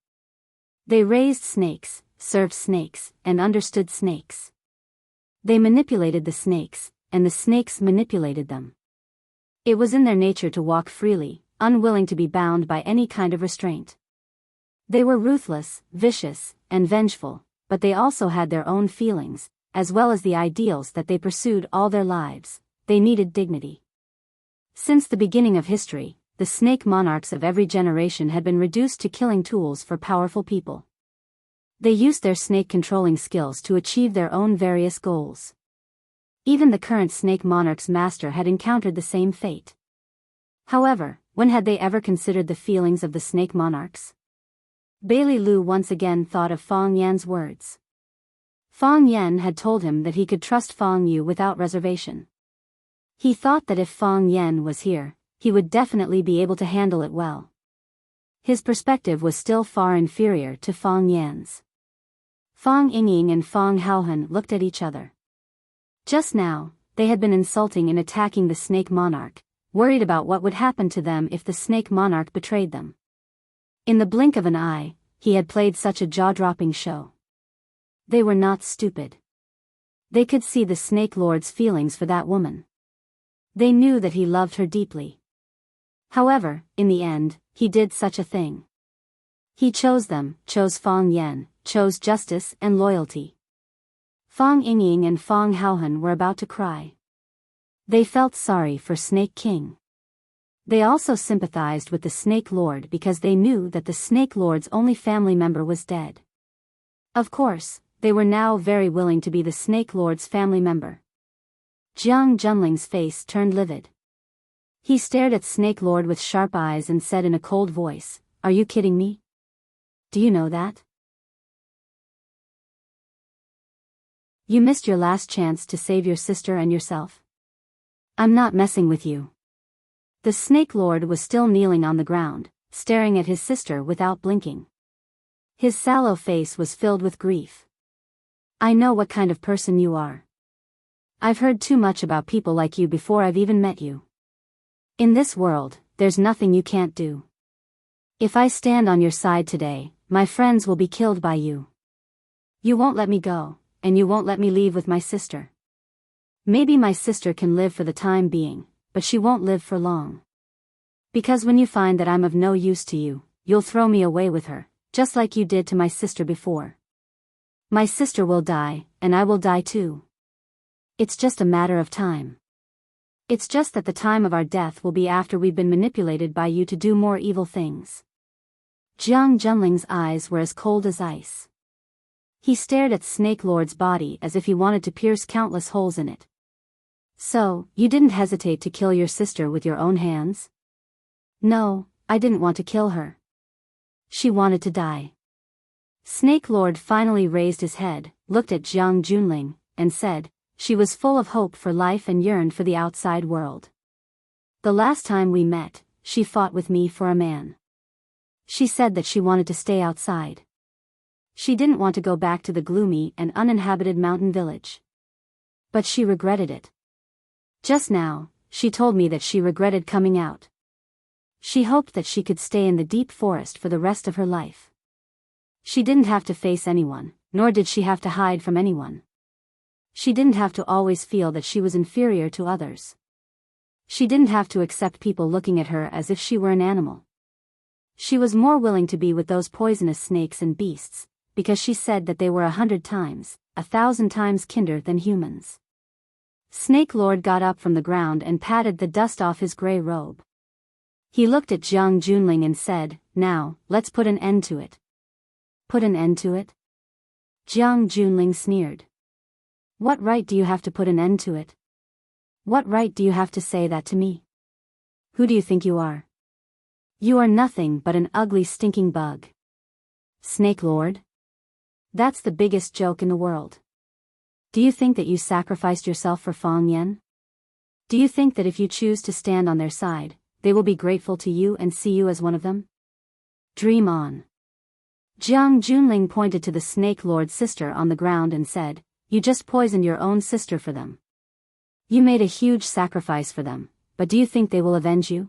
A: They raised snakes, served snakes, and understood snakes. They manipulated the snakes, and the snakes manipulated them. It was in their nature to walk freely, unwilling to be bound by any kind of restraint. They were ruthless, vicious, and vengeful, but they also had their own feelings, as well as the ideals that they pursued all their lives. They needed dignity. Since the beginning of history, the snake monarchs of every generation had been reduced to killing tools for powerful people. They used their snake-controlling skills to achieve their own various goals. Even the current snake monarch's master had encountered the same fate. However, when had they ever considered the feelings of the snake monarchs? Bailey Lu once again thought of Fang Yan's words. Fang Yan had told him that he could trust Fang Yu without reservation. He thought that if Fang Yan was here, he would definitely be able to handle it well. His perspective was still far inferior to Fang Yan's. Fang Yingying and Fang Haohan looked at each other. Just now, they had been insulting and attacking the snake monarch, worried about what would happen to them if the snake monarch betrayed them. In the blink of an eye, he had played such a jaw-dropping show. They were not stupid. They could see the Snake Lord's feelings for that woman. They knew that he loved her deeply. However, in the end, he did such a thing. He chose them, chose Fang Yan, chose justice and loyalty. Fang Yingying and Fang Haohan were about to cry. They felt sorry for Snake King. They also sympathized with the Snake Lord because they knew that the Snake Lord's only family member was dead. Of course, they were now very willing to be the Snake Lord's family member. Jiang Junling's face turned livid. He stared at Snake Lord with sharp eyes and said in a cold voice, "Are you kidding me? Do you know that? You missed your last chance to save your sister and yourself. I'm not messing with you." The Snake Lord was still kneeling on the ground, staring at his sister without blinking. His sallow face was filled with grief. I know what kind of person you are. I've heard too much about people like you before I've even met you. In this world, there's nothing you can't do. If I stand on your side today, my friends will be killed by you. You won't let me go, and you won't let me leave with my sister. Maybe my sister can live for the time being, but she won't live for long. Because when you find that I'm of no use to you, you'll throw me away with her, just like you did to my sister before. My sister will die, and I will die too. It's just a matter of time. It's just that the time of our death will be after we've been manipulated by you to do more evil things. Jiang Junling's eyes were as cold as ice. He stared at Snake Lord's body as if he wanted to pierce countless holes in it. So, you didn't hesitate to kill your sister with your own hands? No, I didn't want to kill her. She wanted to die. Snake Lord finally raised his head, looked at Jiang Junling, and said, she was full of hope for life and yearned for the outside world. The last time we met, she fought with me for a man. She said that she wanted to stay outside. She didn't want to go back to the gloomy and uninhabited mountain village. But she regretted it. Just now, she told me that she regretted coming out. She hoped that she could stay in the deep forest for the rest of her life. She didn't have to face anyone, nor did she have to hide from anyone. She didn't have to always feel that she was inferior to others. She didn't have to accept people looking at her as if she were an animal. She was more willing to be with those poisonous snakes and beasts, because she said that they were 100 times, 1,000 times kinder than humans. Snake Lord got up from the ground and patted the dust off his gray robe. He looked at Jiang Junling and said, now, let's put an end to it. Put an end to it? Jiang Junling sneered. What right do you have to put an end to it? What right do you have to say that to me? Who do you think you are? You are nothing but an ugly stinking bug. Snake Lord? That's the biggest joke in the world. Do you think that you sacrificed yourself for Fang Yan? Do you think that if you choose to stand on their side, they will be grateful to you and see you as one of them? Dream on. Jiang Junling pointed to the Snake Lord's sister on the ground and said, you just poisoned your own sister for them. You made a huge sacrifice for them, but do you think they will avenge you?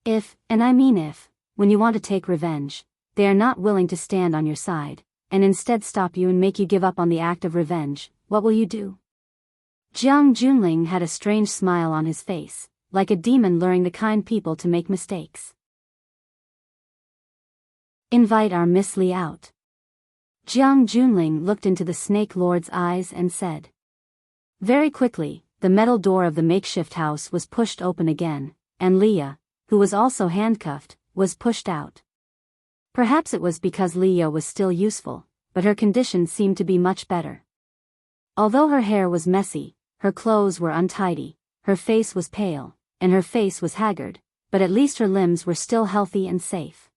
A: If, and I mean if, when you want to take revenge, they are not willing to stand on your side, and instead stop you and make you give up on the act of revenge, what will you do? Jiang Junling had a strange smile on his face, like a demon luring the kind people to make mistakes. Invite our Miss Li out. Jiang Junling looked into the Snake Lord's eyes and said. Very quickly, the metal door of the makeshift house was pushed open again, and Leah, who was also handcuffed, was pushed out. Perhaps it was because Leah was still useful, but her condition seemed to be much better. Although her hair was messy, her clothes were untidy, her face was pale, and her face was haggard, but at least her limbs were still healthy and safe.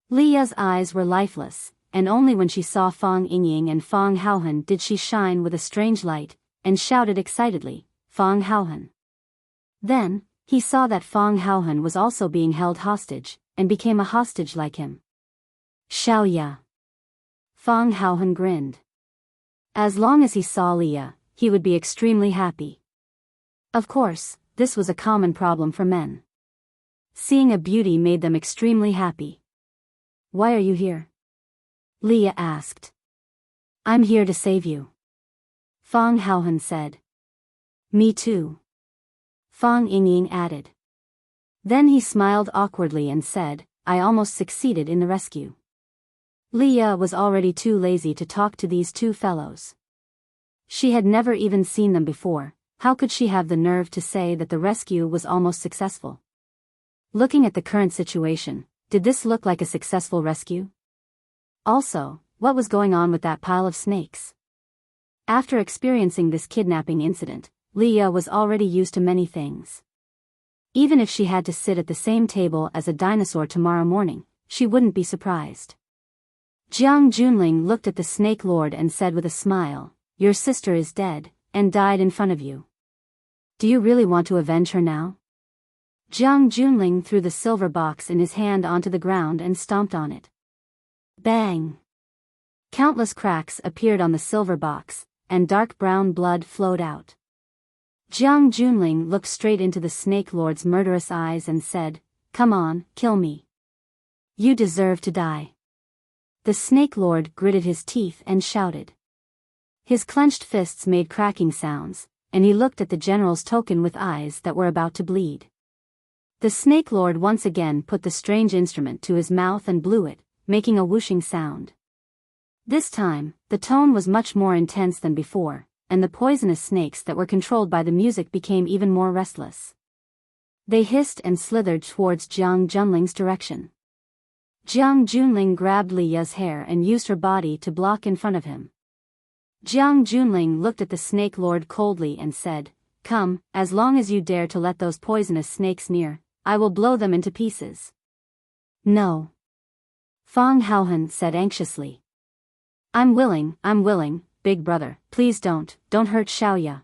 A: Leah's eyes were lifeless, and only when she saw Fang Yingying and Fang Haohan did she shine with a strange light, and shouted excitedly, Fang Haohan. Then, he saw that Fang Haohan was also being held hostage, and became a hostage like him. Xiao Ya. Fang Haohan grinned. As long as he saw Leah, he would be extremely happy. Of course, this was a common problem for men. Seeing a beauty made them extremely happy. Why are you here? Leah asked. I'm here to save you. Fang Haohan said. Me too. Fang Yingying added. Then he smiled awkwardly and said, I almost succeeded in the rescue. Leah was already too lazy to talk to these two fellows. She had never even seen them before, how could she have the nerve to say that the rescue was almost successful? Looking at the current situation, did this look like a successful rescue? Also, what was going on with that pile of snakes? After experiencing this kidnapping incident, Leah was already used to many things. Even if she had to sit at the same table as a dinosaur tomorrow morning, she wouldn't be surprised. Jiang Junling looked at the Snake Lord and said with a smile, your sister is dead, and died in front of you. Do you really want to avenge her now? Jiang Junling threw the silver box in his hand onto the ground and stomped on it. Bang! Countless cracks appeared on the silver box, and dark brown blood flowed out. Jiang Junling looked straight into the Snake Lord's murderous eyes and said, "Come on, kill me. You deserve to die." The Snake Lord gritted his teeth and shouted. His clenched fists made cracking sounds, and he looked at the general's token with eyes that were about to bleed. The Snake Lord once again put the strange instrument to his mouth and blew it, making a whooshing sound. This time, the tone was much more intense than before, and the poisonous snakes that were controlled by the music became even more restless. They hissed and slithered towards Jiang Junling's direction. Jiang Junling grabbed Li Ya's hair and used her body to block in front of him. Jiang Junling looked at the Snake Lord coldly and said, "Come, as long as you dare to let those poisonous snakes near, I will blow them into pieces." "No." Fang Haohan said anxiously. I'm willing, big brother, please don't hurt Xiaoya."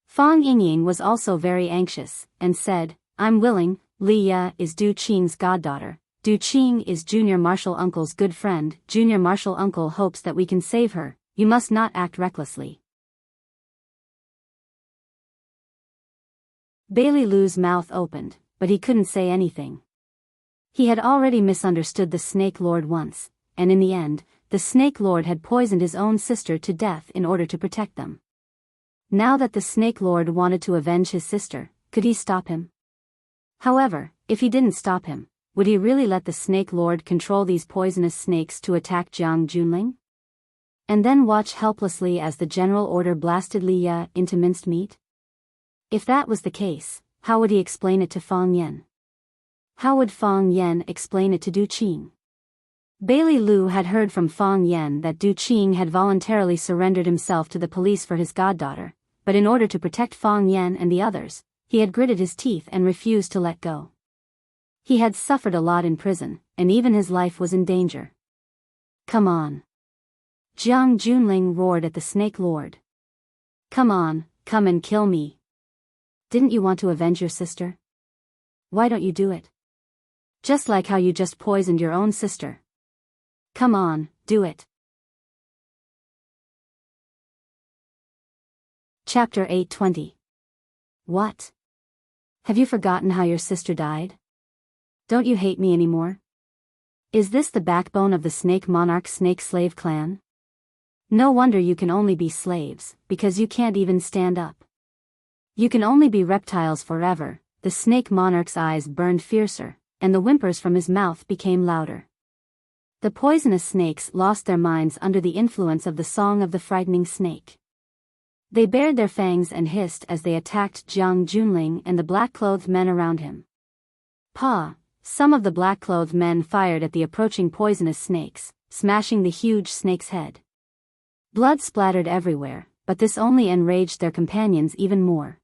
A: Fang Yingying was also very anxious, and said, "I'm willing, Li Ya is Du Qing's goddaughter. Du Qing is Junior Marshal Uncle's good friend. Junior Marshal Uncle hopes that we can save her. You must not act recklessly." Bailey Lu's mouth opened, but he couldn't say anything. He had already misunderstood the Snake Lord once, and in the end, the Snake Lord had poisoned his own sister to death in order to protect them. Now that the Snake Lord wanted to avenge his sister, could he stop him? However, if he didn't stop him, would he really let the Snake Lord control these poisonous snakes to attack Jiang Junling? And then watch helplessly as the general order blasted Li Ya into minced meat? If that was the case, how would he explain it to Fang Yan? How would Fang Yan explain it to Du Qing? Bailey Lu had heard from Fang Yan that Du Qing had voluntarily surrendered himself to the police for his goddaughter, but in order to protect Fang Yan and the others, he had gritted his teeth and refused to let go. He had suffered a lot in prison, and even his life was in danger. "Come on." Jiang Junling roared at the Snake Lord. "Come on, come and kill me. Didn't you want to avenge your sister? Why don't you do it? Just like how you just poisoned your own sister. Come on, do it." Chapter 820. What? Have you forgotten how your sister died? Don't you hate me anymore? Is this the backbone of the Snake Monarch Snake Slave clan? No wonder you can only be slaves, because you can't even stand up. You can only be reptiles forever. The Snake Monarch's eyes burned fiercer, and the whimpers from his mouth became louder. The poisonous snakes lost their minds under the influence of the song of the frightening snake. They bared their fangs and hissed as they attacked Jiang Junling and the black-clothed men around him. Pa! Some of the black-clothed men fired at the approaching poisonous snakes, smashing the huge snake's head. Blood splattered everywhere, but this only enraged their companions even more.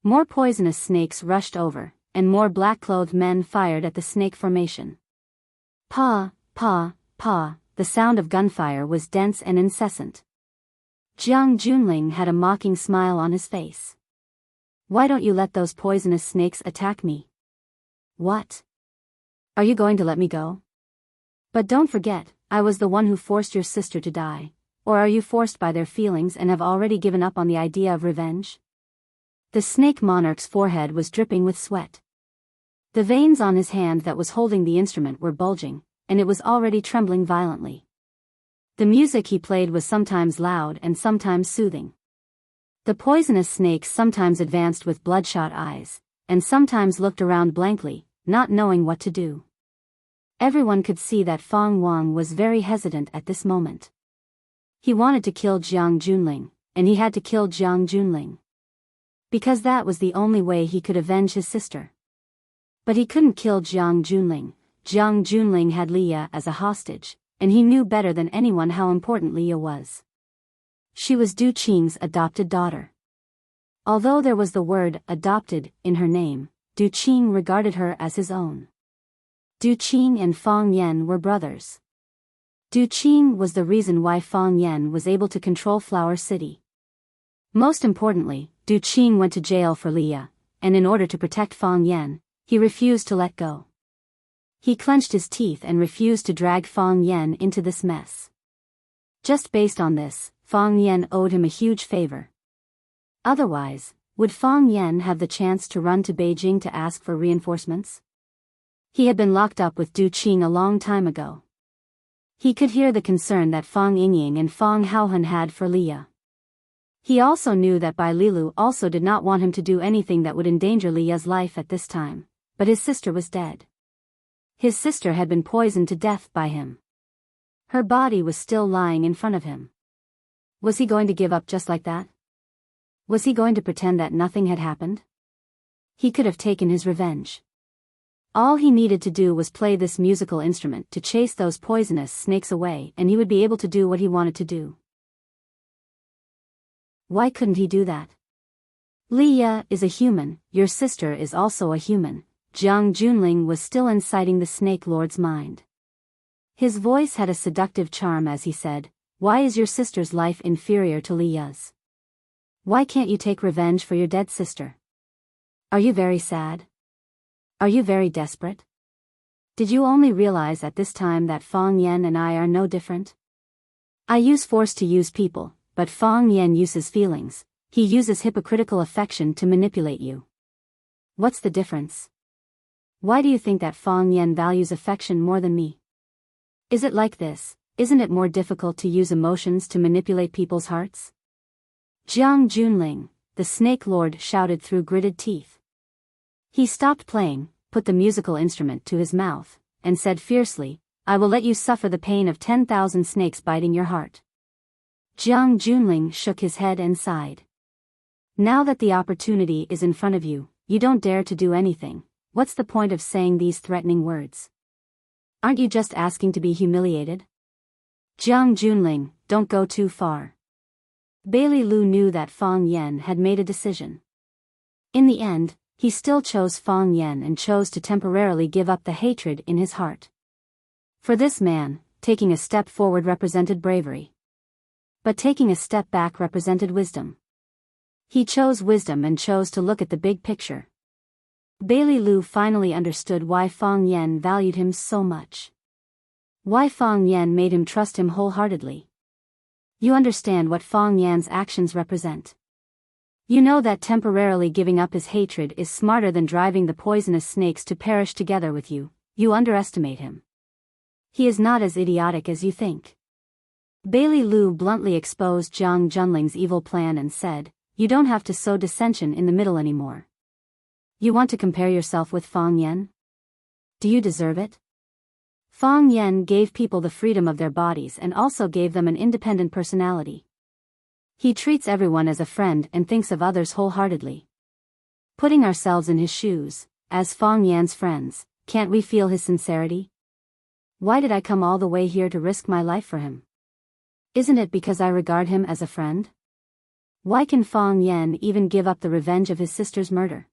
A: More poisonous snakes rushed over, and more black-clothed men fired at the snake formation. Pa! Pa! Pa! The sound of gunfire was dense and incessant. Jiang Junling had a mocking smile on his face. "Why don't you let those poisonous snakes attack me? What? Are you going to let me go? But don't forget, I was the one who forced your sister to die. Or are you forced by their feelings and have already given up on the idea of revenge?" The Snake Monarch's forehead was dripping with sweat. The veins on his hand that was holding the instrument were bulging, and it was already trembling violently. The music he played was sometimes loud and sometimes soothing. The poisonous snakes sometimes advanced with bloodshot eyes, and sometimes looked around blankly, not knowing what to do. Everyone could see that Fang Wang was very hesitant at this moment. He wanted to kill Jiang Junling, and he had to kill Jiang Junling. Because that was the only way he could avenge his sister. But he couldn't kill Jiang Junling. Jiang Junling had Li Ya as a hostage, and he knew better than anyone how important Li Ya was. She was Du Qing's adopted daughter. Although there was the word adopted in her name, Du Qing regarded her as his own. Du Qing and Fang Yan were brothers. Du Qing was the reason why Fang Yan was able to control Flower City. Most importantly, Du Qing went to jail for Li Ya, and in order to protect Fang Yan, he refused to let go. He clenched his teeth and refused to drag Fang Yan into this mess. Just based on this, Fang Yan owed him a huge favor. Otherwise, would Fang Yan have the chance to run to Beijing to ask for reinforcements? He had been locked up with Du Qing a long time ago. He could hear the concern that Fang Yingying and Fang Haohan had for Liya. He also knew that Bai Lilu also did not want him to do anything that would endanger Liya's life at this time, but his sister was dead. His sister had been poisoned to death by him. Her body was still lying in front of him. Was he going to give up just like that? Was he going to pretend that nothing had happened? He could have taken his revenge. All he needed to do was play this musical instrument to chase those poisonous snakes away, and he would be able to do what he wanted to do. Why couldn't he do that? Liya is a human, your sister is also a human. Jiang Junling was still inciting the Snake Lord's mind. His voice had a seductive charm as he said, "Why is your sister's life inferior to Liya's? Why can't you take revenge for your dead sister? Are you very sad? Are you very desperate? Did you only realize at this time that Fang Yan and I are no different? I use force to use people, but Fang Yan uses feelings. He uses hypocritical affection to manipulate you. What's the difference? Why do you think that Fang Yan values affection more than me? Is it like this? Isn't it more difficult to use emotions to manipulate people's hearts?" Jiang Junling, the Snake Lord, shouted through gritted teeth. He stopped playing, put the musical instrument to his mouth, and said fiercely, "I will let you suffer the pain of 10,000 snakes biting your heart." Jiang Junling shook his head and sighed. "Now that the opportunity is in front of you, you don't dare to do anything. What's the point of saying these threatening words? Aren't you just asking to be humiliated?" "Jiang Junling, don't go too far." Bai Lu knew that Fang Yan had made a decision. In the end, he still chose Fang Yan and chose to temporarily give up the hatred in his heart. For this man, taking a step forward represented bravery. But taking a step back represented wisdom. He chose wisdom and chose to look at the big picture. Bai Lu finally understood why Fang Yan valued him so much. Why Fang Yan made him trust him wholeheartedly. You understand what Fang Yan's actions represent. You know that temporarily giving up his hatred is smarter than driving the poisonous snakes to perish together with you. You underestimate him. He is not as idiotic as you think. Bai Lu bluntly exposed Jiang Junling's evil plan and said, "You don't have to sow dissension in the middle anymore. You want to compare yourself with Fang Yan? Do you deserve it?" Fang Yan gave people the freedom of their bodies and also gave them an independent personality. He treats everyone as a friend and thinks of others wholeheartedly. Putting ourselves in his shoes, as Fang Yan's friends, can't we feel his sincerity? Why did I come all the way here to risk my life for him? Isn't it because I regard him as a friend? Why can Fang Yan even give up the revenge of his sister's murder?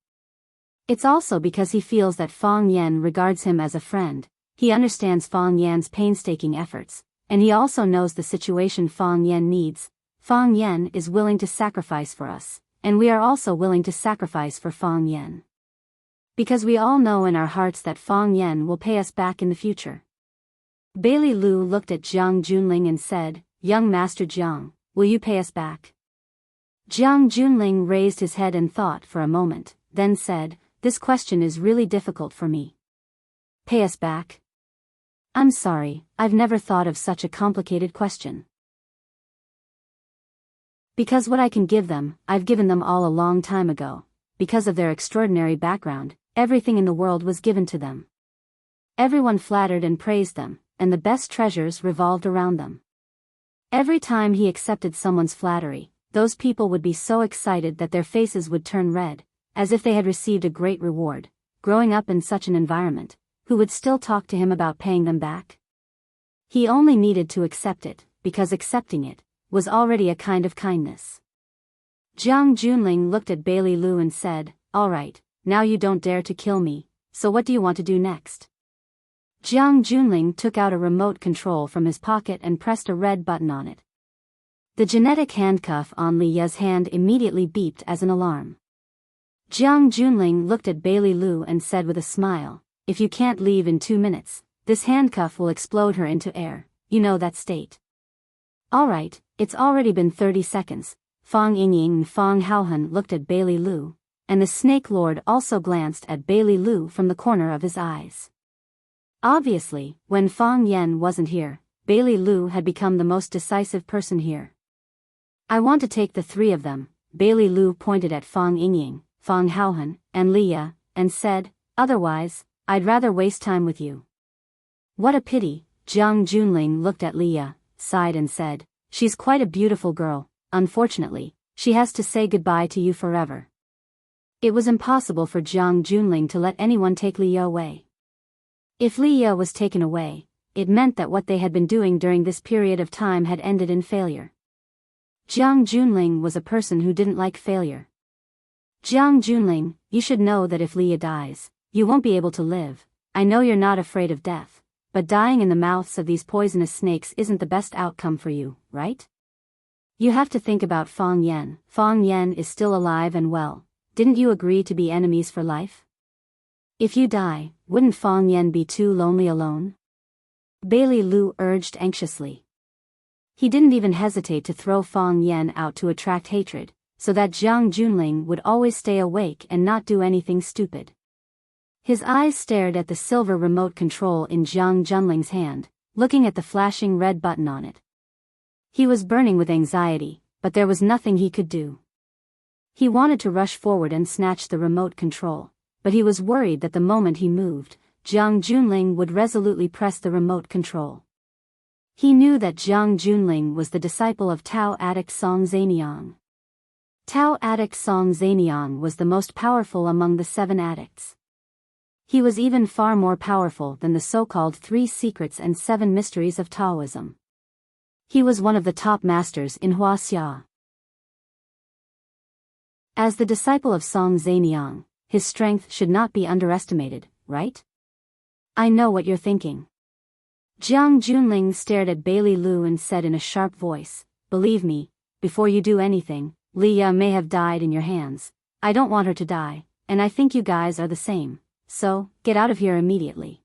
A: It's also because he feels that Fang Yan regards him as a friend. He understands Fang Yan's painstaking efforts, and he also knows the situation Fang Yan needs. Fang Yan is willing to sacrifice for us, and we are also willing to sacrifice for Fang Yan. Because we all know in our hearts that Fang Yan will pay us back in the future. Bai Lu looked at Jiang Junling and said, "Young Master Jiang, will you pay us back?" Jiang Junling raised his head and thought for a moment, then said, "This question is really difficult for me." "Pay us back?" "I'm sorry, I've never thought of such a complicated question. Because what I can give them, I've given them all a long time ago. Because of their extraordinary background, everything in the world was given to them. Everyone flattered and praised them, and the best treasures revolved around them. Every time he accepted someone's flattery, those people would be so excited that their faces would turn red, as if they had received a great reward. Growing up in such an environment, who would still talk to him about paying them back? He only needed to accept it, because accepting it was already a kind of kindness. Jiang Junling looked at Bai Lu and said, "All right, now you don't dare to kill me, so what do you want to do next?" Jiang Junling took out a remote control from his pocket and pressed a red button on it. The genetic handcuff on Li Ye's hand immediately beeped as an alarm. Jiang Junling looked at Bailey Lu and said with a smile, "If you can't leave in 2 minutes, this handcuff will explode her into air, you know that state." "Alright, it's already been 30 seconds, Fang Yingying and Fang Haohan looked at Bailey Lu, and the Snake Lord also glanced at Bailey Lu from the corner of his eyes. Obviously, when Fang Yan wasn't here, Bailey Lu had become the most decisive person here. "I want to take the 3 of them," Bailey Lu pointed at Fang Yingying, Fang Haohan, and Liya, and said, "Otherwise, I'd rather waste time with you." "What a pity," Jiang Junling looked at Liya, sighed and said, "She's quite a beautiful girl, unfortunately, she has to say goodbye to you forever." It was impossible for Jiang Junling to let anyone take Liya away. If Liya was taken away, it meant that what they had been doing during this period of time had ended in failure. Jiang Junling was a person who didn't like failure. "Jiang Junling, you should know that if Liya dies, you won't be able to live. I know you're not afraid of death, but dying in the mouths of these poisonous snakes isn't the best outcome for you, right? You have to think about Fang Yan. Fang Yan is still alive and well. Didn't you agree to be enemies for life? If you die, wouldn't Fang Yan be too lonely alone?" Bailey Lu urged anxiously. He didn't even hesitate to throw Fang Yan out to attract hatred, so that Jiang Junling would always stay awake and not do anything stupid. His eyes stared at the silver remote control in Jiang Junling's hand, looking at the flashing red button on it. He was burning with anxiety, but there was nothing he could do. He wanted to rush forward and snatch the remote control, but he was worried that the moment he moved, Jiang Junling would resolutely press the remote control. He knew that Jiang Junling was the disciple of Tao addict Song Zaniang. Tao addict Song Zaniang was the most powerful among the 7 addicts. He was even far more powerful than the so-called 3 secrets and 7 mysteries of Taoism. He was one of the top masters in Huaxia. As the disciple of Song Zaniang, his strength should not be underestimated, right? "I know what you're thinking." Jiang Junling stared at Bailey Lu and said in a sharp voice, "Believe me, before you do anything, Liya may have died in your hands. I don't want her to die, and I think you guys are the same, so, get out of here immediately.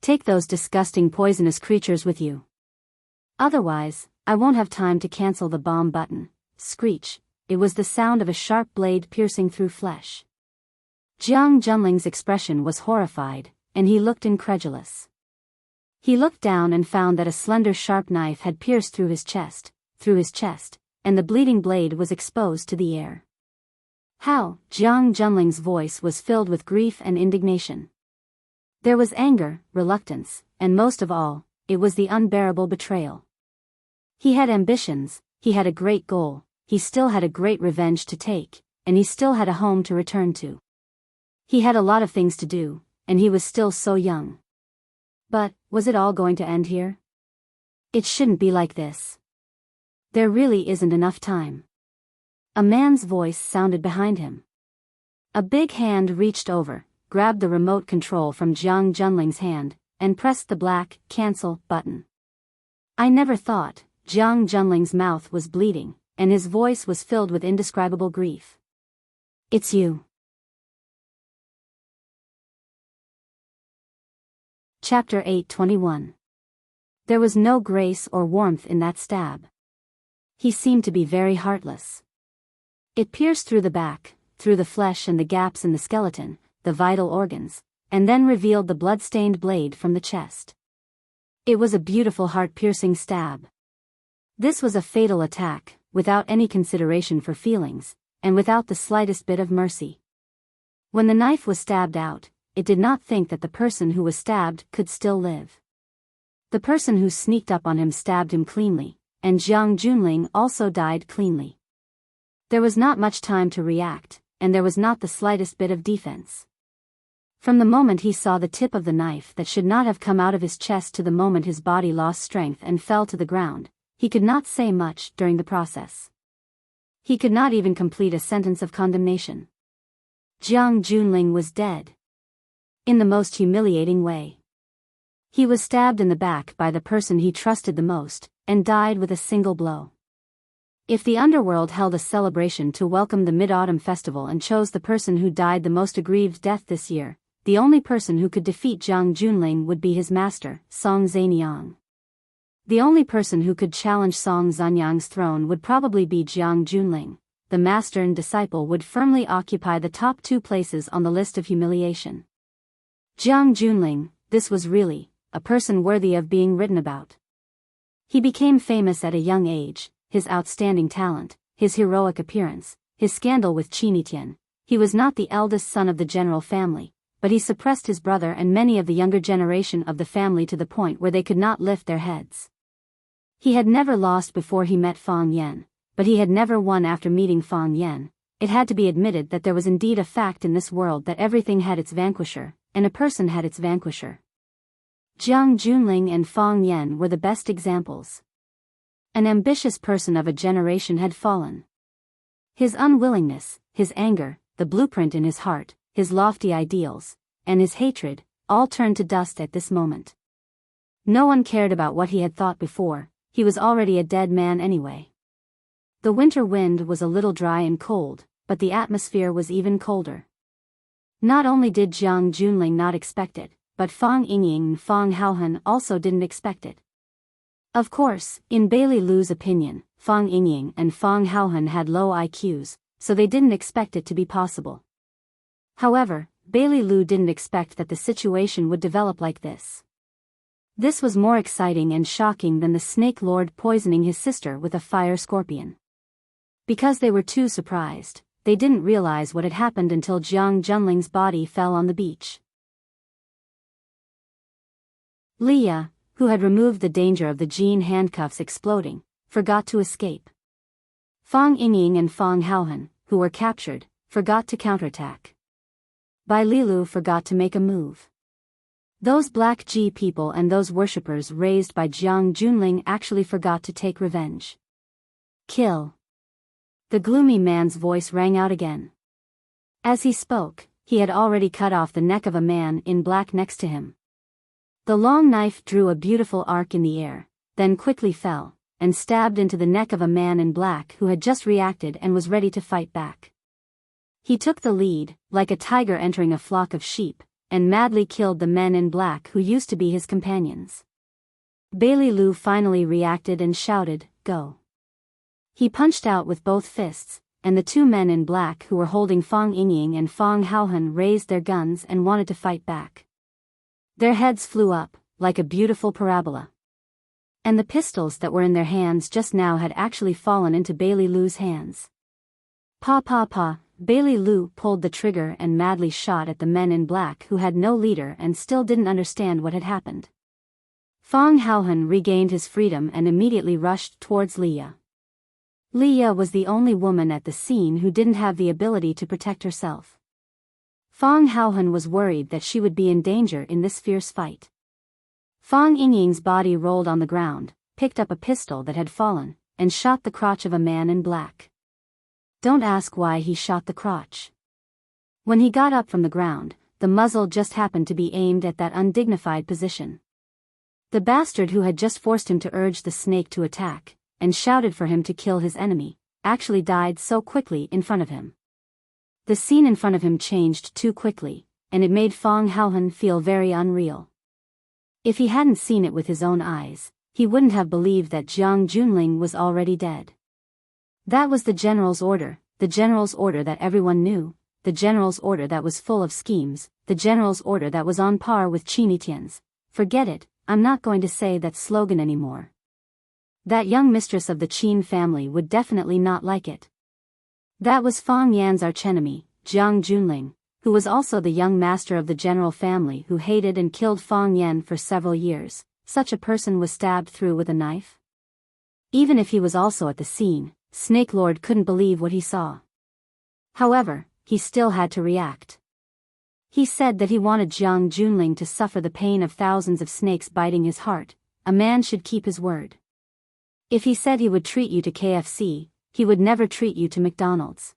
A: Take those disgusting poisonous creatures with you. Otherwise, I won't have time to cancel the bomb button." Screech. It was the sound of a sharp blade piercing through flesh. Jiang Junling's expression was horrified, and he looked incredulous. He looked down and found that a slender sharp knife had pierced through his chest, and the bleeding blade was exposed to the air. "How?" Jiang Junling's voice was filled with grief and indignation. There was anger, reluctance, and most of all, it was the unbearable betrayal. He had ambitions, he had a great goal, he still had a great revenge to take, and he still had a home to return to. He had a lot of things to do, and he was still so young. But, was it all going to end here? It shouldn't be like this. There really isn't enough time. A man's voice sounded behind him. A big hand reached over, grabbed the remote control from Jiang Junling's hand, and pressed the black "cancel" button. "I never thought." Jiang Junling's mouth was bleeding, and his voice was filled with indescribable grief. "It's you." Chapter 8:21. There was no grace or warmth in that stab. He seemed to be very heartless. It pierced through the back, through the flesh and the gaps in the skeleton, the vital organs, and then revealed the blood-stained blade from the chest. It was a beautiful heart-piercing stab. This was a fatal attack, without any consideration for feelings, and without the slightest bit of mercy. When the knife was stabbed out, it did not think that the person who was stabbed could still live. The person who sneaked up on him stabbed him cleanly, and Jiang Junling also died cleanly. There was not much time to react, and there was not the slightest bit of defense. From the moment he saw the tip of the knife that should not have come out of his chest to the moment his body lost strength and fell to the ground, he could not say much during the process. He could not even complete a sentence of condemnation. Jiang Junling was dead. In the most humiliating way. He was stabbed in the back by the person he trusted the most, and died with a single blow. If the underworld held a celebration to welcome the Mid-Autumn Festival and chose the person who died the most aggrieved death this year, the only person who could defeat Jiang Junling would be his master, Song Zanyang. The only person who could challenge Song Zanyang's throne would probably be Jiang Junling. The master and disciple would firmly occupy the top 2 places on the list of humiliation. Jiang Junling, this was really a person worthy of being written about. He became famous at a young age. His outstanding talent, his heroic appearance, his scandal with Qinitian. He was not the eldest son of the general family, but he suppressed his brother and many of the younger generation of the family to the point where they could not lift their heads. He had never lost before he met Fang Yan, but he had never won after meeting Fang Yan. It had to be admitted that there was indeed a fact in this world that everything had its vanquisher, and a person had its vanquisher. Jiang Junling and Fang Yan were the best examples. An ambitious person of a generation had fallen. His unwillingness, his anger, the blueprint in his heart, his lofty ideals, and his hatred, all turned to dust at this moment. No one cared about what he had thought before, he was already a dead man anyway. The winter wind was a little dry and cold, but the atmosphere was even colder. Not only did Jiang Junling not expect it, but Fang Yingying and Fang Haohan also didn't expect it. Of course, in Bailey Lu's opinion, Fang Yingying and Fang Haohan had low IQs, so they didn't expect it to be possible. However, Bailey Lu didn't expect that the situation would develop like this. This was more exciting and shocking than the Snake Lord poisoning his sister with a fire scorpion. Because they were too surprised, they didn't realize what had happened until Jiang Junling's body fell on the beach. Leah, who had removed the danger of the jean handcuffs exploding, forgot to escape. Fang Yingying and Fang Haohan, who were captured, forgot to counterattack. Bai Lilu forgot to make a move. Those Black G people and those worshippers raised by Jiang Junling actually forgot to take revenge. Kill. The gloomy man's voice rang out again. As he spoke, he had already cut off the neck of a man in black next to him. The long knife drew a beautiful arc in the air, then quickly fell, and stabbed into the neck of a man in black who had just reacted and was ready to fight back. He took the lead, like a tiger entering a flock of sheep, and madly killed the men in black who used to be his companions. Bailey Lu finally reacted and shouted, "Go." He punched out with both fists, and the 2 men in black who were holding Fang Yingying and Fang Haohan raised their guns and wanted to fight back. Their heads flew up, like a beautiful parabola. And the pistols that were in their hands just now had actually fallen into Bailey Lu's hands. Pa pa pa, Bailey Lu pulled the trigger and madly shot at the men in black who had no leader and still didn't understand what had happened. Fang Haohan regained his freedom and immediately rushed towards Leah. Leah was the only woman at the scene who didn't have the ability to protect herself. Fang Haohan was worried that she would be in danger in this fierce fight. Fang Yingying's body rolled on the ground, picked up a pistol that had fallen, and shot the crotch of a man in black. Don't ask why he shot the crotch. When he got up from the ground, the muzzle just happened to be aimed at that undignified position. The bastard who had just forced him to urge the snake to attack, and shouted for him to kill his enemy, actually died so quickly in front of him. The scene in front of him changed too quickly, and it made Fang Haohan feel very unreal. If he hadn't seen it with his own eyes, he wouldn't have believed that Jiang Junling was already dead. That was the general's order that everyone knew, the general's order that was full of schemes, the general's order that was on par with Qinitian's. Forget it, I'm not going to say that slogan anymore. That young mistress of the Qin family would definitely not like it. That was Fang Yan's archenemy, Jiang Junling, who was also the young master of the general family who hated and killed Fang Yan for several years. Such a person was stabbed through with a knife? Even if he was also at the scene, Snake Lord couldn't believe what he saw. However, he still had to react. He said that he wanted Jiang Junling to suffer the pain of thousands of snakes biting his heart. A man should keep his word. If he said he would treat you to KFC, he would never treat you to McDonald's.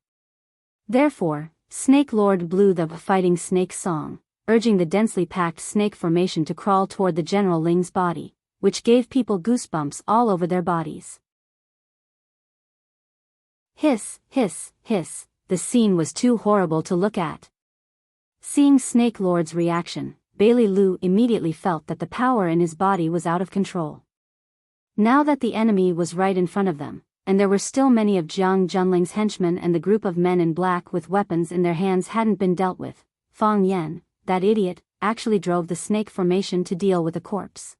A: Therefore, Snake Lord blew the fighting snake song, urging the densely packed snake formation to crawl toward the General Ling's body, which gave people goosebumps all over their bodies. Hiss, hiss, hiss, the scene was too horrible to look at. Seeing Snake Lord's reaction, Bailey Lu immediately felt that the power in his body was out of control. Now that the enemy was right in front of them, and there were still many of Jiang Junling's henchmen and the group of men in black with weapons in their hands hadn't been dealt with, Fang Yan, that idiot, actually drove the snake formation to deal with a corpse.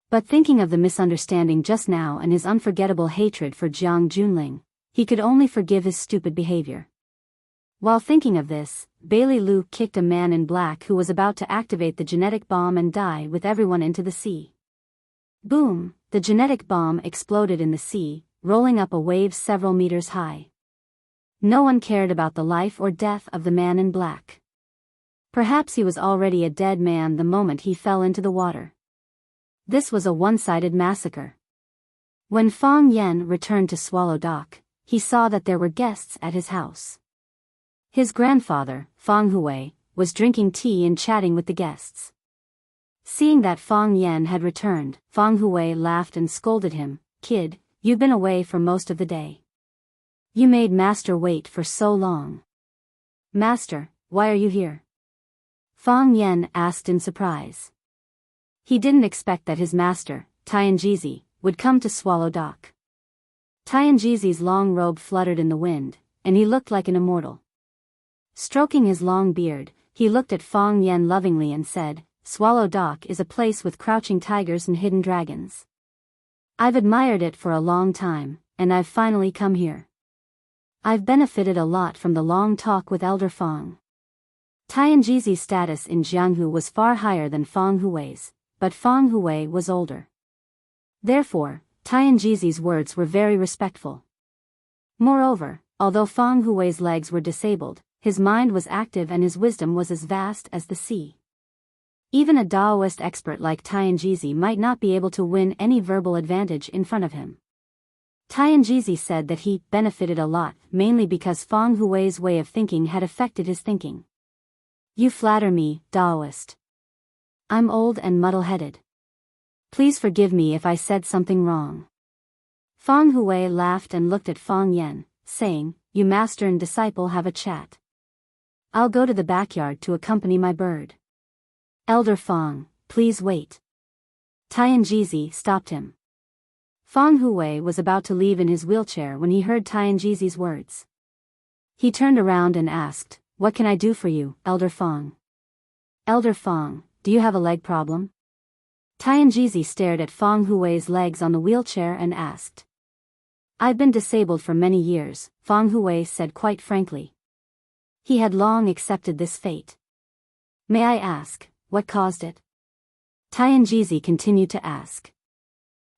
A: But thinking of the misunderstanding just now and his unforgettable hatred for Jiang Junling, he could only forgive his stupid behavior. While thinking of this, Bailey Lu kicked a man in black who was about to activate the genetic bomb and die with everyone into the sea. Boom! The genetic bomb exploded in the sea, rolling up a wave several meters high. No one cared about the life or death of the man in black. Perhaps he was already a dead man the moment he fell into the water. This was a one-sided massacre. When Fang Yan returned to Swallow Dock, he saw that there were guests at his house. His grandfather, Fang Hui, was drinking tea and chatting with the guests. Seeing that Fang Yan had returned, Fang Hui laughed and scolded him, "Kid, you've been away for most of the day. You made Master wait for so long." "Master, why are you here?" Fang Yan asked in surprise. He didn't expect that his master, Tianjizi, would come to Swallow Dock. Tianjizi's long robe fluttered in the wind, and he looked like an immortal. Stroking his long beard, he looked at Fang Yan lovingly and said, "Swallow Dock is a place with crouching tigers and hidden dragons. I've admired it for a long time, and I've finally come here. I've benefited a lot from the long talk with Elder Fang." Tianjizi's status in Jianghu was far higher than Fang Hui's, but Fang Hui was older. Therefore, Tianjizi's words were very respectful. Moreover, although Fang Hui's legs were disabled, his mind was active and his wisdom was as vast as the sea. Even a Daoist expert like Tianjizi might not be able to win any verbal advantage in front of him. Tianjizi said that he benefited a lot mainly because Fang Hui's way of thinking had affected his thinking. "You flatter me, Daoist. I'm old and muddle-headed. Please forgive me if I said something wrong." Fang Hui laughed and looked at Fang Yan, saying, "You master and disciple have a chat. I'll go to the backyard to accompany my bird." "Elder Fang, please wait." Tianjizi stopped him. Fang Hui was about to leave in his wheelchair when he heard Tianjizi's words. He turned around and asked, "What can I do for you, Elder Fang?" "Elder Fang, do you have a leg problem?" Tianjizi stared at Fang Hui's legs on the wheelchair and asked. "I've been disabled for many years," Fang Hui said quite frankly. He had long accepted this fate. "May I ask, what caused it?" Tianjizi continued to ask.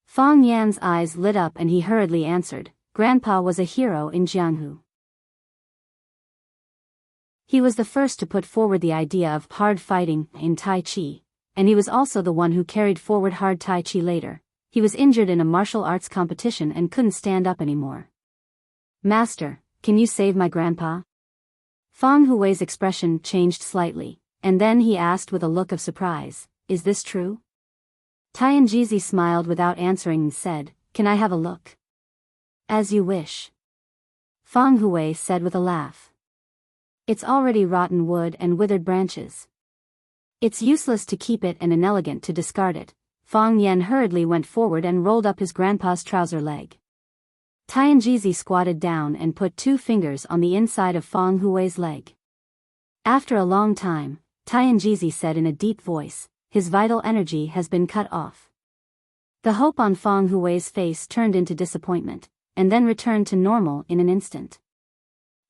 A: Fang Yan's eyes lit up and he hurriedly answered, "Grandpa was a hero in Jianghu. He was the first to put forward the idea of hard fighting in Tai Chi, and he was also the one who carried forward hard Tai Chi later. He was injured in a martial arts competition and couldn't stand up anymore." "Master, can you save my grandpa?" Fang Hui's expression changed slightly, and then he asked with a look of surprise, "Is this true?" Tianjizi smiled without answering and said, "Can I have a look?" "As you wish." Fang Hui said with a laugh. "It's already rotten wood and withered branches. It's useless to keep it and inelegant to discard it." Fang Yan hurriedly went forward and rolled up his grandpa's trouser leg. Tianjizi squatted down and put 2 fingers on the inside of Fang Hui's leg. After a long time, Tianjizi said in a deep voice, "His vital energy has been cut off." The hope on Fang Hui's face turned into disappointment, and then returned to normal in an instant.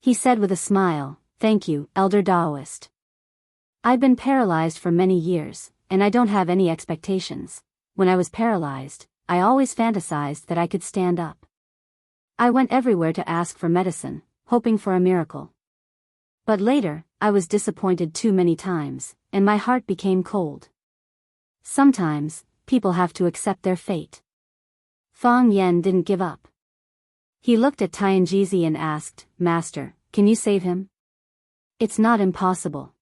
A: He said with a smile, "Thank you, Elder Daoist. I've been paralyzed for many years, and I don't have any expectations. When I was paralyzed, I always fantasized that I could stand up. I went everywhere to ask for medicine, hoping for a miracle. But later, I was disappointed too many times, and my heart became cold. Sometimes, people have to accept their fate." Fang Yan didn't give up. He looked at Tianjizi and asked, "Master, can you save him?" "It's not impossible."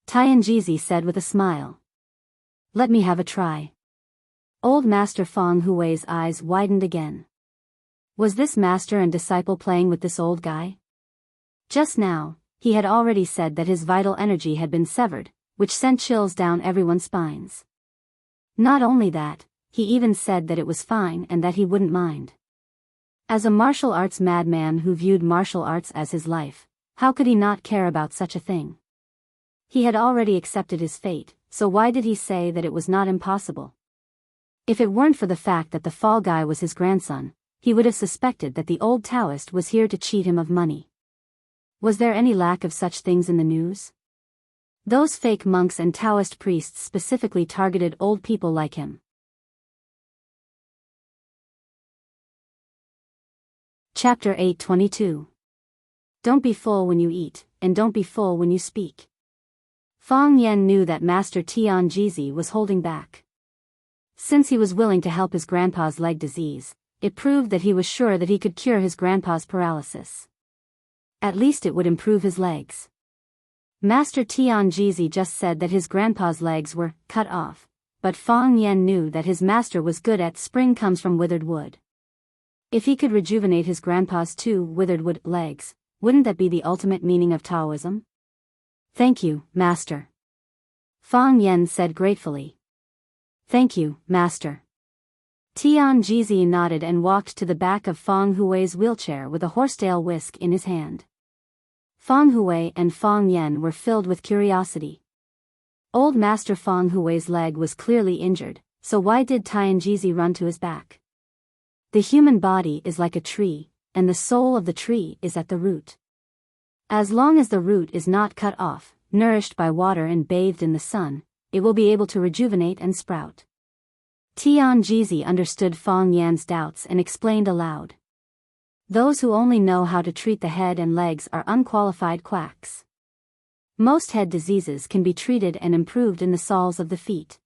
A: Tianjizi said with a smile. "Let me have a try." Old Master Fang Hui's eyes widened again. Was this master and disciple playing with this old guy? Just now, he had already said that his vital energy had been severed, which sent chills down everyone's spines. Not only that, he even said that it was fine and that he wouldn't mind. As a martial arts madman who viewed martial arts as his life, how could he not care about such a thing? He had already accepted his fate, so why did he say that it was not impossible? If it weren't for the fact that the fall guy was his grandson, he would have suspected that the old Taoist was here to cheat him of money. Was there any lack of such things in the news? Those fake monks and Taoist priests specifically targeted old people like him. Chapter 8:22. Don't be full when you eat, and don't be full when you speak. Fang Yen knew that Master Tianjizi was holding back. Since he was willing to help his grandpa's leg disease, it proved that he was sure that he could cure his grandpa's paralysis. At least it would improve his legs. Master Tianjizi just said that his grandpa's legs were cut off, but Fang Yen knew that his master was good at spring comes from withered wood. If he could rejuvenate his grandpa's two withered wood legs, wouldn't that be the ultimate meaning of Taoism? Thank you, master. Fang Yen said gratefully. Thank you, master. Tianjizi nodded and walked to the back of Fang Hui's wheelchair with a horsetail whisk in his hand. Fang Hui and Fang Yen were filled with curiosity. Old Master Fang Hui's leg was clearly injured, so why did Tianjizi run to his back? The human body is like a tree, and the soul of the tree is at the root. As long as the root is not cut off, nourished by water and bathed in the sun, it will be able to rejuvenate and sprout. Tianjizi understood Fang Yan's doubts and explained aloud. Those who only know how to treat the head and legs are unqualified quacks. Most head diseases can be treated and improved in the soles of the feet.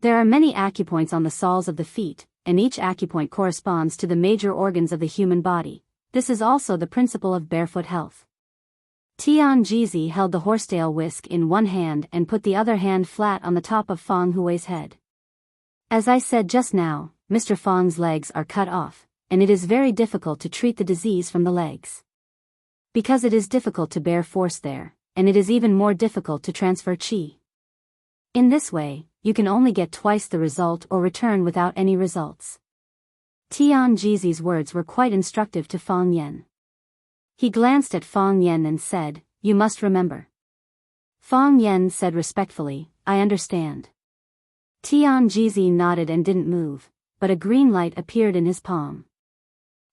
A: There are many acupoints on the soles of the feet, and each acupoint corresponds to the major organs of the human body. This is also the principle of barefoot health. Tianjizi held the horsetail whisk in one hand and put the other hand flat on the top of Fang Hui's head. As I said just now, Mr. Fang's legs are cut off, and it is very difficult to treat the disease from the legs. Because it is difficult to bear force there, and it is even more difficult to transfer qi. In this way, you can only get twice the result or return without any results. Tianjizi's words were quite instructive to Fang Yen. He glanced at Fang Yen and said, "You must remember." Fang Yen said respectfully, "I understand." Tianjizi nodded and didn't move, but a green light appeared in his palm.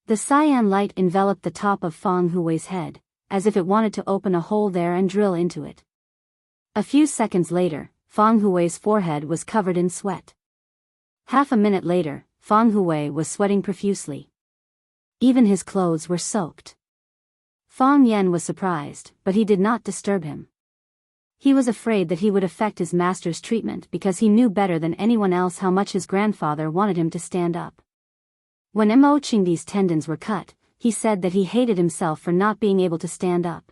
A: The cyan light enveloped the top of Fang Hui's head, as if it wanted to open a hole there and drill into it. A few seconds later, Fang Hui's forehead was covered in sweat. Half a minute later, Fang Hui was sweating profusely. Even his clothes were soaked. Fang Yen was surprised, but he did not disturb him. He was afraid that he would affect his master's treatment because he knew better than anyone else how much his grandfather wanted him to stand up. When Mo Qingdi's tendons were cut, he said that he hated himself for not being able to stand up.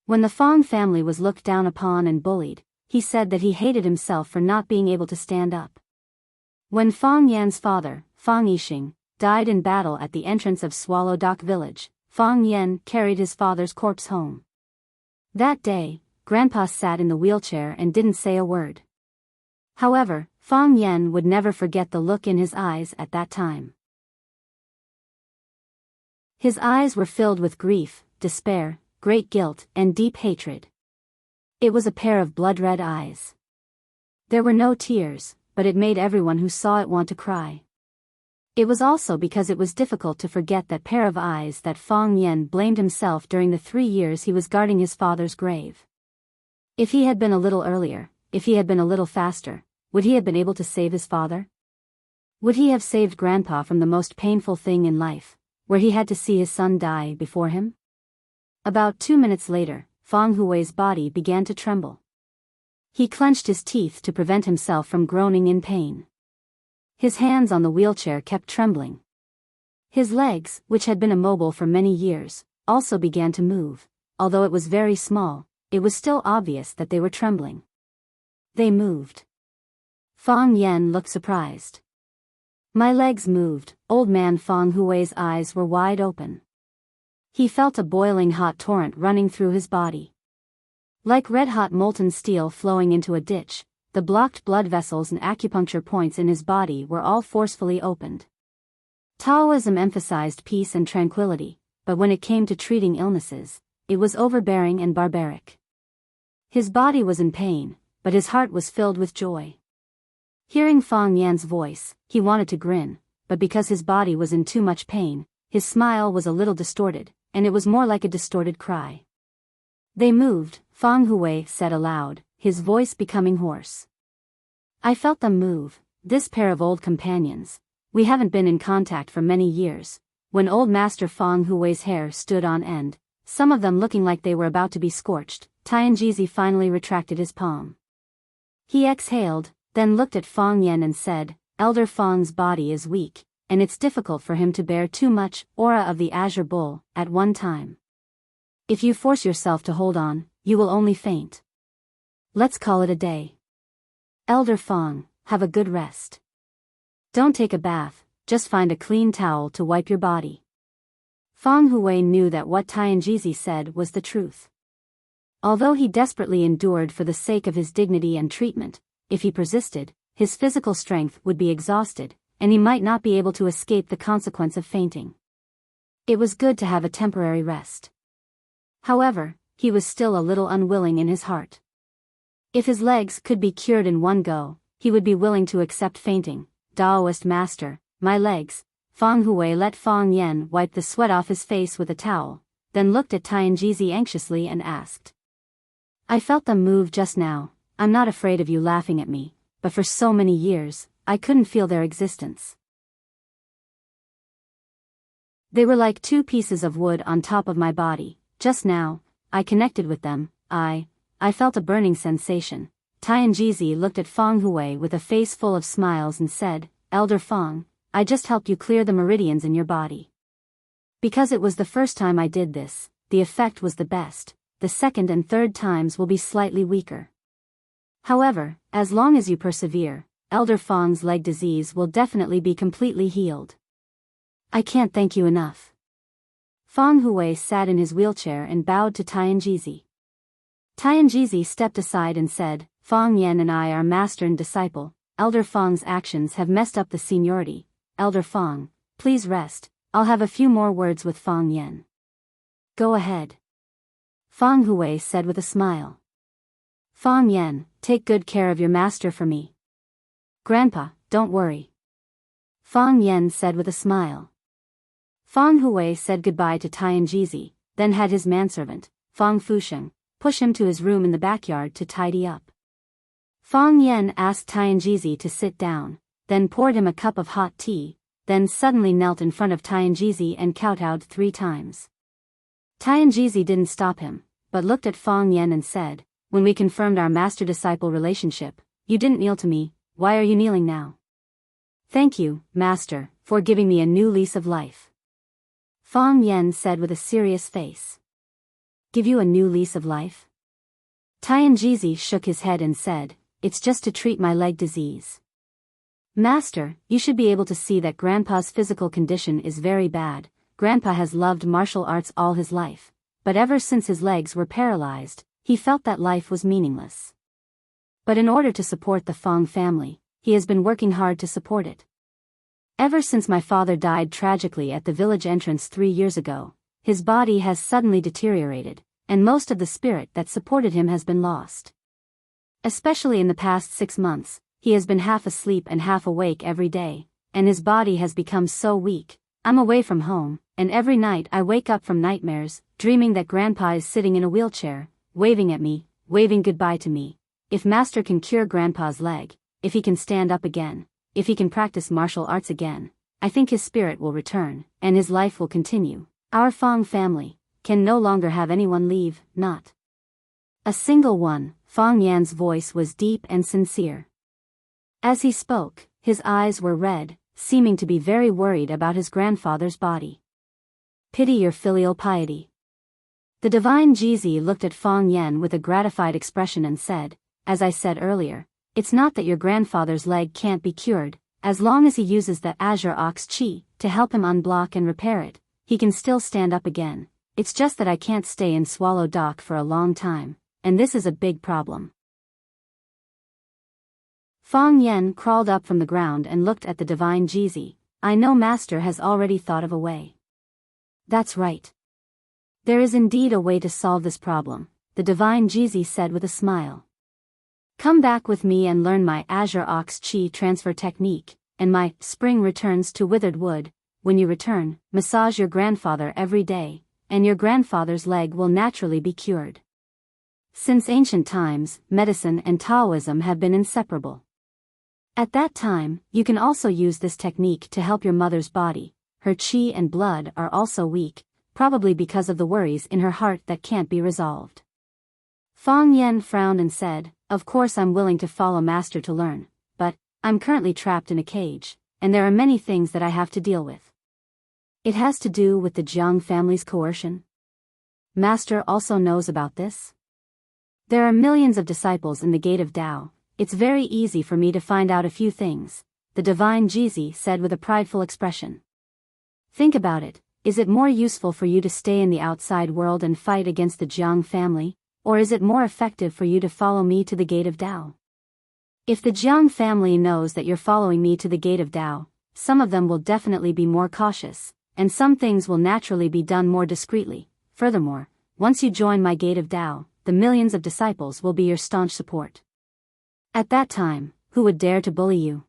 A: When the Fang family was looked down upon and bullied, he said that he hated himself for not being able to stand up. When Fang Yan's father, Fang Yixing, died in battle at the entrance of Swallow Dock village, Fang Yen carried his father's corpse home. That day, Grandpa sat in the wheelchair and didn't say a word. However, Fang Yen would never forget the look in his eyes at that time. His eyes were filled with grief, despair, great guilt, and deep hatred. It was a pair of blood-red eyes. There were no tears, but it made everyone who saw it want to cry. It was also because it was difficult to forget that pair of eyes that Fang Yen blamed himself during the 3 years he was guarding his father's grave. If he had been a little earlier, if he had been a little faster, would he have been able to save his father? Would he have saved Grandpa from the most painful thing in life, where he had to see his son die before him? About 2 minutes later, Fang Hui's body began to tremble. He clenched his teeth to prevent himself from groaning in pain. His hands on the wheelchair kept trembling. His legs, which had been immobile for many years, also began to move. Although it was very small, it was still obvious that they were trembling. They moved. Fang Yen looked surprised. My legs moved. Old man Feng Hui's eyes were wide open. He felt a boiling hot torrent running through his body. Like red-hot molten steel flowing into a ditch, the blocked blood vessels and acupuncture points in his body were all forcefully opened. Taoism emphasized peace and tranquility, but when it came to treating illnesses, it was overbearing and barbaric. His body was in pain, but his heart was filled with joy. Hearing Fang Yan's voice, he wanted to grin, but because his body was in too much pain, his smile was a little distorted, and it was more like a distorted cry. They moved, Feng Hui said aloud, his voice becoming hoarse. I felt them move, this pair of old companions. We haven't been in contact for many years. When old Master Feng Hui's hair stood on end, some of them looking like they were about to be scorched, Tianjizi finally retracted his palm. He exhaled, then looked at Fang Yan and said, Elder Feng's body is weak, and it's difficult for him to bear too much aura of the Azure Bull at one time. If you force yourself to hold on, you will only faint. Let's call it a day. Elder Feng, have a good rest. Don't take a bath, just find a clean towel to wipe your body. Feng Hui knew that what Tianjizi said was the truth. Although he desperately endured for the sake of his dignity and treatment, if he persisted, his physical strength would be exhausted, and he might not be able to escape the consequence of fainting. It was good to have a temporary rest. However, he was still a little unwilling in his heart. If his legs could be cured in one go, he would be willing to accept fainting. Taoist master, my legs. Feng Hui let Fang Yan wipe the sweat off his face with a towel, then looked at Tianjizi anxiously and asked. I felt them move just now. I'm not afraid of you laughing at me, but for so many years, I couldn't feel their existence. They were like two pieces of wood on top of my body. Just now, I connected with them. I felt a burning sensation. Tianjizi looked at Feng Hui with a face full of smiles and said, Elder Feng, I just helped you clear the meridians in your body. Because it was the first time I did this, the effect was the best. The second and third times will be slightly weaker. However, as long as you persevere, Elder Feng's leg disease will definitely be completely healed. I can't thank you enough. Feng Hui sat in his wheelchair and bowed to Tianjizi. Tianjizi stepped aside and said, Fang Yan and I are master and disciple. Elder Feng's actions have messed up the seniority. Elder Feng, please rest. I'll have a few more words with Fang Yan. Go ahead. Feng Hui said with a smile. Fang Yan, take good care of your master for me. Grandpa, don't worry. Fang Yan said with a smile. Feng Hui said goodbye to Tianjizi, then had his manservant, Fang Fusheng, push him to his room in the backyard to tidy up. Fang Yan asked Tianjizi to sit down, then poured him a cup of hot tea, then suddenly knelt in front of Tianjizi and kowtowed 3 times. Tianjizi didn't stop him, but looked at Fang Yan and said, when we confirmed our master-disciple relationship, you didn't kneel to me, why are you kneeling now? Thank you, master, for giving me a new lease of life. Fang Yan said with a serious face. Give you a new lease of life? Tianjizi shook his head and said, it's just to treat my leg disease. Master, you should be able to see that Grandpa's physical condition is very bad. Grandpa has loved martial arts all his life, but ever since his legs were paralyzed, he felt that life was meaningless. But in order to support the Feng family, he has been working hard to support it. Ever since my father died tragically at the village entrance 3 years ago, his body has suddenly deteriorated, and most of the spirit that supported him has been lost. Especially in the past 6 months, he has been half asleep and half awake every day, and his body has become so weak. I'm away from home, and every night I wake up from nightmares, dreaming that Grandpa is sitting in a wheelchair, waving at me, waving goodbye to me. If Master can cure Grandpa's leg, if he can stand up again, if he can practice martial arts again, I think his spirit will return, and his life will continue. Our Feng family can no longer have anyone leave, not a single one. Fang Yan's voice was deep and sincere. As he spoke, his eyes were red, seeming to be very worried about his grandfather's body. Pity your filial piety. The divine Jizi looked at Fang Yan with a gratified expression and said, as I said earlier, it's not that your grandfather's leg can't be cured, as long as he uses the Azure Ox Chi to help him unblock and repair it, he can still stand up again. It's just that I can't stay in Swallow Dock for a long time, and this is a big problem. Fang Yen crawled up from the ground and looked at the divine Jizi. I know Master has already thought of a way. That's right. There is indeed a way to solve this problem, the divine Jizi said with a smile. Come back with me and learn my Azure Ox Chi transfer technique, and my spring returns to withered wood. When you return, massage your grandfather every day, and your grandfather's leg will naturally be cured. Since ancient times, medicine and Taoism have been inseparable. At that time, you can also use this technique to help your mother's body. Her chi and blood are also weak, probably because of the worries in her heart that can't be resolved. Fang Yen frowned and said, of course I'm willing to follow Master to learn, but I'm currently trapped in a cage, and there are many things that I have to deal with. It has to do with the Jiang family's coercion. Master also knows about this. There are millions of disciples in the Gate of Tao. It's very easy for me to find out a few things, the divine Jizi said with a prideful expression. Think about it, is it more useful for you to stay in the outside world and fight against the Jiang family, or is it more effective for you to follow me to the Gate of Tao? If the Jiang family knows that you're following me to the Gate of Tao, some of them will definitely be more cautious, and some things will naturally be done more discreetly. Furthermore, once you join my Gate of Tao, the millions of disciples will be your staunch support. At that time, who would dare to bully you?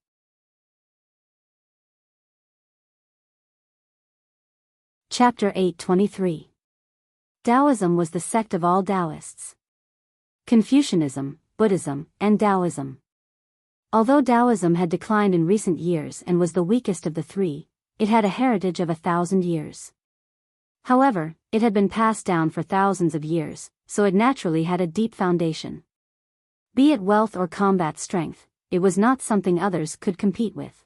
A: Chapter 823. Taoism was the sect of all Taoists. Confucianism, Buddhism, and Taoism. Although Taoism had declined in recent years and was the weakest of the three, it had a heritage of 1,000 years. However, it had been passed down for thousands of years, so it naturally had a deep foundation. Be it wealth or combat strength, it was not something others could compete with.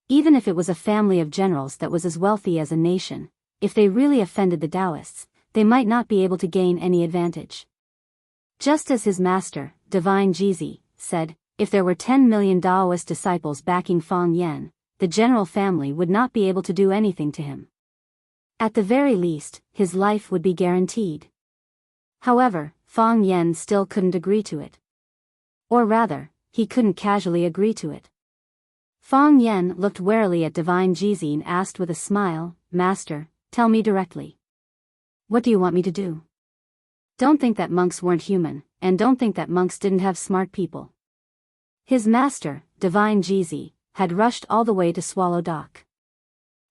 A: Even if it was a family of generals that was as wealthy as a nation, if they really offended the Taoists, they might not be able to gain any advantage. Just as his master, Divine Jizi, said, if there were 10 million Taoist disciples backing Fang Yen, the general family would not be able to do anything to him. At the very least, his life would be guaranteed. However, Fang Yen still couldn't agree to it. Or rather, he couldn't casually agree to it. Fang Yen looked warily at Divine Jizi and asked with a smile, Master, tell me directly. What do you want me to do? Don't think that monks weren't human, and don't think that monks didn't have smart people. His master, Divine Jizi, had rushed all the way to Swallow Dock.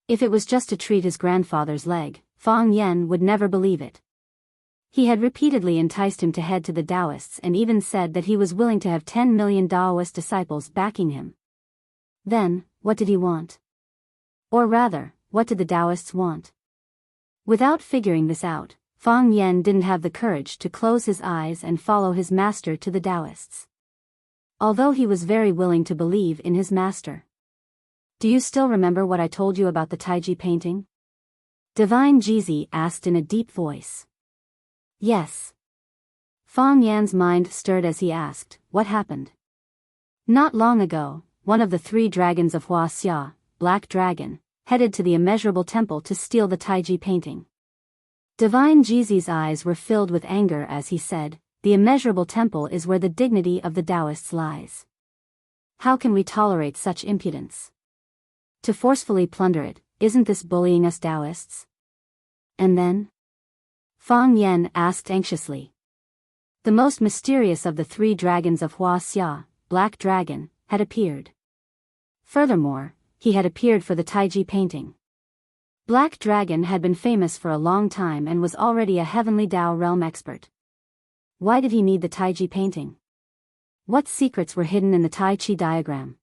A: If it was just to treat his grandfather's leg, Fang Yen would never believe it. He had repeatedly enticed him to head to the Taoists and even said that he was willing to have 10 million Taoist disciples backing him. Then, what did he want? Or rather, what did the Taoists want? Without figuring this out, Fang Yen didn't have the courage to close his eyes and follow his master to the Taoists. Although he was very willing to believe in his master. Do you still remember what I told you about the Taiji painting? Divine Jizi asked in a deep voice. Yes. Fang Yan's mind stirred as he asked, what happened? Not long ago, one of the 3 dragons of Hua Xia, Black Dragon, headed to the Immeasurable Temple to steal the Taiji painting. Divine Jizi's eyes were filled with anger as he said, the Immeasurable Temple is where the dignity of the Taoists lies. How can we tolerate such impudence? To forcefully plunder it, isn't this bullying us Taoists? And then? Fang Yen asked anxiously. The most mysterious of the 3 dragons of Hua Xia, Black Dragon, had appeared. Furthermore, he had appeared for the Taiji painting. Black Dragon had been famous for a long time and was already a heavenly Tao realm expert. Why did he need the Taiji painting? What secrets were hidden in the Tai Chi diagram?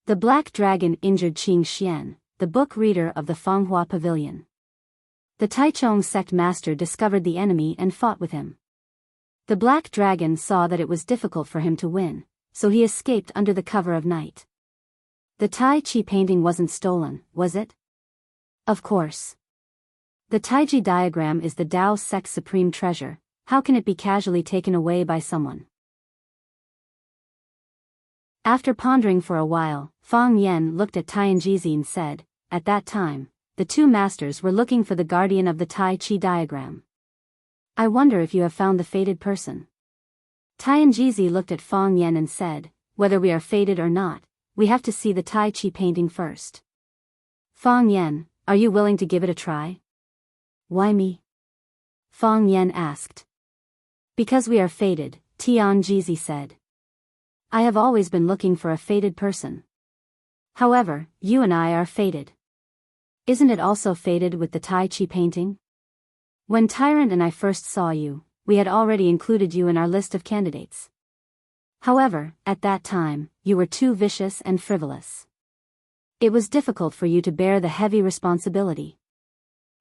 A: The Black Dragon injured Qing Xian, the book reader of the Fanghua Pavilion. The Taichung sect master discovered the enemy and fought with him. The Black Dragon saw that it was difficult for him to win, so he escaped under the cover of night. The Tai Chi painting wasn't stolen, was it? Of course. The Taiji diagram is the Tao sect's supreme treasure. How can it be casually taken away by someone? After pondering for a while, Fang Yen looked at Tianjizi and said, at that time, the two masters were looking for the guardian of the Tai Chi diagram. I wonder if you have found the fated person. Tianjizi looked at Fang Yen and said, whether we are fated or not, we have to see the Tai Chi painting first. Fang Yen, are you willing to give it a try? Why me? Fang Yen asked. Because we are fated, Tianjizi said. I have always been looking for a fated person. However, you and I are fated. Isn't it also fated with the Tai Chi painting? When Tyrant and I first saw you, we had already included you in our list of candidates. However, at that time, you were too vicious and frivolous. It was difficult for you to bear the heavy responsibility.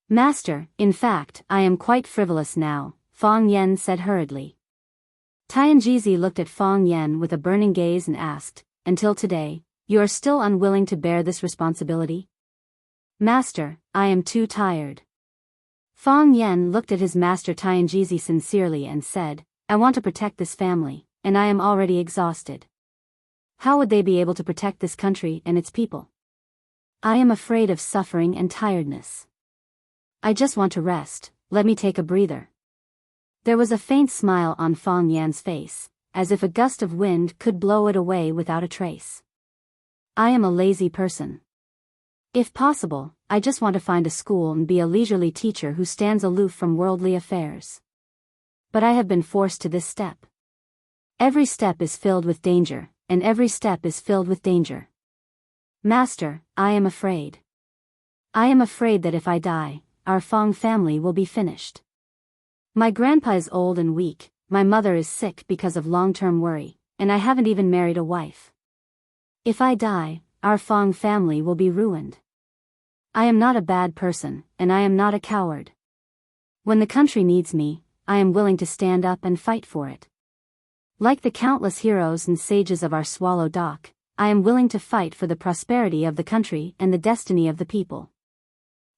A: Master, in fact, I am quite frivolous now, Fang Yen said hurriedly. Tianjizi looked at Fang Yen with a burning gaze and asked, until today, you are still unwilling to bear this responsibility? Master, I am too tired. Fang Yen looked at his master Tianjizi sincerely and said, I want to protect this family, and I am already exhausted. How would they be able to protect this country and its people? I am afraid of suffering and tiredness. I just want to rest, let me take a breather. There was a faint smile on Fang Yan's face, as if a gust of wind could blow it away without a trace. I am a lazy person. If possible, I just want to find a school and be a leisurely teacher who stands aloof from worldly affairs. But I have been forced to this step. Every step is filled with danger, and every step is filled with danger. Master, I am afraid. I am afraid that if I die, our Fang family will be finished. My grandpa is old and weak, my mother is sick because of long-term worry, and I haven't even married a wife. If I die, our Fang family will be ruined. I am not a bad person, and I am not a coward. When the country needs me, I am willing to stand up and fight for it. Like the countless heroes and sages of our Swallow Dock, I am willing to fight for the prosperity of the country and the destiny of the people.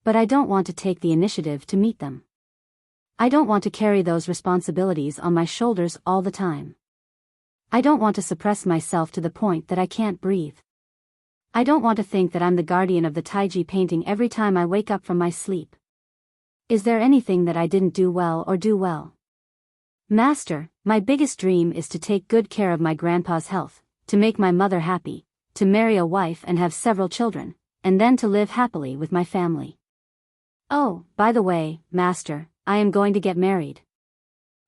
A: But I don't want to take the initiative to meet them. I don't want to carry those responsibilities on my shoulders all the time. I don't want to suppress myself to the point that I can't breathe. I don't want to think that I'm the guardian of the Taiji painting every time I wake up from my sleep. Is there anything that I didn't do well or do well? Master, my biggest dream is to take good care of my grandpa's health, to make my mother happy, to marry a wife and have several children, and then to live happily with my family. Oh, by the way, Master, I am going to get married.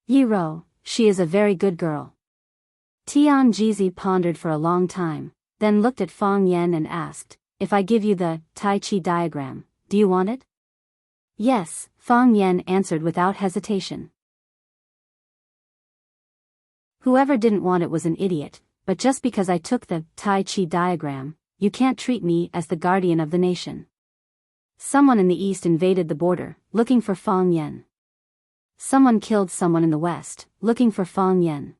A: Yiro, she is a very good girl. Tianjizi pondered for a long time, then looked at Fang Yen and asked, if I give you the Tai Chi diagram, do you want it? Yes, Fang Yen answered without hesitation. Whoever didn't want it was an idiot, but just because I took the Tai Chi diagram, you can't treat me as the guardian of the nation. Someone in the east invaded the border, looking for Fang Yen. Someone killed someone in the west, looking for Fang Yen.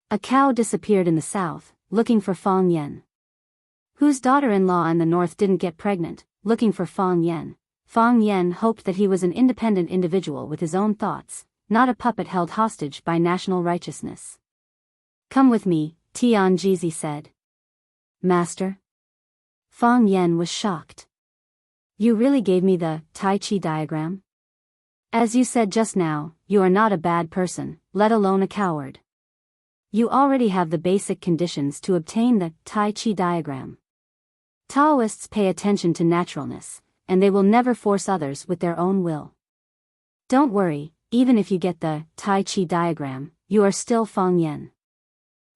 A: A cow disappeared in the south, looking for Fang Yen. Whose daughter-in-law in the north didn't get pregnant, looking for Fang Yen. Fang Yen hoped that he was an independent individual with his own thoughts, not a puppet held hostage by national righteousness. Come with me, Tianjizi said. Master? Fang Yen was shocked. You really gave me the Tai Chi diagram? As you said just now, you are not a bad person, let alone a coward. You already have the basic conditions to obtain the Tai Chi diagram. Taoists pay attention to naturalness, and they will never force others with their own will. Don't worry, even if you get the Tai Chi diagram, you are still Fang Yen.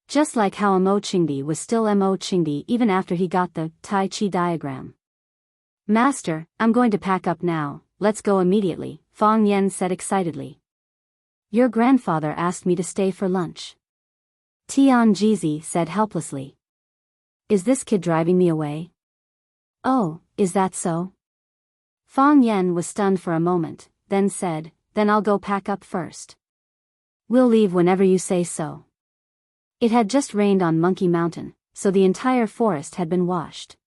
A: Just like how Mo Qingdi was still Mo Qingdi even after he got the Tai Chi diagram. Master, I'm going to pack up now, let's go immediately, Fang Yen said excitedly. Your grandfather asked me to stay for lunch. Tianjizi said helplessly. Is this kid driving me away? Oh, is that so? Fang Yen was stunned for a moment, then said, then I'll go pack up first. We'll leave whenever you say so. It had just rained on Monkey Mountain, so the entire forest had been washed.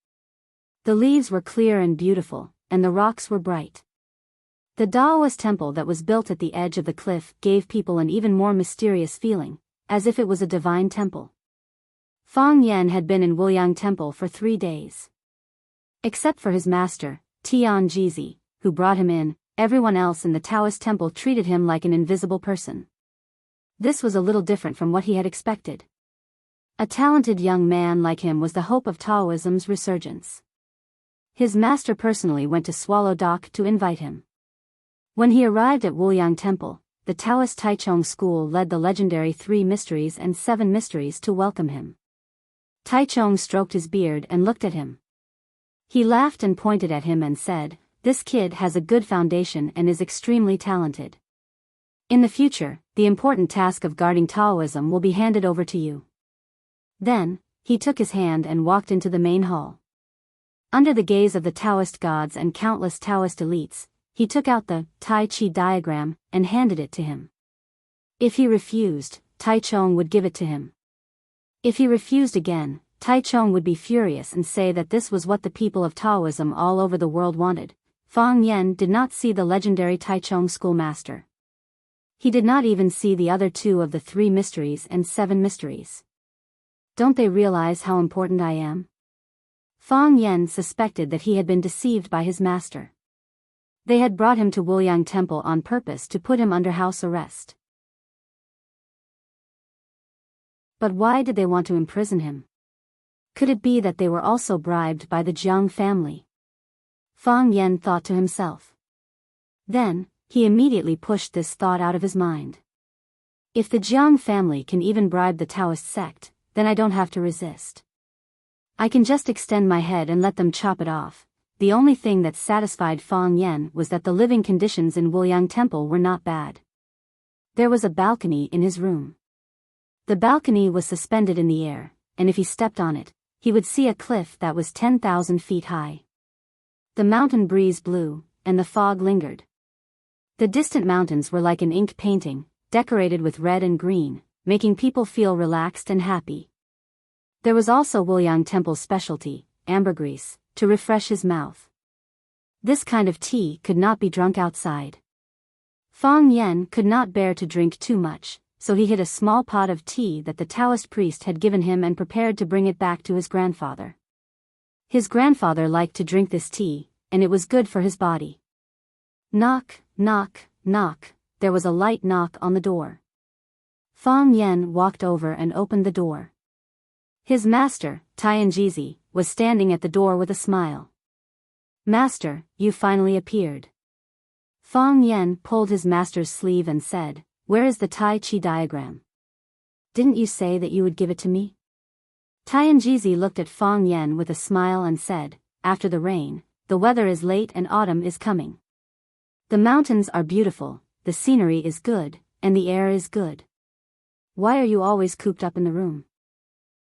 A: The leaves were clear and beautiful, and the rocks were bright. The Daoist temple that was built at the edge of the cliff gave people an even more mysterious feeling, as if it was a divine temple. Fang Yan had been in Wuliang Temple for 3 days. Except for his master, Tian Jizi, who brought him in, everyone else in the Taoist temple treated him like an invisible person. This was a little different from what he had expected. A talented young man like him was the hope of Taoism's resurgence. His master personally went to Swallow Dock to invite him. When he arrived at Wuliang Temple, the Taoist Taichung school led the legendary 3 mysteries and 7 mysteries to welcome him. Taichung stroked his beard and looked at him. He laughed and pointed at him and said, "This kid has a good foundation and is extremely talented. In the future, the important task of guarding Taoism will be handed over to you." Then, he took his hand and walked into the main hall. Under the gaze of the Taoist gods and countless Taoist elites, he took out the Tai Chi diagram and handed it to him. If he refused, Taichung would give it to him. If he refused again, Taichung would be furious and say that this was what the people of Taoism all over the world wanted. Fang Yan did not see the legendary Taichung schoolmaster. He did not even see the other 2 of the 3 mysteries and 7 mysteries. Don't they realize how important I am? Fang Yan suspected that he had been deceived by his master. They had brought him to Wuliang Temple on purpose to put him under house arrest. But why did they want to imprison him? Could it be that they were also bribed by the Jiang family? Fang Yan thought to himself. Then, he immediately pushed this thought out of his mind. If the Jiang family can even bribe the Taoist sect, then I don't have to resist. I can just extend my head and let them chop it off. The only thing that satisfied Fang Yan was that the living conditions in Wuliang Temple were not bad. There was a balcony in his room. The balcony was suspended in the air, and if he stepped on it, he would see a cliff that was 10,000 feet high. The mountain breeze blew, and the fog lingered. The distant mountains were like an ink painting, decorated with red and green, making people feel relaxed and happy. There was also Wuliang Temple's specialty, ambergris, to refresh his mouth. This kind of tea could not be drunk outside. Fang Yan could not bear to drink too much, so he hid a small pot of tea that the Taoist priest had given him and prepared to bring it back to his grandfather. His grandfather liked to drink this tea, and it was good for his body. Knock, knock, knock, there was a light knock on the door. Fang Yan walked over and opened the door. His master, Tian Jizi, was standing at the door with a smile. "Master, you finally appeared." Fang Yan pulled his master's sleeve and said, "Where is the Tai Chi diagram? Didn't you say that you would give it to me?" Tian Jizi looked at Fang Yan with a smile and said, "After the rain, the weather is late and autumn is coming. The mountains are beautiful, the scenery is good, and the air is good. Why are you always cooped up in the room?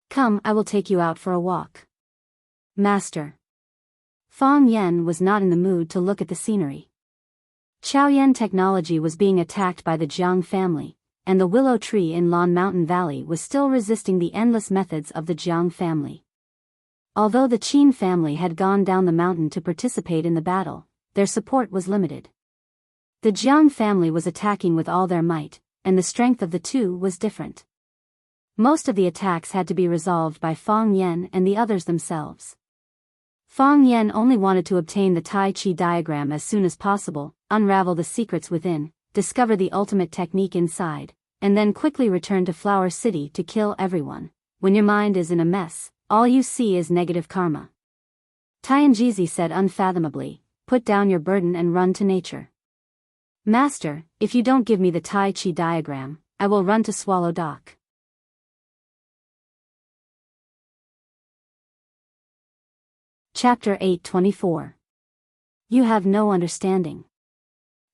A: Come, I will take you out for a walk." "Master." Fang Yan was not in the mood to look at the scenery. Chaoyan technology was being attacked by the Jiang family, and the willow tree in Lan Mountain Valley was still resisting the endless methods of the Jiang family. Although the Qin family had gone down the mountain to participate in the battle, their support was limited. The Jiang family was attacking with all their might, and the strength of the 2 was different. Most of the attacks had to be resolved by Fang Yan and the others themselves. Fang Yan only wanted to obtain the Tai Chi diagram as soon as possible, unravel the secrets within, discover the ultimate technique inside, and then quickly return to Flower City to kill everyone. When your mind is in a mess, all you see is negative karma. Tian Jizi said unfathomably, "Put down your burden and run to nature." "Master, if you don't give me the Tai Chi diagram, I will run to Swallow Dock." Chapter 824. You have no understanding.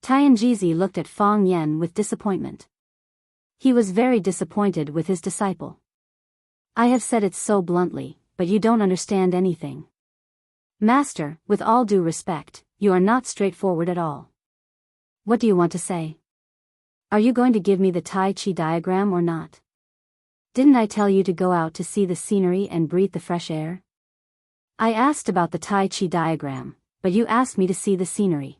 A: Tian Jizi looked at Fang Yan with disappointment. He was very disappointed with his disciple. "I have said it so bluntly, but you don't understand anything. Master, with all due respect, you are not straightforward at all. What do you want to say? Are you going to give me the Tai Chi diagram or not? Didn't I tell you to go out to see the scenery and breathe the fresh air? I asked about the Tai Chi diagram, but you asked me to see the scenery.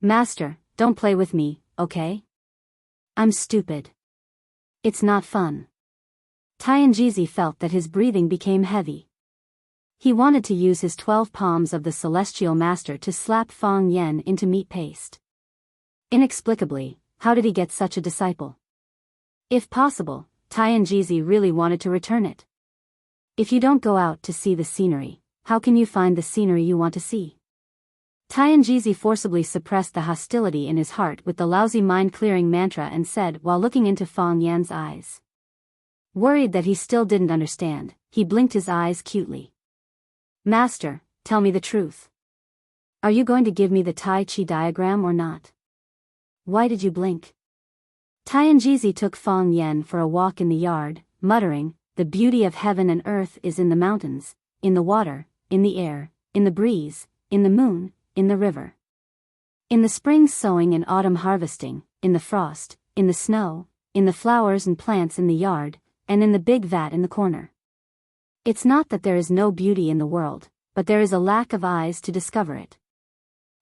A: Master, don't play with me, okay? I'm stupid. It's not fun." Tianjizi felt that his breathing became heavy. He wanted to use his 12 palms of the celestial master to slap Fang Yen into meat paste. Inexplicably, how did he get such a disciple? If possible, Tianjizi really wanted to return it. If you don't go out to see the scenery, how can you find the scenery you want to see? Tianjizi forcibly suppressed the hostility in his heart with the lousy mind-clearing mantra and said while looking into Fang Yan's eyes. Worried that he still didn't understand, he blinked his eyes cutely. Master, tell me the truth. Are you going to give me the Tai Chi diagram or not? Why did you blink? Tianjizi took Fang Yan for a walk in the yard, muttering, the beauty of heaven and earth is in the mountains, in the water, in the air, in the breeze, in the moon, in the river. In the spring sowing and autumn harvesting, in the frost, in the snow, in the flowers and plants in the yard, and in the big vat in the corner. It's not that there is no beauty in the world, but there is a lack of eyes to discover it.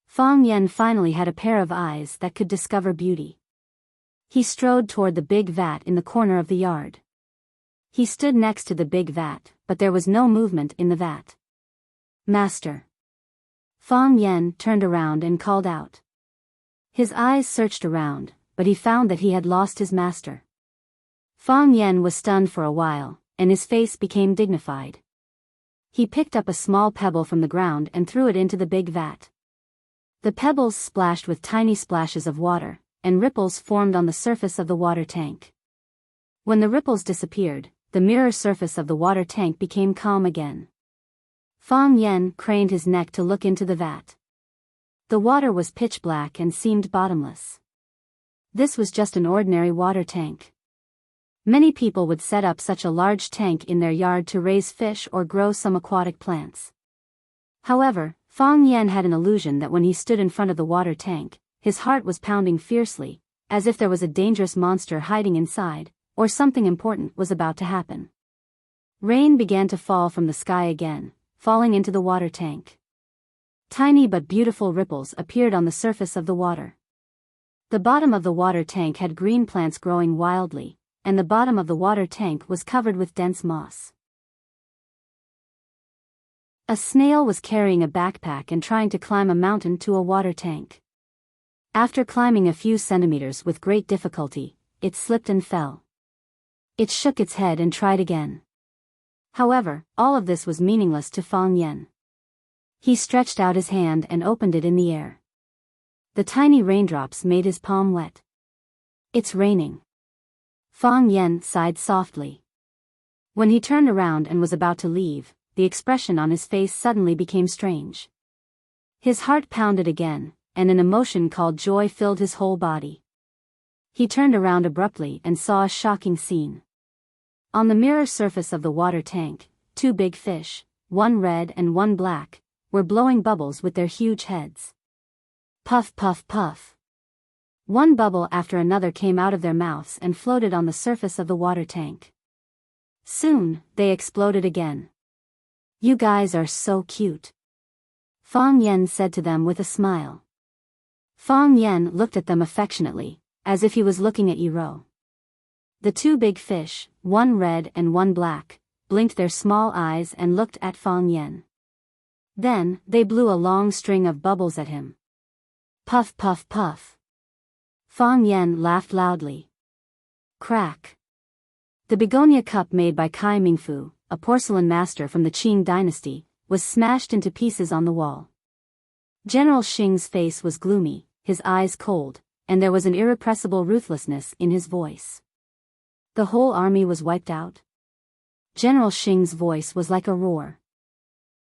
A: Fang Yan finally had a pair of eyes that could discover beauty. He strode toward the big vat in the corner of the yard. He stood next to the big vat, but there was no movement in the vat. Master. Fang Yan turned around and called out. His eyes searched around, but he found that he had lost his master. Fang Yan was stunned for a while, and his face became dignified. He picked up a small pebble from the ground and threw it into the big vat. The pebbles splashed with tiny splashes of water, and ripples formed on the surface of the water tank. When the ripples disappeared, the mirror surface of the water tank became calm again. Fang Yan craned his neck to look into the vat. The water was pitch black and seemed bottomless. This was just an ordinary water tank. Many people would set up such a large tank in their yard to raise fish or grow some aquatic plants. However, Fang Yan had an illusion that when he stood in front of the water tank, his heart was pounding fiercely, as if there was a dangerous monster hiding inside, or something important was about to happen. Rain began to fall from the sky again, falling into the water tank. Tiny but beautiful ripples appeared on the surface of the water. The bottom of the water tank had green plants growing wildly, and the bottom of the water tank was covered with dense moss. A snail was carrying a backpack and trying to climb a mountain to a water tank. After climbing a few centimeters with great difficulty, it slipped and fell. It shook its head and tried again. However, all of this was meaningless to Fang Yan. He stretched out his hand and opened it in the air. The tiny raindrops made his palm wet. It's raining. Fang Yan sighed softly. When he turned around and was about to leave, the expression on his face suddenly became strange. His heart pounded again, and an emotion called joy filled his whole body. He turned around abruptly and saw a shocking scene. On the mirror surface of the water tank, two big fish, one red and one black, were blowing bubbles with their huge heads. Puff, puff, puff. One bubble after another came out of their mouths and floated on the surface of the water tank. Soon, they exploded again. You guys are so cute. Fang Yan said to them with a smile. Fang Yan looked at them affectionately, as if he was looking at Yiro. The two big fish, one red and one black, blinked their small eyes and looked at Fang Yan. Then, they blew a long string of bubbles at him. Puff, puff, puff. Fang Yan laughed loudly. Crack. The begonia cup made by Kai Mingfu, a porcelain master from the Qing dynasty, was smashed into pieces on the wall. General Xing's face was gloomy, his eyes cold, and there was an irrepressible ruthlessness in his voice. The whole army was wiped out? General Xing's voice was like a roar.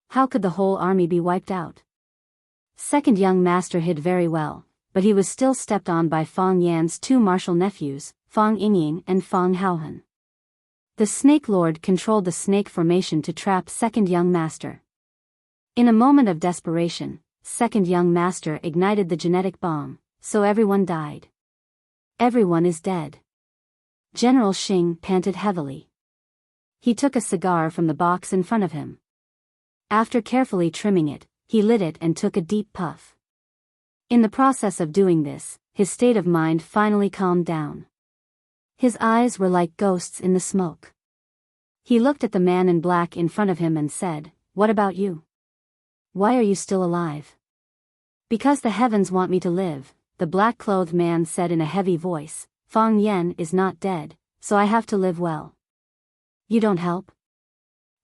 A: How could the whole army be wiped out? Second young master hid very well, but he was still stepped on by Fang Yan's two martial nephews, Fang Yingying and Fang Haohan. The Snake Lord controlled the snake formation to trap second young master. In a moment of desperation, second young master ignited the genetic bomb, so everyone died. Everyone is dead. General Xing panted heavily. He took a cigar from the box in front of him. After carefully trimming it, he lit it and took a deep puff. In the process of doing this, his state of mind finally calmed down. His eyes were like ghosts in the smoke. He looked at the man in black in front of him and said, "What about you? Why are you still alive?" "Because the heavens want me to live," the black-clothed man said in a heavy voice. "Fang Yan is not dead, so I have to live well." "You don't help?"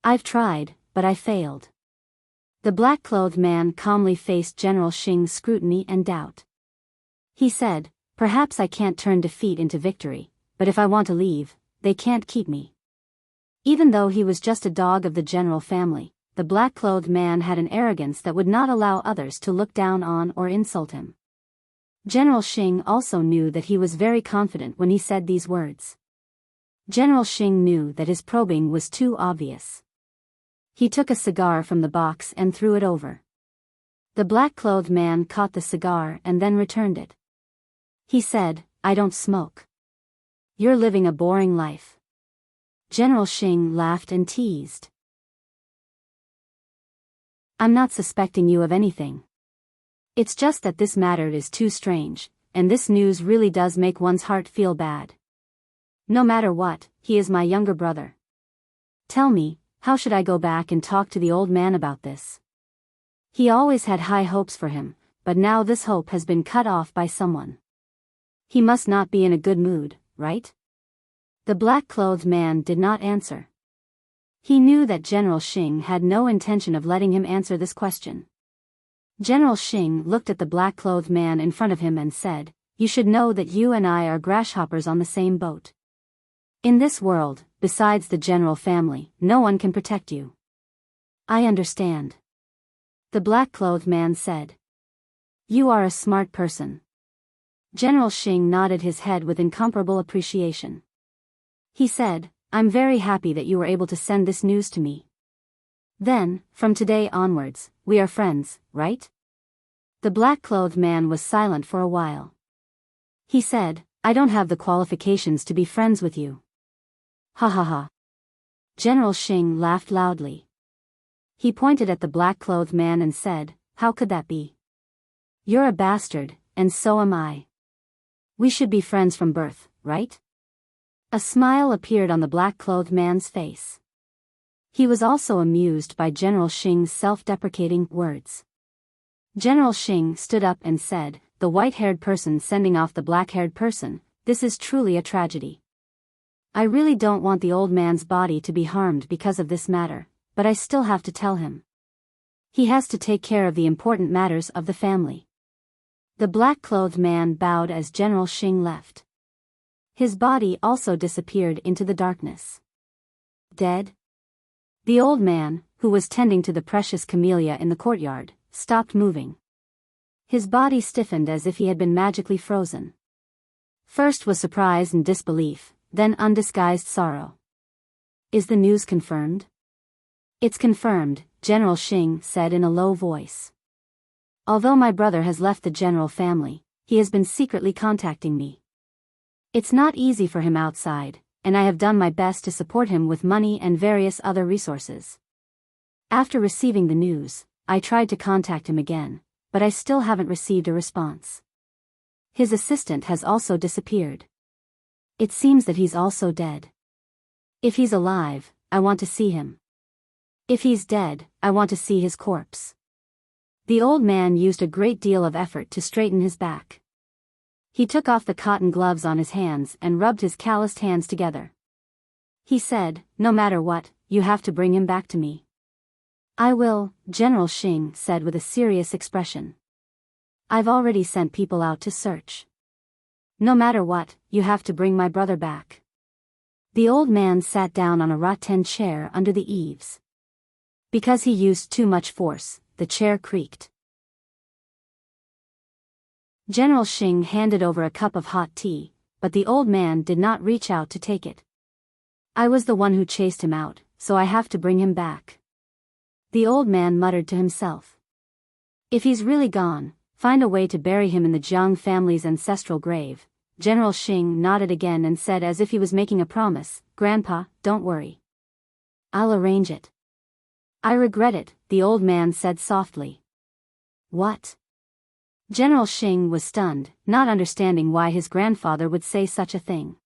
A: "I've tried, but I failed." The black-clothed man calmly faced General Xing's scrutiny and doubt. He said, "Perhaps I can't turn defeat into victory, but if I want to leave, they can't keep me." Even though he was just a dog of the general family, the black-clothed man had an arrogance that would not allow others to look down on or insult him. General Xing also knew that he was very confident when he said these words. General Xing knew that his probing was too obvious. He took a cigar from the box and threw it over. The black-clothed man caught the cigar and then returned it. He said, "I don't smoke." "You're living a boring life." General Xing laughed and teased. "I'm not suspecting you of anything. It's just that this matter is too strange, and this news really does make one's heart feel bad. No matter what, he is my younger brother. Tell me, how should I go back and talk to the old man about this? He always had high hopes for him, but now this hope has been cut off by someone. He must not be in a good mood, right?" The black-clothed man did not answer. He knew that General Xing had no intention of letting him answer this question. General Xing looked at the black-clothed man in front of him and said, "You should know that you and I are grasshoppers on the same boat. In this world, besides the general family, no one can protect you." "I understand," the black-clothed man said. "You are a smart person." General Xing nodded his head with incomparable appreciation. He said, "I'm very happy that you were able to send this news to me. Then, from today onwards, we are friends, right?" The black-clothed man was silent for a while. He said, "I don't have the qualifications to be friends with you." "Ha ha ha." General Xing laughed loudly. He pointed at the black-clothed man and said, "How could that be? You're a bastard, and so am I. We should be friends from birth, right?" A smile appeared on the black-clothed man's face. He was also amused by General Xing's self-deprecating words. General Xing stood up and said, "The white-haired person sending off the black-haired person, this is truly a tragedy. I really don't want the old man's body to be harmed because of this matter, but I still have to tell him. He has to take care of the important matters of the family." The black-clothed man bowed as General Xing left. His body also disappeared into the darkness. Dead? The old man, who was tending to the precious camellia in the courtyard, stopped moving. His body stiffened as if he had been magically frozen. First was surprise and disbelief, then undisguised sorrow. "Is the news confirmed?" "It's confirmed," General Xing said in a low voice. "Although my brother has left the general family, he has been secretly contacting me. It's not easy for him outside, and I have done my best to support him with money and various other resources. After receiving the news, I tried to contact him again, but I still haven't received a response. His assistant has also disappeared. It seems that he's also dead. If he's alive, I want to see him. If he's dead, I want to see his corpse." The old man used a great deal of effort to straighten his back. He took off the cotton gloves on his hands and rubbed his calloused hands together. He said, "No matter what, you have to bring him back to me." "I will," General Xing said with a serious expression. "I've already sent people out to search. No matter what, you have to bring my brother back." The old man sat down on a rattan chair under the eaves. Because he used too much force, the chair creaked. General Xing handed over a cup of hot tea, but the old man did not reach out to take it. "I was the one who chased him out, so I have to bring him back." The old man muttered to himself. "If he's really gone, find a way to bury him in the Jiang family's ancestral grave." General Xing nodded again and said as if he was making a promise, "Grandpa, don't worry. I'll arrange it." "I regret it," the old man said softly. "What?" General Xing was stunned, not understanding why his grandfather would say such a thing.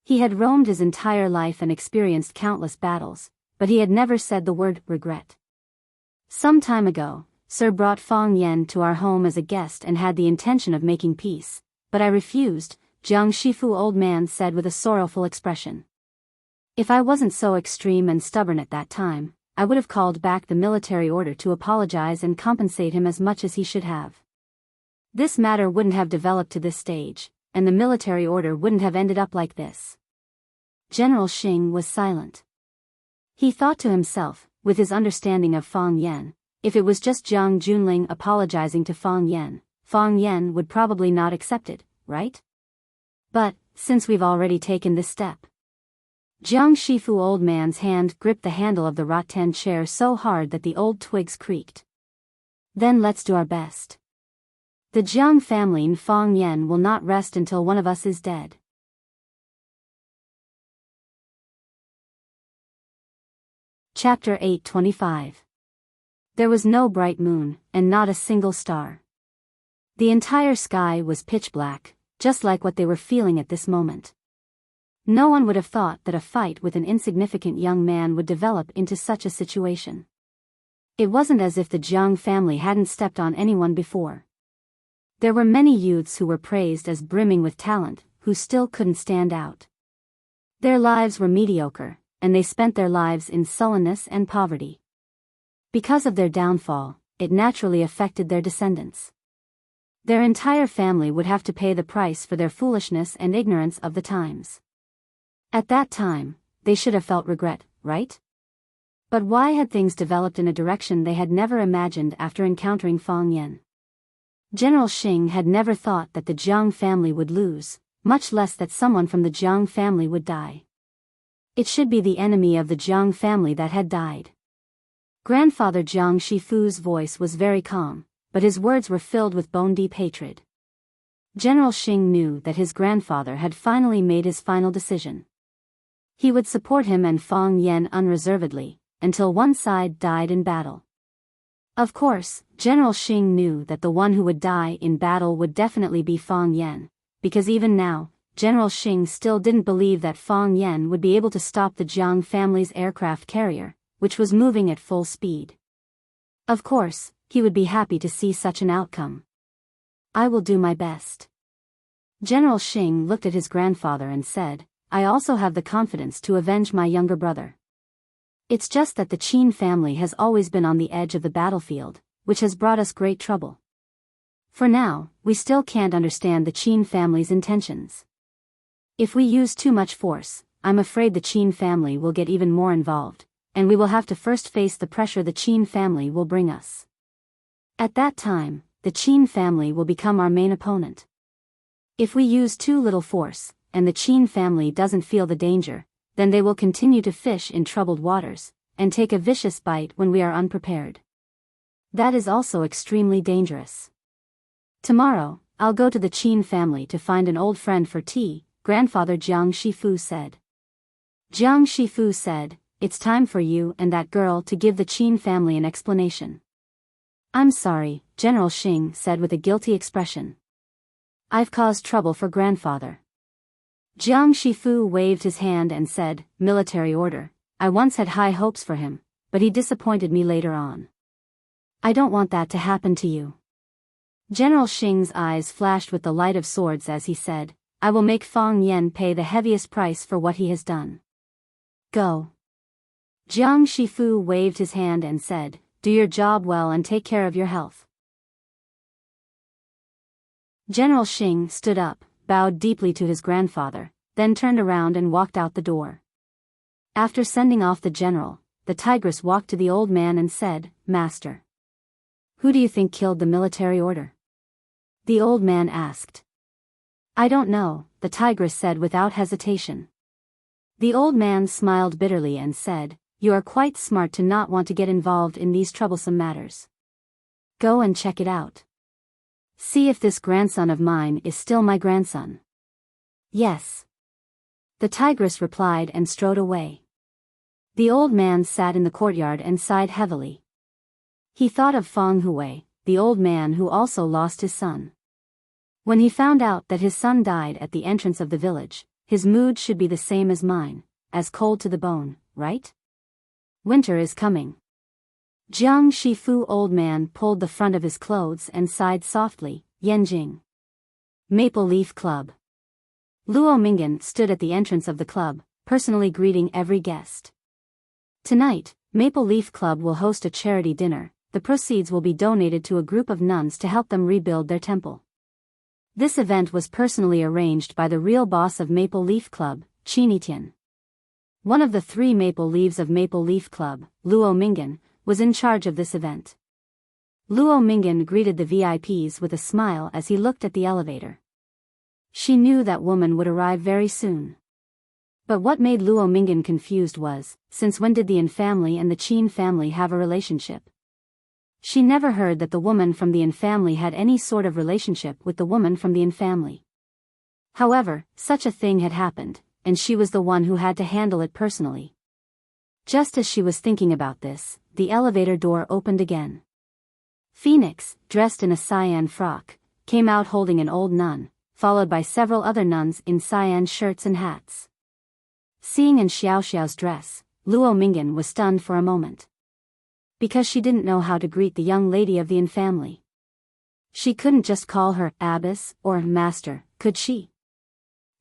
A: He had roamed his entire life and experienced countless battles, but he had never said the word regret. Some time ago, Sir brought Fang Yen to our home as a guest and had the intention of making peace, but I refused, Jiang Shifu old man said with a sorrowful expression. If I wasn't so extreme and stubborn at that time, I would have called back the military order to apologize and compensate him as much as he should have. This matter wouldn't have developed to this stage, and the military order wouldn't have ended up like this. General Xing was silent. He thought to himself, with his understanding of Fang Yen, if it was just Jiang Junling apologizing to Fang Yen would probably not accept it, right? But, since we've already taken this step. Jiang Shifu old man's hand gripped the handle of the rattan chair so hard that the old twigs creaked. Then let's do our best. The Jiang family and Fang Yen will not rest until one of us is dead. Chapter 825. There was no bright moon, and not a single star. The entire sky was pitch black, just like what they were feeling at this moment. No one would have thought that a fight with an insignificant young man would develop into such a situation. It wasn't as if the Jiang family hadn't stepped on anyone before. There were many youths who were praised as brimming with talent, who still couldn't stand out. Their lives were mediocre, and they spent their lives in sullenness and poverty. Because of their downfall, it naturally affected their descendants. Their entire family would have to pay the price for their foolishness and ignorance of the times. At that time, they should have felt regret, right? But why had things developed in a direction they had never imagined after encountering Fang Yen? General Xing had never thought that the Jiang family would lose, much less that someone from the Jiang family would die. It should be the enemy of the Jiang family that had died. Grandfather Jiang Shifu's voice was very calm, but his words were filled with bone-deep hatred. General Xing knew that his grandfather had finally made his final decision. He would support him and Fang Yen unreservedly, until one side died in battle. Of course, General Xing knew that the one who would die in battle would definitely be Fang Yen, because even now, General Xing still didn't believe that Fang Yen would be able to stop the Jiang family's aircraft carrier, which was moving at full speed. Of course, he would be happy to see such an outcome. I will do my best. General Xing looked at his grandfather and said, I also have the confidence to avenge my younger brother. It's just that the Qin family has always been on the edge of the battlefield, which has brought us great trouble. For now, we still can't understand the Qin family's intentions. If we use too much force, I'm afraid the Qin family will get even more involved, and we will have to first face the pressure the Qin family will bring us. At that time, the Qin family will become our main opponent. If we use too little force, and the Qin family doesn't feel the danger, then they will continue to fish in troubled waters, and take a vicious bite when we are unprepared. That is also extremely dangerous. Tomorrow, I'll go to the Qin family to find an old friend for tea, Grandfather Jiang Shifu said. Jiang Shifu said, it's time for you and that girl to give the Qin family an explanation. I'm sorry, General Xing said with a guilty expression. I've caused trouble for grandfather. Jiang Shifu waved his hand and said, military order, I once had high hopes for him, but he disappointed me later on. I don't want that to happen to you. General Xing's eyes flashed with the light of swords as he said, I will make Fang Yen pay the heaviest price for what he has done. Go. Jiang Shifu waved his hand and said, do your job well and take care of your health. General Xing stood up, bowed deeply to his grandfather, then turned around and walked out the door. After sending off the general, the tigress walked to the old man and said, Master. Who do you think killed the military order? The old man asked. I don't know, the tigress said without hesitation. The old man smiled bitterly and said, you are quite smart to not want to get involved in these troublesome matters. Go and check it out. See if this grandson of mine is still my grandson. Yes. The tigress replied and strode away. The old man sat in the courtyard and sighed heavily. He thought of Fang Hui, the old man who also lost his son. When he found out that his son died at the entrance of the village, his mood should be the same as mine, as cold to the bone, right? Winter is coming. Jiang Shifu old man pulled the front of his clothes and sighed softly, Yanjing. Maple Leaf Club. Luo Mingan stood at the entrance of the club, personally greeting every guest. Tonight, Maple Leaf Club will host a charity dinner. The proceeds will be donated to a group of nuns to help them rebuild their temple. This event was personally arranged by the real boss of Maple Leaf Club, Qinitian. One of the 3 Maple Leaves of Maple Leaf Club, Luo Mingan, was in charge of this event. Luo Mingan greeted the VIPs with a smile as he looked at the elevator. She knew that woman would arrive very soon. But what made Luo Mingan confused was, since when did the Yin family and the Qin family have a relationship? She never heard that the woman from the Yin family had any sort of relationship with the woman from the Yin family. However, such a thing had happened, and she was the one who had to handle it personally. Just as she was thinking about this, the elevator door opened again. Phoenix, dressed in a cyan frock, came out holding an old nun, followed by several other nuns in cyan shirts and hats. Seeing in Xiaoxiao's dress, Luo Mingan was stunned for a moment. Because she didn't know how to greet the young lady of the Yin family. She couldn't just call her abbess or master, could she?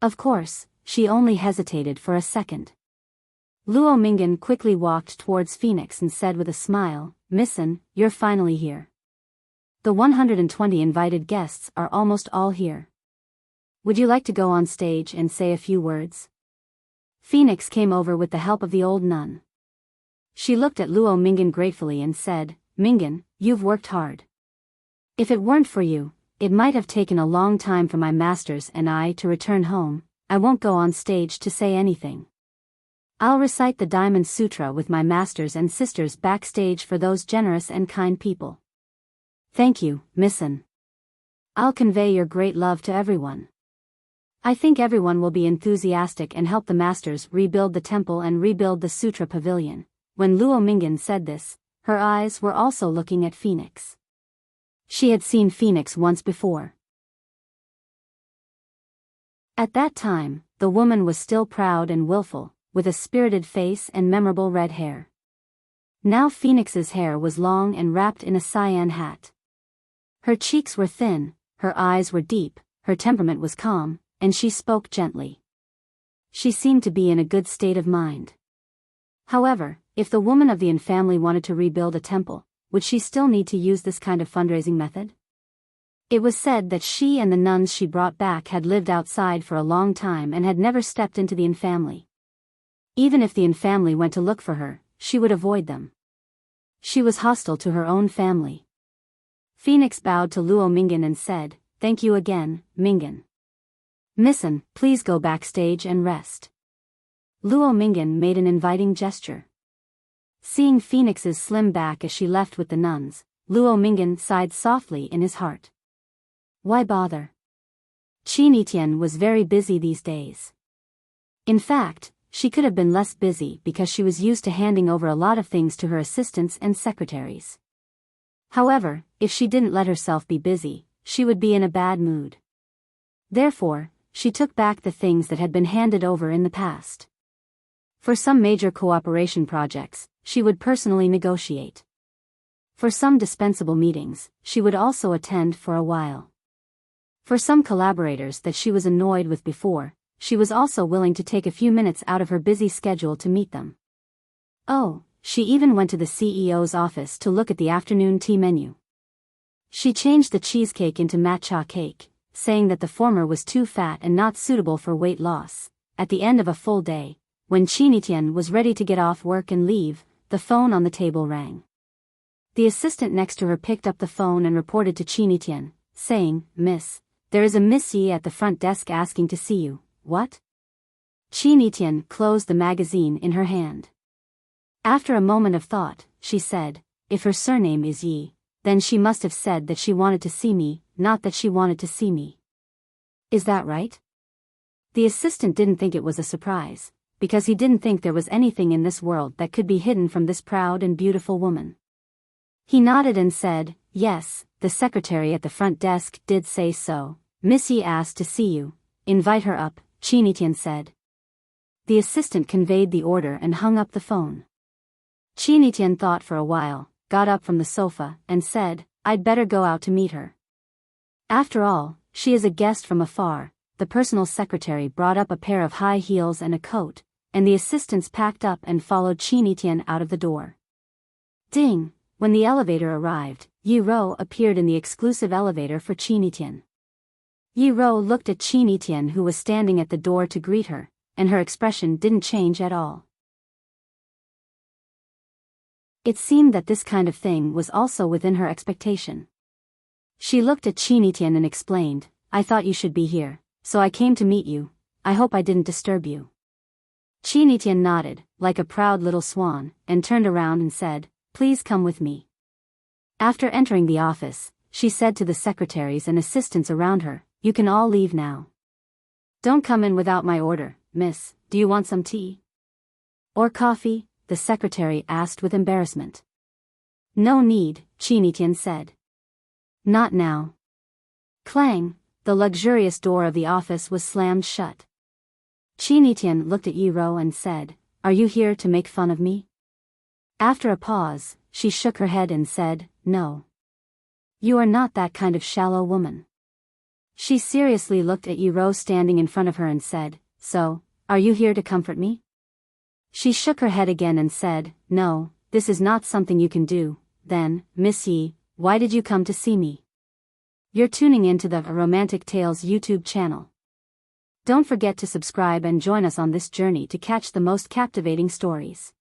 A: Of course, she only hesitated for a second. Luo Mingan quickly walked towards Phoenix and said with a smile, "Missin, you're finally here. The 120 invited guests are almost all here. Would you like to go on stage and say a few words?" Phoenix came over with the help of the old nun. She looked at Luo Mingan gratefully and said, "Mingan, you've worked hard. If it weren't for you, it might have taken a long time for my masters and I to return home. I won't go on stage to say anything. I'll recite the Diamond Sutra with my masters and sisters backstage for those generous and kind people. Thank you, Missin. I'll convey your great love to everyone. I think everyone will be enthusiastic and help the masters rebuild the temple and rebuild the Sutra Pavilion." When Luo Mingan said this, her eyes were also looking at Phoenix. She had seen Phoenix once before. At that time, the woman was still proud and willful, with a spirited face and memorable red hair. Now Phoenix's hair was long and wrapped in a cyan hat. Her cheeks were thin, her eyes were deep, her temperament was calm, and she spoke gently. She seemed to be in a good state of mind. However, if the woman of the Yin family wanted to rebuild a temple, would she still need to use this kind of fundraising method? It was said that she and the nuns she brought back had lived outside for a long time and had never stepped into the Yin family. Even if the Yin family went to look for her, she would avoid them. She was hostile to her own family. Phoenix bowed to Luo Mingan and said, "Thank you again, Mingan. Missin, please go backstage and rest." Luo Mingan made an inviting gesture. Seeing Phoenix's slim back as she left with the nuns, Luo Mingan sighed softly in his heart. Why bother? Qinitian was very busy these days. In fact, she could have been less busy because she was used to handing over a lot of things to her assistants and secretaries. However, if she didn't let herself be busy, she would be in a bad mood. Therefore, she took back the things that had been handed over in the past. For some major cooperation projects, she would personally negotiate. For some dispensable meetings, she would also attend for a while. For some collaborators that she was annoyed with before, she was also willing to take a few minutes out of her busy schedule to meet them. Oh, she even went to the CEO's office to look at the afternoon tea menu. She changed the cheesecake into matcha cake, saying that the former was too fat and not suitable for weight loss. At the end of a full day, when Qinitian was ready to get off work and leave, the phone on the table rang. The assistant next to her picked up the phone and reported to Qinitian, saying, "Miss, there is a Miss Yi at the front desk asking to see you." What? Qinitian closed the magazine in her hand. After a moment of thought, she said, "If her surname is Yi, then she must have said that she wanted to see me, not that she wanted to see me. Is that right?" The assistant didn't think it was a surprise, because he didn't think there was anything in this world that could be hidden from this proud and beautiful woman. He nodded and said, "Yes, the secretary at the front desk did say so. Miss Yi asked to see you. Invite her up, Chinitian said. The assistant conveyed the order and hung up the phone. Chinitian thought for a while, got up from the sofa, and said, I'd better go out to meet her. After all, she is a guest from afar. The personal secretary brought up a pair of high heels and a coat, and the assistants packed up and followed Chinitian out of the door. Ding! When the elevator arrived, Yi Ro appeared in the exclusive elevator for Chinitian. Yi Ro looked at Chinitian, who was standing at the door, to greet her, and her expression didn't change at all. It seemed that this kind of thing was also within her expectation. She looked at Chinitian and explained, I thought you should be here, so I came to meet you. I hope I didn't disturb you. Chinitian nodded, like a proud little swan, and turned around and said, Please come with me. After entering the office, she said to the secretaries and assistants around her, You can all leave now. Don't come in without my order, miss. Do you want some tea? Or coffee? The secretary asked with embarrassment. No need, Chinitian said. Not now. Clang! The luxurious door of the office was slammed shut. Chinitian looked at Yi Ro and said, Are you here to make fun of me? After a pause, she shook her head and said, No. You are not that kind of shallow woman. She seriously looked at Yi Ro standing in front of her and said, So, are you here to comfort me? She shook her head again and said, No, this is not something you can do. Then, Miss Yi, why did you come to see me? You're tuning into the Romantic Tales YouTube channel. Don't forget to subscribe and join us on this journey to catch the most captivating stories.